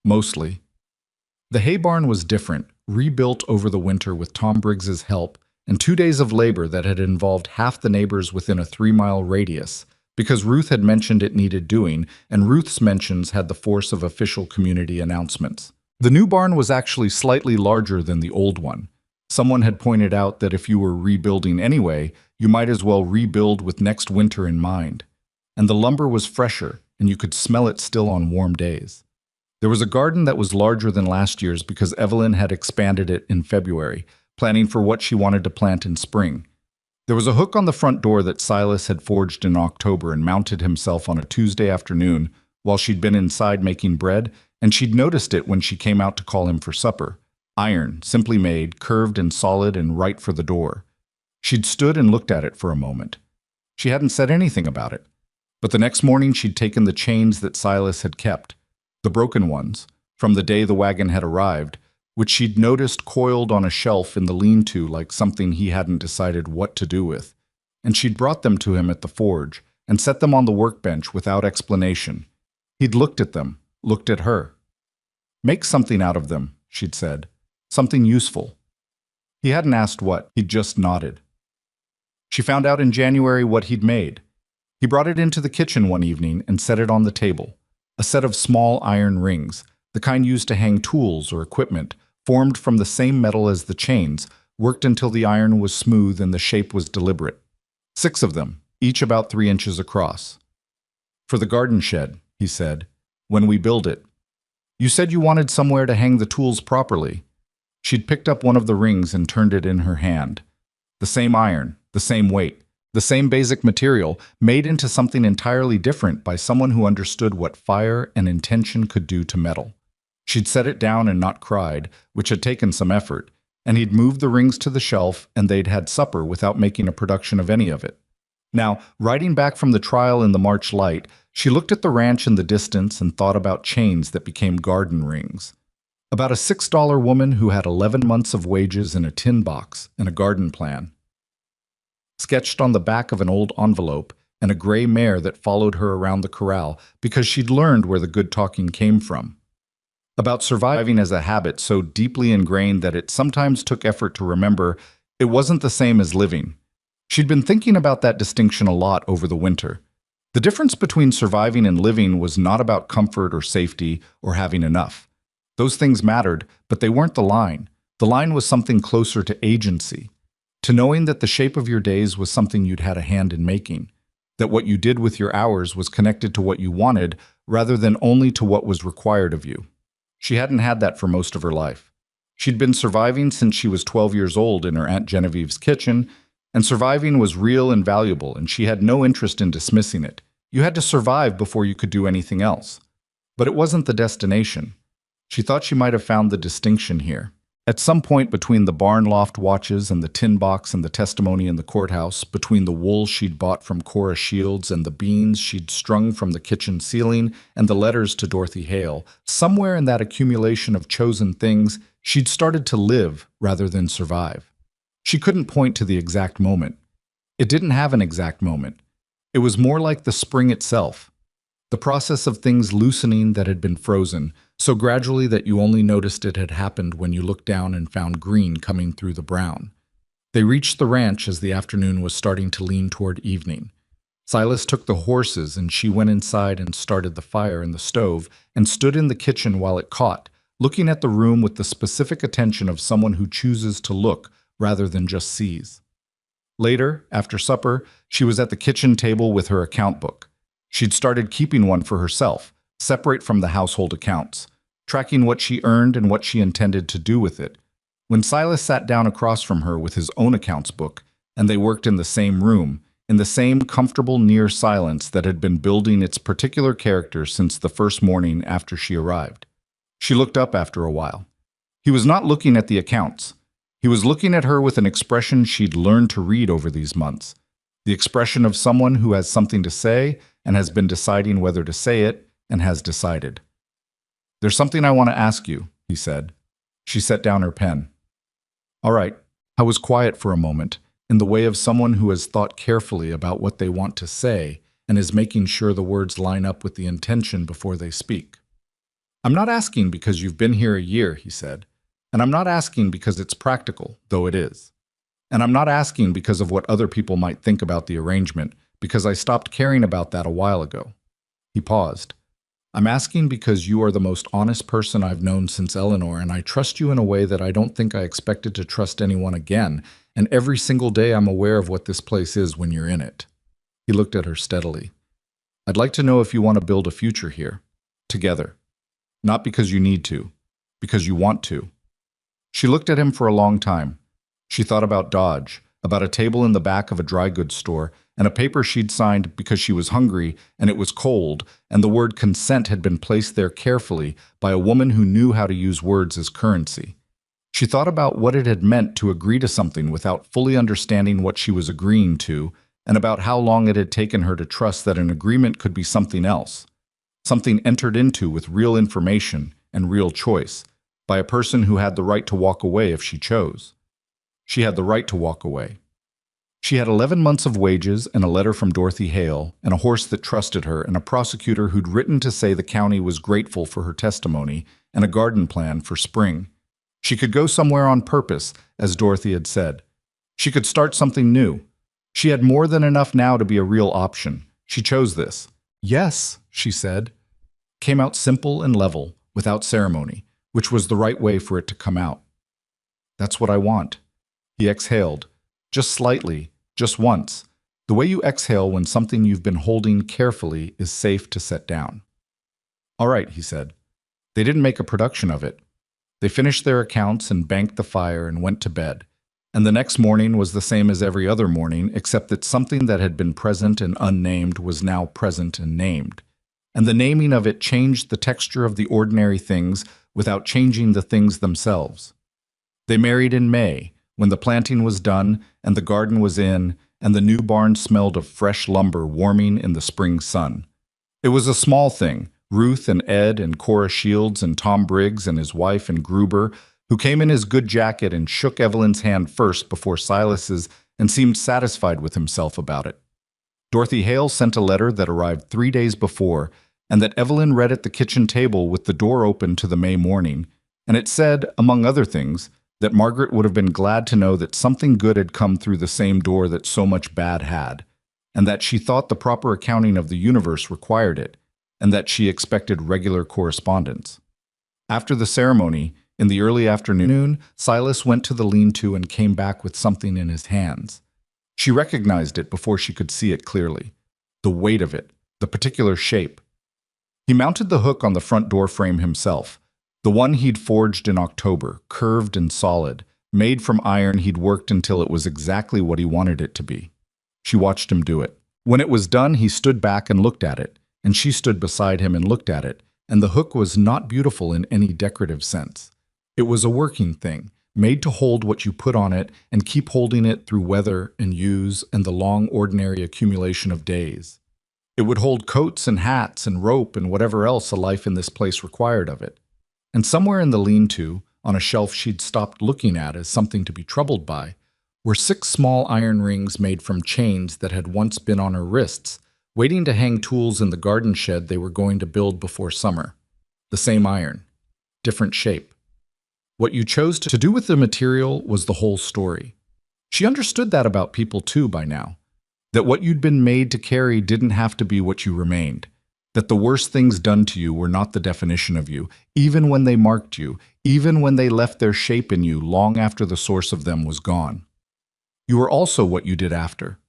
Mostly. The hay barn was different, rebuilt over the winter with Tom Briggs's help, and 2 days of labor that had involved half the neighbors within a 3-mile radius, because Ruth had mentioned it needed doing, and Ruth's mentions had the force of official community announcements. The new barn was actually slightly larger than the old one. Someone had pointed out that if you were rebuilding anyway, you might as well rebuild with next winter in mind. And the lumber was fresher, and you could smell it still on warm days. There was a garden that was larger than last year's because Evelyn had expanded it in February, planning for what she wanted to plant in spring. There was a hook on the front door that Silas had forged in October and mounted himself on a Tuesday afternoon while she'd been inside making bread, and she'd noticed it when she came out to call him for supper. Iron, simply made, curved and solid and right for the door. She'd stood and looked at it for a moment. She hadn't said anything about it. But the next morning she'd taken the chains that Silas had kept, the broken ones, from the day the wagon had arrived, which she'd noticed coiled on a shelf in the lean-to like something he hadn't decided what to do with, and she'd brought them to him at the forge and set them on the workbench without explanation. He'd looked at them, looked at her. "Make something out of them," she'd said. "Something useful." He hadn't asked what, he'd just nodded. She found out in January what he'd made. He brought it into the kitchen one evening and set it on the table. A set of small iron rings, the kind used to hang tools or equipment, formed from the same metal as the chains, worked until the iron was smooth and the shape was deliberate. 6 of them, each about 3 inches across. "For the garden shed," he said, "when we build it. You said you wanted somewhere to hang the tools properly." She'd picked up one of the rings and turned it in her hand. The same iron, the same weight, The same basic material, made into something entirely different by someone who understood what fire and intention could do to metal. She'd set it down and not cried, which had taken some effort, and he'd moved the rings to the shelf and they'd had supper without making a production of any of it. Now, riding back from the trial in the March light, she looked at the ranch in the distance and thought about chains that became garden rings. About a $6 woman who had 11 months of wages in a tin box and a garden plan. Sketched on the back of an old envelope, and a gray mare that followed her around the corral because she'd learned where the good talking came from. About surviving as a habit so deeply ingrained that it sometimes took effort to remember it wasn't the same as living. She'd been thinking about that distinction a lot over the winter. The difference between surviving and living was not about comfort or safety or having enough. Those things mattered, but they weren't the line. The line was something closer to agency, to knowing that the shape of your days was something you'd had a hand in making, that what you did with your hours was connected to what you wanted rather than only to what was required of you. She hadn't had that for most of her life. She'd been surviving since she was 12 years old in her Aunt Genevieve's kitchen, and surviving was real and valuable, and she had no interest in dismissing it. You had to survive before you could do anything else. But it wasn't the destination. She thought she might have found the distinction here. At some point between the barn loft watches and the tin box and the testimony in the courthouse, between the wool she'd bought from Cora Shields and the beans she'd strung from the kitchen ceiling and the letters to Dorothy Hale, somewhere in that accumulation of chosen things, she'd started to live rather than survive. She couldn't point to the exact moment. It didn't have an exact moment. It was more like the spring itself, the process of things loosening that had been frozen, so gradually that you only noticed it had happened when you looked down and found green coming through the brown. They reached the ranch as the afternoon was starting to lean toward evening. Silas took the horses and she went inside and started the fire in the stove and stood in the kitchen while it caught, looking at the room with the specific attention of someone who chooses to look rather than just sees. Later, after supper, she was at the kitchen table with her account book. She'd started keeping one for herself, separate from the household accounts, tracking what she earned and what she intended to do with it. When Silas sat down across from her with his own accounts book, and they worked in the same room, in the same comfortable near silence that had been building its particular character since the first morning after she arrived. She looked up after a while. He was not looking at the accounts. He was looking at her with an expression she'd learned to read over these months, the expression of someone who has something to say and has been deciding whether to say it and has decided. "There's something I want to ask you," he said. She set down her pen. "All right." I was quiet for a moment, in the way of someone who has thought carefully about what they want to say and is making sure the words line up with the intention before they speak. "I'm not asking because you've been here a year," he said. "And I'm not asking because it's practical, though it is. And I'm not asking because of what other people might think about the arrangement, because I stopped caring about that a while ago." He paused. "I'm asking because you are the most honest person I've known since Eleanor, and I trust you in a way that I don't think I expected to trust anyone again, and every single day I'm aware of what this place is when you're in it." He looked at her steadily. "I'd like to know if you want to build a future here, together. Not because you need to, because you want to." She looked at him for a long time. She thought about Dodge, about a table in the back of a dry goods store, and a paper she'd signed because she was hungry and it was cold, and the word consent had been placed there carefully by a woman who knew how to use words as currency. She thought about what it had meant to agree to something without fully understanding what she was agreeing to, and about how long it had taken her to trust that an agreement could be something else, something entered into with real information and real choice, by a person who had the right to walk away if she chose. She had the right to walk away. She had 11 months of wages and a letter from Dorothy Hale and a horse that trusted her and a prosecutor who'd written to say the county was grateful for her testimony and a garden plan for spring. She could go somewhere on purpose, as Dorothy had said. She could start something new. She had more than enough now to be a real option. She chose this. "Yes," she said. Came out simple and level, without ceremony, which was the right way for it to come out. "That's what I want." He exhaled, just slightly, just once, the way you exhale when something you've been holding carefully is safe to set down. "All right," he said. They didn't make a production of it. They finished their accounts and banked the fire and went to bed. And the next morning was the same as every other morning, except that something that had been present and unnamed was now present and named. And the naming of it changed the texture of the ordinary things without changing the things themselves. They married in May, when the planting was done and the garden was in, and the new barn smelled of fresh lumber warming in the spring sun. It was a small thing. Ruth and Ed and Cora Shields and Tom Briggs and his wife and Gruber, who came in his good jacket and shook Evelyn's hand first before Silas's and seemed satisfied with himself about it. Dorothy Hale sent a letter that arrived 3 days before, and that Evelyn read at the kitchen table with the door open to the May morning, and it said, among other things, that Margaret would have been glad to know that something good had come through the same door that so much bad had, and that she thought the proper accounting of the universe required it, and that she expected regular correspondence. After the ceremony, in the early afternoon, Silas went to the lean-to and came back with something in his hands. She recognized it before she could see it clearly. The weight of it, the particular shape. He mounted the hook on the front door frame himself, the one he'd forged in October, curved and solid, made from iron he'd worked until it was exactly what he wanted it to be. She watched him do it. When it was done, he stood back and looked at it, and she stood beside him and looked at it, and the hook was not beautiful in any decorative sense. It was a working thing, made to hold what you put on it and keep holding it through weather and use and the long ordinary accumulation of days. It would hold coats and hats and rope and whatever else a life in this place required of it. And somewhere in the lean-to, on a shelf she'd stopped looking at as something to be troubled by, were 6 small iron rings made from chains that had once been on her wrists, waiting to hang tools in the garden shed they were going to build before summer. The same iron, different shape. What you chose to do with the material was the whole story. She understood that about people too by now, that what you'd been made to carry didn't have to be what you remained, that the worst things done to you were not the definition of you, even when they marked you, even when they left their shape in you long after the source of them was gone. You were also what you did after,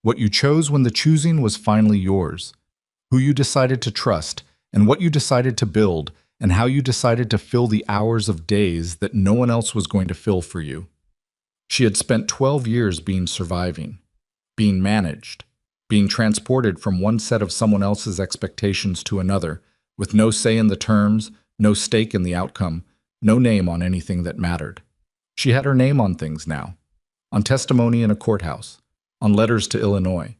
what you chose when the choosing was finally yours, who you decided to trust, and what you decided to build, and how you decided to fill the hours of days that no one else was going to fill for you. She had spent 12 years being surviving, being managed, being transported from one set of someone else's expectations to another, with no say in the terms, no stake in the outcome, no name on anything that mattered. She had her name on things now, on testimony in a courthouse, on letters to Illinois,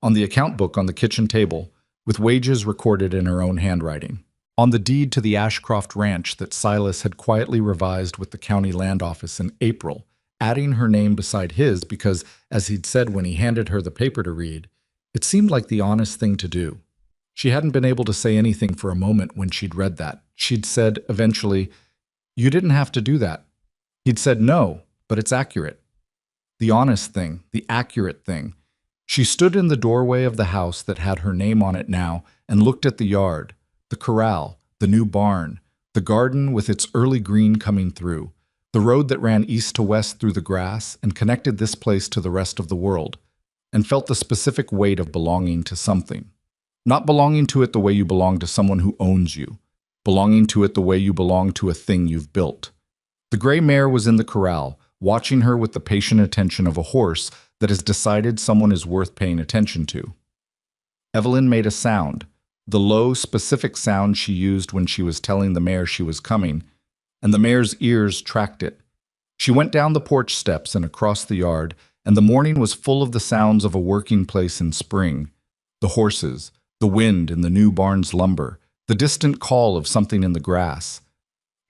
on the account book on the kitchen table, with wages recorded in her own handwriting, on the deed to the Ashcroft Ranch that Silas had quietly revised with the county land office in April, adding her name beside his because, as he'd said when he handed her the paper to read, it seemed like the honest thing to do. She hadn't been able to say anything for a moment when she'd read that. She'd said, eventually, "You didn't have to do that." He'd said, "No, but it's accurate." The honest thing, the accurate thing. She stood in the doorway of the house that had her name on it now and looked at the yard, the corral, the new barn, the garden with its early green coming through, the road that ran east to west through the grass and connected this place to the rest of the world, and felt the specific weight of belonging to something. Not belonging to it the way you belong to someone who owns you, belonging to it the way you belong to a thing you've built. The gray mare was in the corral, watching her with the patient attention of a horse that has decided someone is worth paying attention to. Evelyn made a sound, the low, specific sound she used when she was telling the mare she was coming, and the mare's ears tracked it. She went down the porch steps and across the yard, and the morning was full of the sounds of a working place in spring, the horses, the wind in the new barn's lumber, the distant call of something in the grass.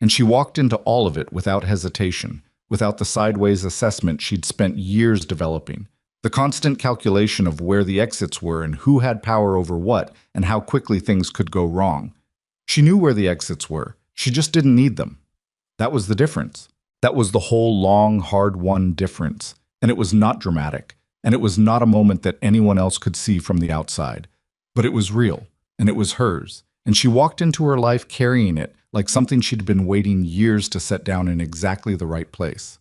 And she walked into all of it without hesitation, without the sideways assessment she'd spent years developing, the constant calculation of where the exits were and who had power over what and how quickly things could go wrong. She knew where the exits were, she just didn't need them. That was the difference. That was the whole long, hard-won difference. And it was not dramatic, and it was not a moment that anyone else could see from the outside. But it was real, and it was hers, and she walked into her life carrying it like something she'd been waiting years to set down in exactly the right place.